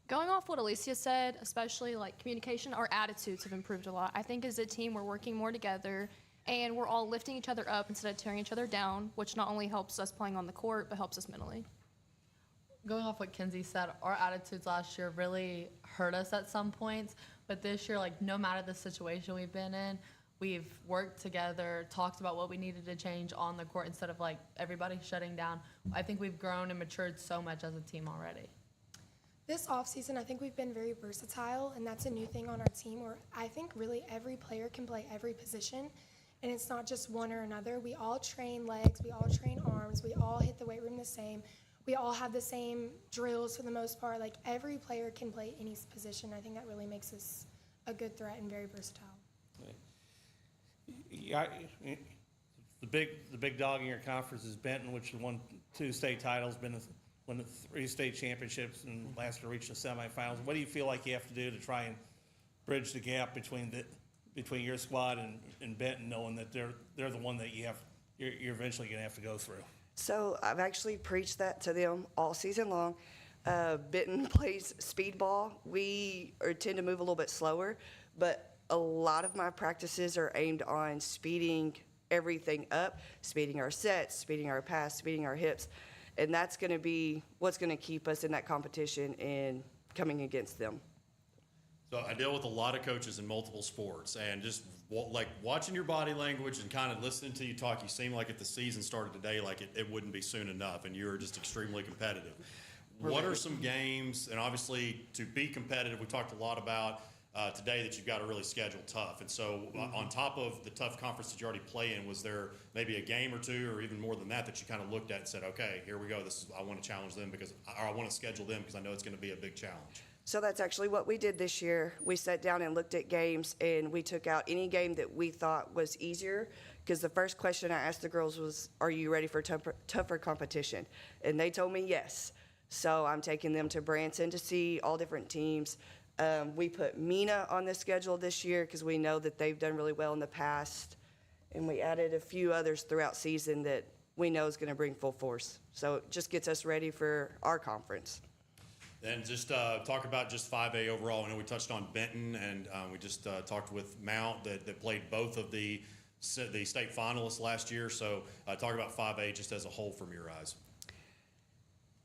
Going off what Alicia said, especially like communication, our attitudes have improved a lot. I think as a team, we're working more together and we're all lifting each other up instead of tearing each other down, which not only helps us playing on the court, but helps us mentally. Going off what Kenzie said, our attitudes last year really hurt us at some points, but this year, like no matter the situation we've been in, we've worked together, talked about what we needed to change on the court instead of like everybody shutting down. I think we've grown and matured so much as a team already. This offseason, I think we've been very versatile, and that's a new thing on our team where I think really every player can play every position, and it's not just one or another. We all train legs, we all train arms, we all hit the weight room the same. We all have the same drills for the most part. Like every player can play any position. I think that really makes us a good threat and very versatile. Yeah, the big dog in your conference is Benton, which won 2 state titles, won 3 state championships, and last year reached the semifinals. What do you feel like you have to do to try and bridge the gap between between your squad and Benton, knowing that they're the one that you're eventually going to have to go through? So I've actually preached that to them all season long. Benton plays speed ball. We tend to move a little bit slower, but a lot of my practices are aimed on speeding everything up, speeding our sets, speeding our pass, speeding our hips. And that's going to be what's going to keep us in that competition and coming against them. So I deal with a lot of coaches in multiple sports, and just like watching your body language and kind of listening to you talk, you seem like if the season started today, like it wouldn't be soon enough, and you're just extremely competitive. What are some games, and obviously to be competitive, we talked a lot about today that you've got to really schedule tough. And so on top of the tough conference that you already play in, was there maybe a game or two or even more than that you kind of looked at and said, okay, here we go, I want to challenge them or I want to schedule them because I know it's going to be a big challenge? So that's actually what we did this year. We sat down and looked at games, and we took out any game that we thought was easier, because the first question I asked the girls was, are you ready for tougher competition? And they told me yes. So I'm taking them to Branson to see all different teams. We put Mina on the schedule this year because we know that they've done really well in the past. And we added a few others throughout season that we know is going to bring full force. So it just gets us ready for our conference. And just talk about just 5A overall. I know we touched on Benton, and we just talked with Mount that played both of the state finalists last year. So talk about 5A just as a whole from your eyes.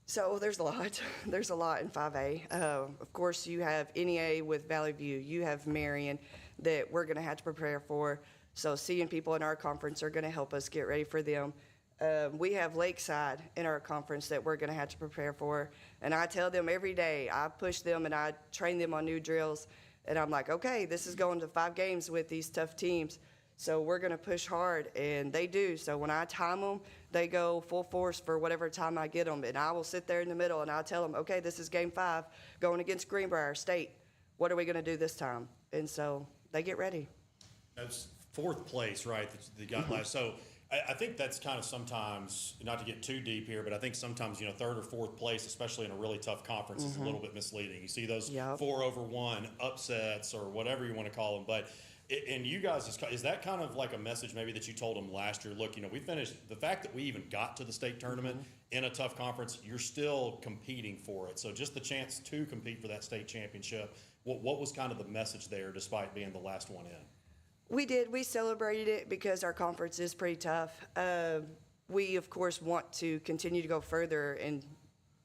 So there's a lot. There's a lot in 5A. Of course, you have NEA with Valley View. You have Marion that we're going to have to prepare for. So seeing people in our conference are going to help us get ready for them. We have Lakeside in our conference that we're going to have to prepare for. And I tell them every day, I push them and I train them on new drills. And I'm like, okay, this is going to 5 games with these tough teams. So we're going to push hard, and they do. So when I time them, they go full force for whatever time I get them. And I will sit there in the middle, and I'll tell them, okay, this is game 5, going against Greenbrier State. What are we going to do this time? And so they get ready. That's 4th place, right, that you got last. So I think that's kind of sometimes, not to get too deep here, but I think sometimes, 3rd or 4th place, especially in a really tough conference, is a little bit misleading. You see those 4-over-1 upsets or whatever you want to call them. But and you guys, is that kind of like a message maybe that you told them last year? Look, we finished, the fact that we even got to the state tournament in a tough conference, you're still competing for it. So just the chance to compete for that state championship, what was kind of the message there despite being the last one in? We did. We celebrated it because our conference is pretty tough. We, of course, want to continue to go further and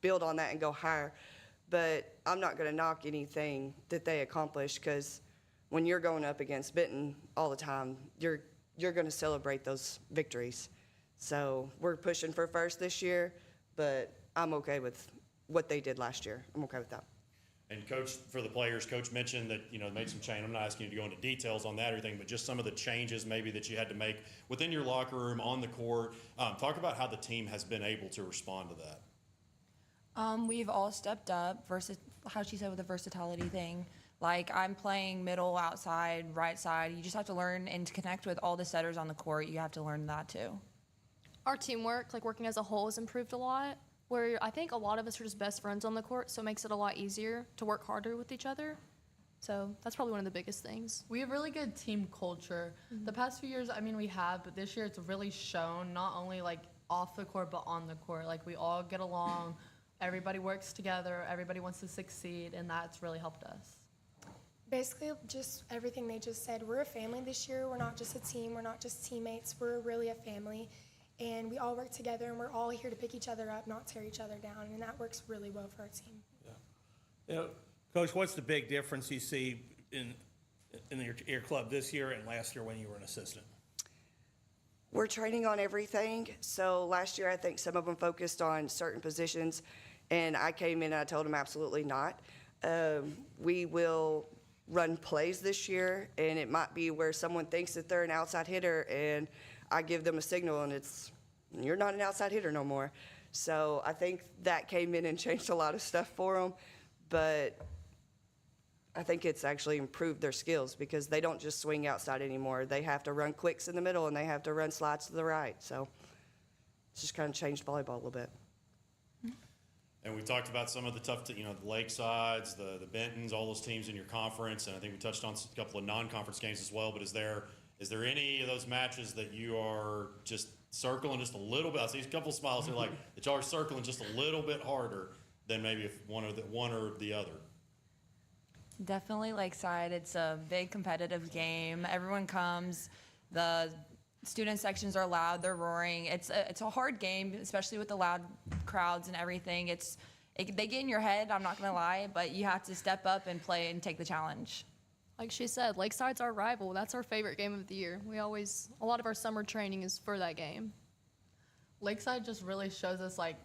build on that and go higher. But I'm not going to knock anything that they accomplish, because when you're going up against Benton all the time, you're going to celebrate those victories. So we're pushing for first this year, but I'm okay with what they did last year. I'm okay with that. And Coach, for the players, Coach mentioned that, made some change. I'm not asking you to go into details on that or anything, but just some of the changes maybe that you had to make within your locker room, on the court. Talk about how the team has been able to respond to that. We've all stepped up, how she said with the versatility thing. Like, I'm playing middle, outside, right side. You just have to learn and to connect with all the setters on the court. You have to learn that too. Our teamwork, like working as a whole, has improved a lot. Where I think a lot of us are just best friends on the court, so it makes it a lot easier to work harder with each other. So that's probably one of the biggest things. We have really good team culture. The past few years, we have, but this year it's really shown, not only like off the court, but on the court. Like, we all get along, everybody works together, everybody wants to succeed, and that's really helped us. Basically, just everything they just said. We're a family this year. We're not just a team. We're not just teammates. We're really a family. And we all work together, and we're all here to pick each other up, not tear each other down. And that works really well for our team. Yeah. Coach, what's the big difference you see in your club this year and last year when you were an assistant? We're training on everything. So last year, I think some of them focused on certain positions, and I came in and I told them absolutely not. We will run plays this year, and it might be where someone thinks that they're an outside hitter, and I give them a signal, and you're not an outside hitter no more. So I think that came in and changed a lot of stuff for them, but I think it's actually improved their skills because they don't just swing outside anymore. They have to run quicks in the middle, and they have to run slides to the right. So it's just kind of changed volleyball a little bit. And we talked about some of the tough, the Lakesides, the Bentons, all those teams in your conference, and I think we touched on a couple of non-conference games as well. But is there any of those matches that you are just circling just a little bit? I see a couple of smiles here, like that y'all are circling just a little bit harder than maybe if one or the other. Definitely Lakeside. It's a big competitive game. Everyone comes. The student sections are loud. They're roaring. It's a hard game, especially with the loud crowds and everything. They get in your head, I'm not going to lie, but you have to step up and play and take the challenge. Like she said, Lakeside's our rival. That's our favorite game of the year. A lot of our summer training is for that game. Lakeside just really shows us, like,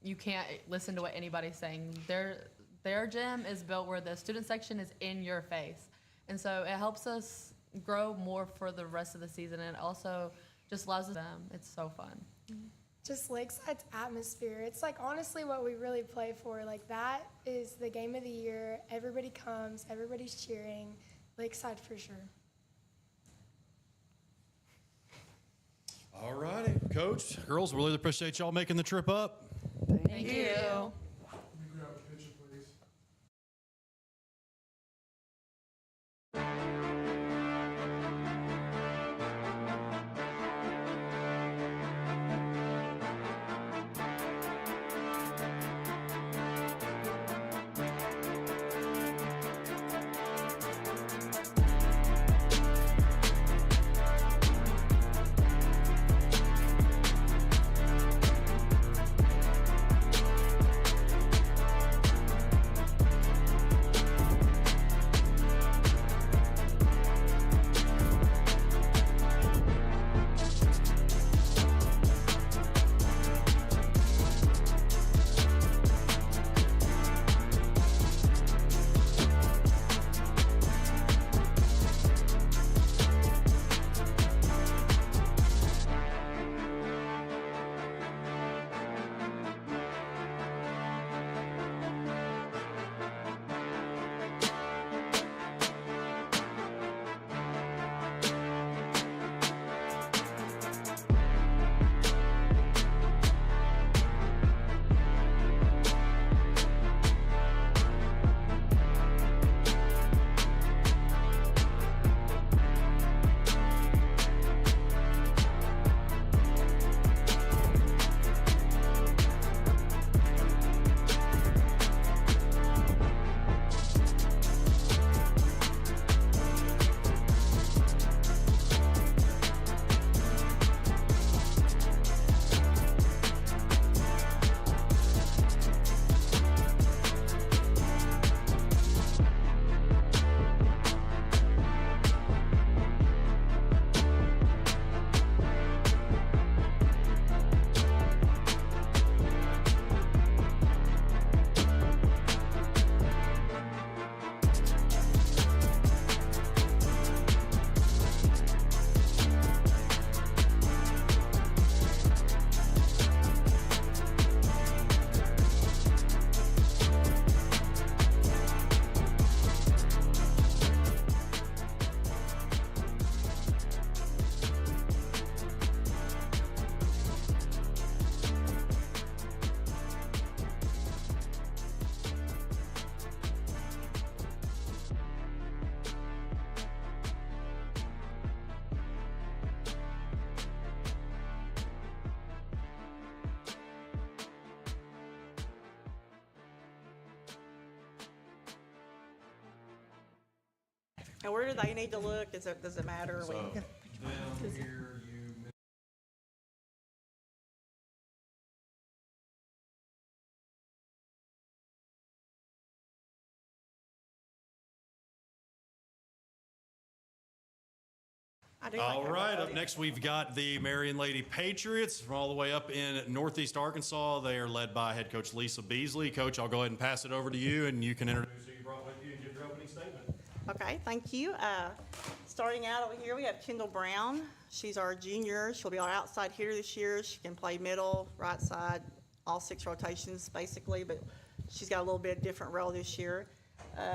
you can't listen to what anybody's saying. Their gym is built where the student section is in your face. And so it helps us grow more for the rest of the season, and it also just allows them. It's so fun. Just Lakeside's atmosphere. It's like honestly what we really play for. Like that is the game of the year. Everybody comes, everybody's cheering. Lakeside for sure. All righty, Coach, girls, we really appreciate y'all making the trip up. Thank you. And where do they need to look? Does it matter? So, down here, you. All right, up next we've got the Marion Lady Patriots from all the way up in Northeast Arkansas. They are led by head coach Lisa Beasley. Coach, I'll go ahead and pass it over to you, and you can introduce who you brought with you and give your opening statement. Okay, thank you. Starting out over here, we have Kendall Brown. She's our junior. She'll be our outside hitter this year. She can play middle, right side, all 6 rotations basically, but she's got a little bit different role this year.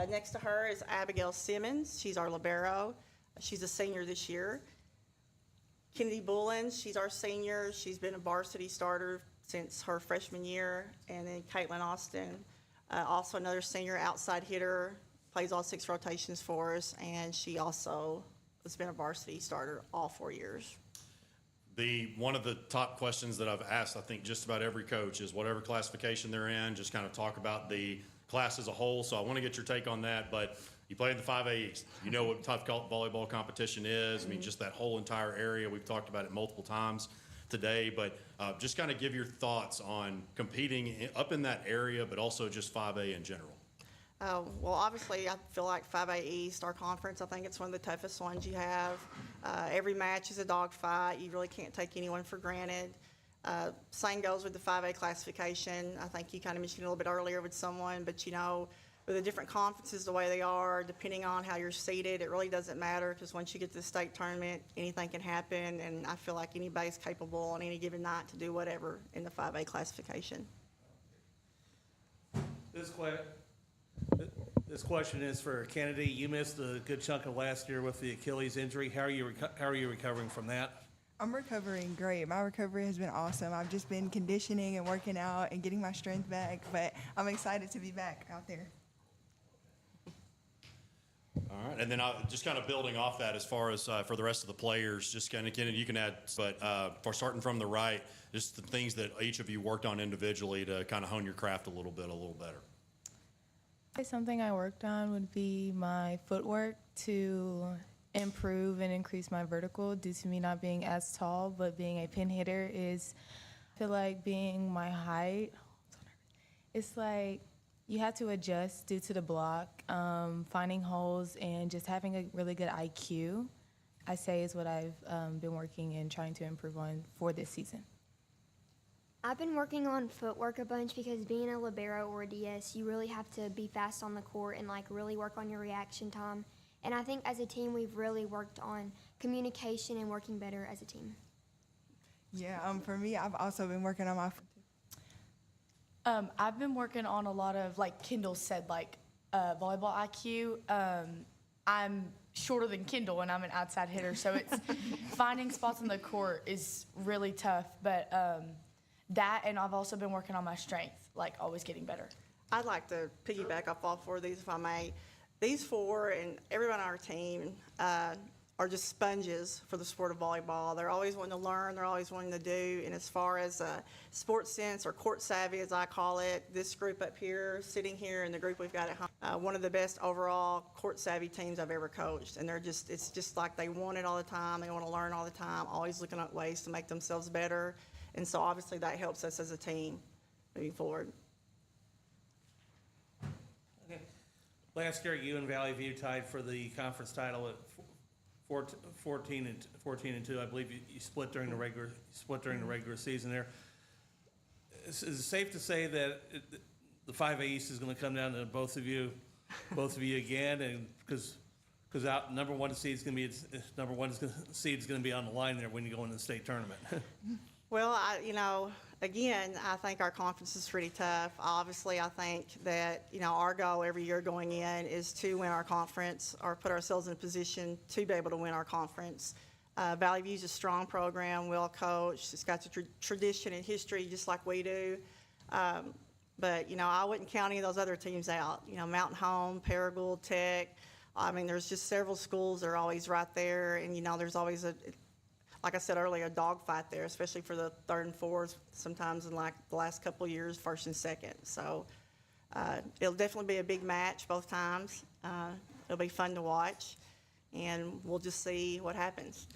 Next to her is Abigail Simmons. She's our libero. She's a senior this year. Kennedy Bullen, she's our senior. She's been a varsity starter since her freshman year. And then Caitlin Austin, also another senior outside hitter, plays all 6 rotations for us, and she also has been a varsity starter all 4 years. One of the top questions that I've asked, I think, just about every coach is whatever classification they're in, just kind of talk about the class as a whole. So I want to get your take on that. But you play in the 5A East. You know what tough volleyball competition is. I mean, just that whole entire area. We've talked about it multiple times today. But just kind of give your thoughts on competing up in that area, but also just 5A in general. Well, obviously, I feel like 5A East, our conference, I think it's one of the toughest ones you have. Every match is a dogfight. You really can't take anyone for granted. Same goes with the 5A classification. I think you kind of mentioned it a little bit earlier with someone, but you know, with the different conferences the way they are, depending on how you're seated, it really doesn't matter because once you get to the state tournament, anything can happen, and I feel like anybody's capable on any given night to do whatever in the 5A classification. This question is for Kennedy. You missed a good chunk of last year with the Achilles injury. How are you recovering from that? I'm recovering great. My recovery has been awesome. I've just been conditioning and working out and getting my strength back, but I'm excited to be back out there. All right, and then just kind of building off that as far as for the rest of the players, just kind of, Kennedy, you can add, but for starting from the right, just the things that each of you worked on individually to kind of hone your craft a little better. Something I worked on would be my footwork to improve and increase my vertical due to me not being as tall, but being a pin hitter is, I feel like being my height, it's like you have to adjust due to the block, finding holes, and just having a really good IQ, I say is what I've been working and trying to improve on for this season. I've been working on footwork a bunch because being a libero or a DS, you really have to be fast on the court and like really work on your reaction time. And I think as a team, we've really worked on communication and working better as a team. Yeah, for me, I've also been working on my I've been working on a lot of, like Kendall said, like volleyball IQ. I'm shorter than Kendall and I'm an outside hitter, so it's finding spots on the court is really tough. But that, and I've also been working on my strength, like always getting better. I'd like to piggyback off all 4 of these if I may. These 4 and everyone on our team are just sponges for the sport of volleyball. They're always wanting to learn, they're always wanting to do, and as far as sports sense or court savvy as I call it, this group up here, sitting here, and the group we've got at home, one of the best overall court savvy teams I've ever coached. And it's just like they want it all the time, they want to learn all the time, always looking at ways to make themselves better. And so obviously that helps us as a team moving forward. Okay. Last year, you and Valley View tied for the conference title at 14 and 2. I believe you split during the regular season there. Is it safe to say that the 5A East is going to come down to both of you again, and because number one seed is going to be on the line there when you go into the state tournament? Well, again, I think our conference is pretty tough. Obviously, I think that, our goal every year going in is to win our conference or put ourselves in a position to be able to win our conference. Valley View's a strong program, well coached. It's got the tradition and history just like we do. But, I wouldn't count any of those other teams out. Mountain Home, Paragould, Tech. I mean, there's just several schools that are always right there. And, there's always like I said earlier, a dogfight there, especially for the 3rd and 4th, sometimes in like the last couple of years, 1st and 2nd. So it'll definitely be a big match both times. It'll be fun to watch, and we'll just see what happens.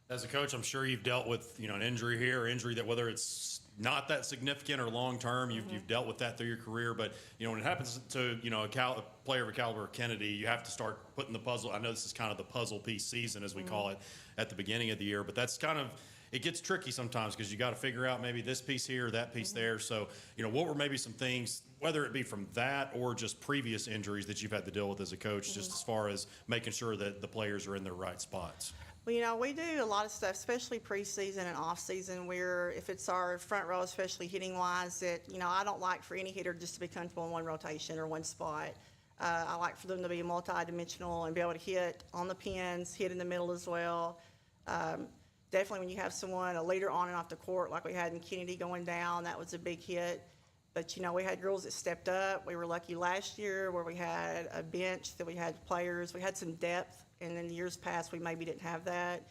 As a coach, I'm sure you've dealt with an injury here, or injury that whether it's not that significant or long term, you've dealt with that through your career. But when it happens to a player of a caliber of Kennedy, you have to start putting the puzzle. I know this is kind of the puzzle piece season, as we call it, at the beginning of the year. But that's kind of, it gets tricky sometimes because you got to figure out maybe this piece here or that piece there. So what were maybe some things, whether it be from that or just previous injuries that you've had to deal with as a coach, just as far as making sure that the players are in their right spots? Well, we do a lot of stuff, especially preseason and off-season, where if it's our front row, especially hitting-wise, that, I don't like for any hitter just to be comfortable in one rotation or one spot. I like for them to be multi-dimensional and be able to hit on the pins, hit in the middle as well. definitely when you have someone, a leader on and off the court, like we had in Kennedy going down, that was a big hit. But, you know, we had girls that stepped up. We were lucky last year where we had a bench, that we had players. We had some depth, and in years past, we maybe didn't have that.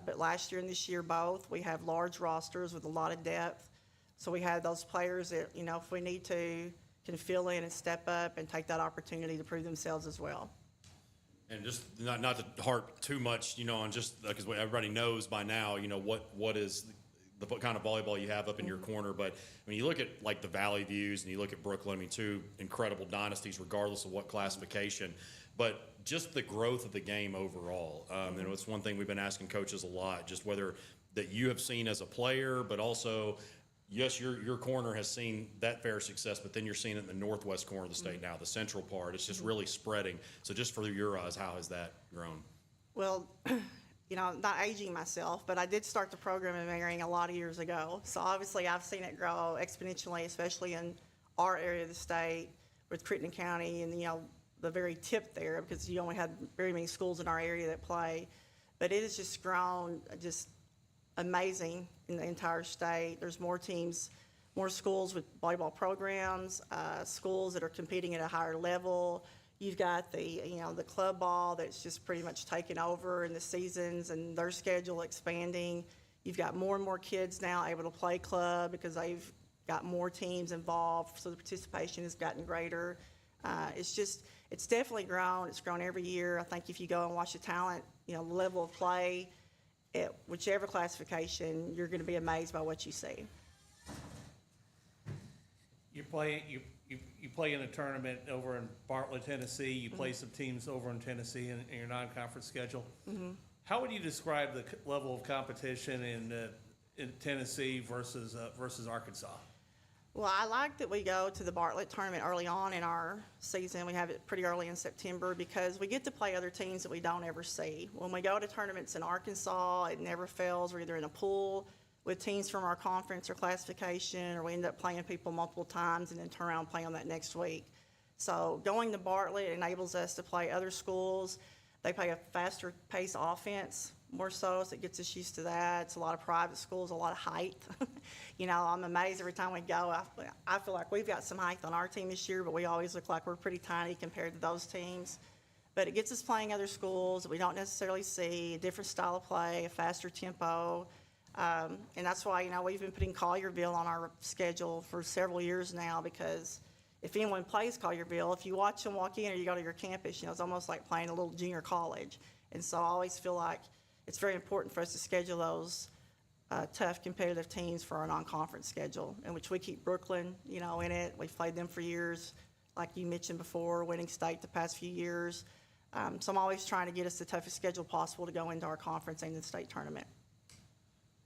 But last year and this year both, we have large rosters with a lot of depth. So we had those players that, you know, if we need to, can fill in and step up and take that opportunity to prove themselves as well. And just not to harp too much, you know, on just because everybody knows by now, you know, what is the kind of volleyball you have up in your corner. But when you look at like the Valley Views and you look at Brooklyn, I mean, two incredible dynasties regardless of what classification. But just the growth of the game overall. You know, it's one thing we've been asking coaches a lot, just whether that you have seen as a player, but also, yes, your corner has seen that fair success, but then you're seeing it in the northwest corner of the state now, the central part. It's just really spreading. So just for your eyes, how has that grown? Well, you know, not aging myself, but I did start the program in Marion a lot of years ago. So obviously I've seen it grow exponentially, especially in our area of the state with Crittenden County and, you know, the very tip there, because you only had very many schools in our area that play. But it has just grown just amazing in the entire state. There's more teams, more schools with volleyball programs, schools that are competing at a higher level. You've got the, you know, the club ball that's just pretty much taken over in the seasons and their schedule expanding. You've got more and more kids now able to play club because they've got more teams involved, so the participation has gotten greater. It's definitely grown. It's grown every year. I think if you go and watch the talent, you know, the level of play at whichever classification, you're going to be amazed by what you see. You play in a tournament over in Bartlett, Tennessee. You play some teams over in Tennessee in your non-conference schedule. How would you describe the level of competition in Tennessee versus Arkansas? Well, I like that we go to the Bartlett tournament early on in our season. We have it pretty early in September because we get to play other teams that we don't ever see. When we go to tournaments in Arkansas, it never fails. We're either in a pool with teams from our conference or classification, or we end up playing people multiple times and then turn around and play them that next week. So going to Bartlett enables us to play other schools. They play a faster pace offense, more so it gets us used to that. It's a lot of private schools, a lot of height. You know, I'm amazed every time we go. I feel like we've got some height on our team this year, but we always look like we're pretty tiny compared to those teams. But it gets us playing other schools that we don't necessarily see, a different style of play, a faster tempo. And that's why, you know, we've been putting Collierville on our schedule for several years now, because if anyone plays Collierville, if you watch them walk in or you go to your campus, you know, it's almost like playing a little junior college. And so I always feel like it's very important for us to schedule those tough competitive teams for our non-conference schedule, in which we keep Brooklyn, you know, in it. We've played them for years, like you mentioned before, winning state the past few years. So I'm always trying to get us the toughest schedule possible to go into our conference and the state tournament.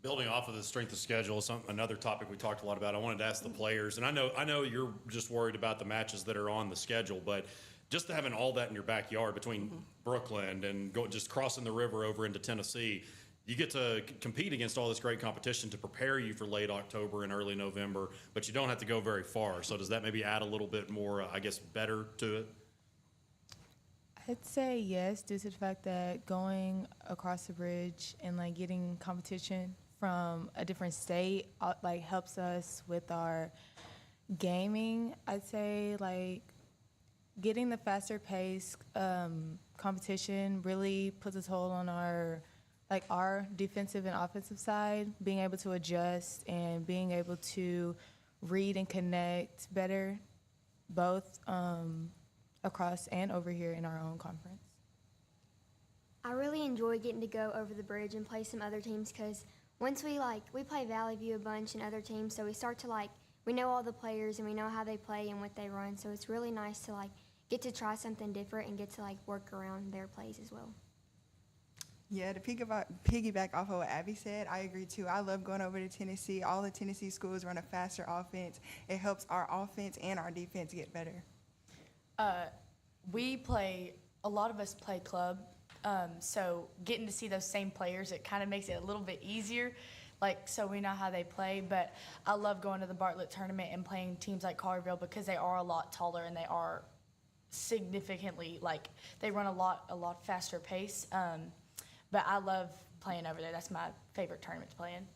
Building off of the strength of schedule, another topic we talked a lot about. I wanted to ask the players, and I know you're just worried about the matches that are on the schedule, but just having all that in your backyard between Brooklyn and just crossing the river over into Tennessee, you get to compete against all this great competition to prepare you for late October and early November, but you don't have to go very far. So does that maybe add a little bit more, I guess, better to it? I'd say yes, due to the fact that going across the bridge and like getting competition from a different state like helps us with our gaming. I'd say like getting the faster pace competition really puts a toll on our defensive and offensive side, being able to adjust and being able to read and connect better, both across and over here in our own conference. I really enjoy getting to go over the bridge and play some other teams, because once we play Valley View a bunch and other teams, so we start to we know all the players and we know how they play and what they run, so it's really nice to get to try something different and get to work around their plays as well. Yeah, to piggyback off of what Abby said, I agree too. I love going over to Tennessee. All the Tennessee schools run a faster offense. It helps our offense and our defense get better. A lot of us play club, so getting to see those same players, it kind of makes it a little bit easier, so we know how they play. But I love going to the Bartlett tournament and playing teams like Collierville, because they are a lot taller and they are significantly, they run a lot faster pace. But I love playing over there. That's my favorite tournament to play in.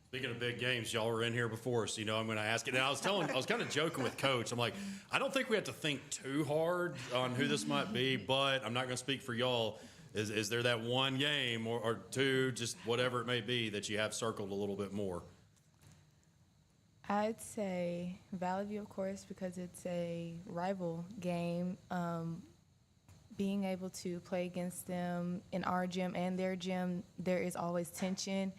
Speaking of big games, y'all were in here before, so I'm going to ask it. And I was kind of joking with Coach. I'm like, I don't think we have to think too hard on who this might be, but I'm not going to speak for y'all. Is there that one game or two, just whatever it may be, that you have circled a little bit more? I'd say Valley View, of course, because it's a rival game. Being able to play against them in our gym and their gym, there is always tension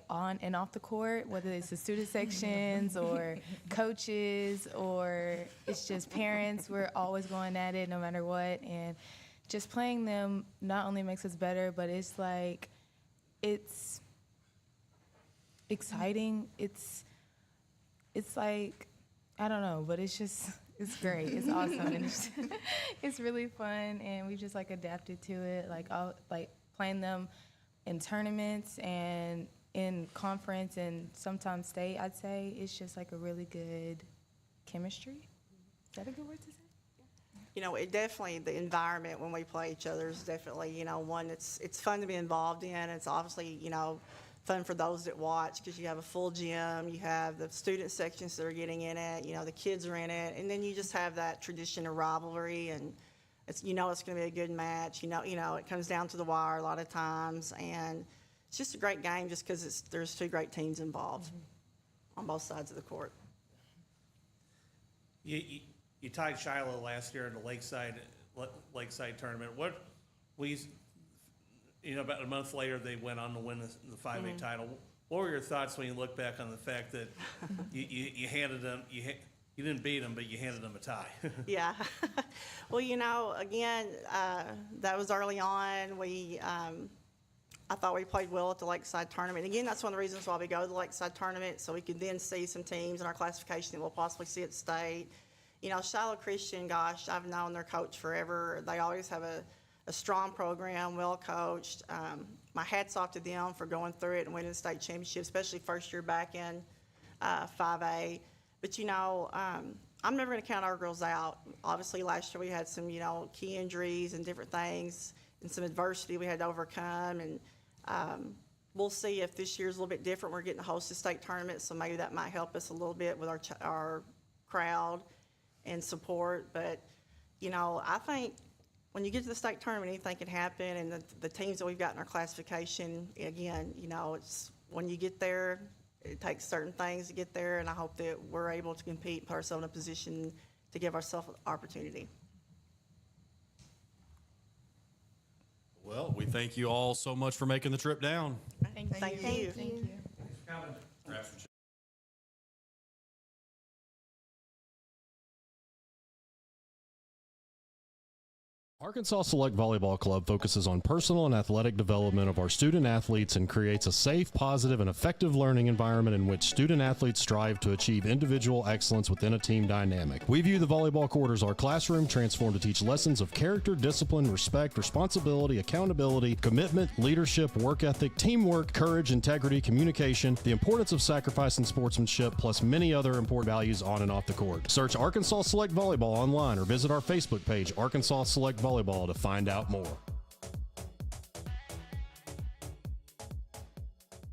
on and off the court, whether it's the student sections or coaches or it's just parents. We're always going at it no matter what. And just playing them not only makes us better, but it's exciting. It's like, I don't know, but it's great. It's awesome. And it's really fun. And we just adapted to it. Playing them in tournaments and in conference and sometimes state, I'd say it's just a really good chemistry. Is that a good word to say? It definitely, the environment when we play each other is definitely, one it's fun to be involved in. It's obviously, fun for those that watch because you have a full gym, you have the student sections that are getting in it, the kids are in it, and then you just have that tradition of rivalry, and it's it's going to be a good match. It comes down to the wire a lot of times, and it's just a great game just because there's two great teams involved on both sides of the court. You tied Shiloh last year in the Lakeside tournament. About a month later, they went on to win the 5A title. What were your thoughts when you look back on the fact that you handed them, you didn't beat them, but you handed them a tie? Yeah. Well, again, that was early on. I thought we played well at the Lakeside tournament. Again, that's one of the reasons why we go to the Lakeside tournament, so we could then see some teams in our classification that we'll possibly see at state. Shiloh Christian, gosh, I've known their coach forever. They always have a strong program, well coached. My hat's off to them for going through it and winning the state championship, especially first year back in 5A. But, I'm never going to count our girls out. Obviously, last year we had some, key injuries and different things and some adversity we had to overcome. And we'll see if this year's a little bit different. We're getting to host the state tournament, so maybe that might help us a little bit with our crowd and support. But, I think when you get to the state tournament, anything can happen. And the teams that we've got in our classification, again, it's when you get there, it takes certain things to get there. And I hope that we're able to compete and put ourselves in a position to give ourselves an opportunity. Well, we thank you all so much for making the trip down. Thank you. Thanks for coming. Grab some Arkansas Select Volleyball Club focuses on personal and athletic development of our student athletes and creates a safe, positive, and effective learning environment in which student athletes strive to achieve individual excellence within a team dynamic. We view the volleyball court as our classroom transformed to teach lessons of character, discipline, respect, responsibility, accountability, commitment, leadership, work ethic, teamwork, courage, integrity, communication, the importance of sacrifice and sportsmanship, plus many other important values on and off the court. Search Arkansas Select Volleyball online or visit our Facebook page, Arkansas Select Volleyball, to find out more.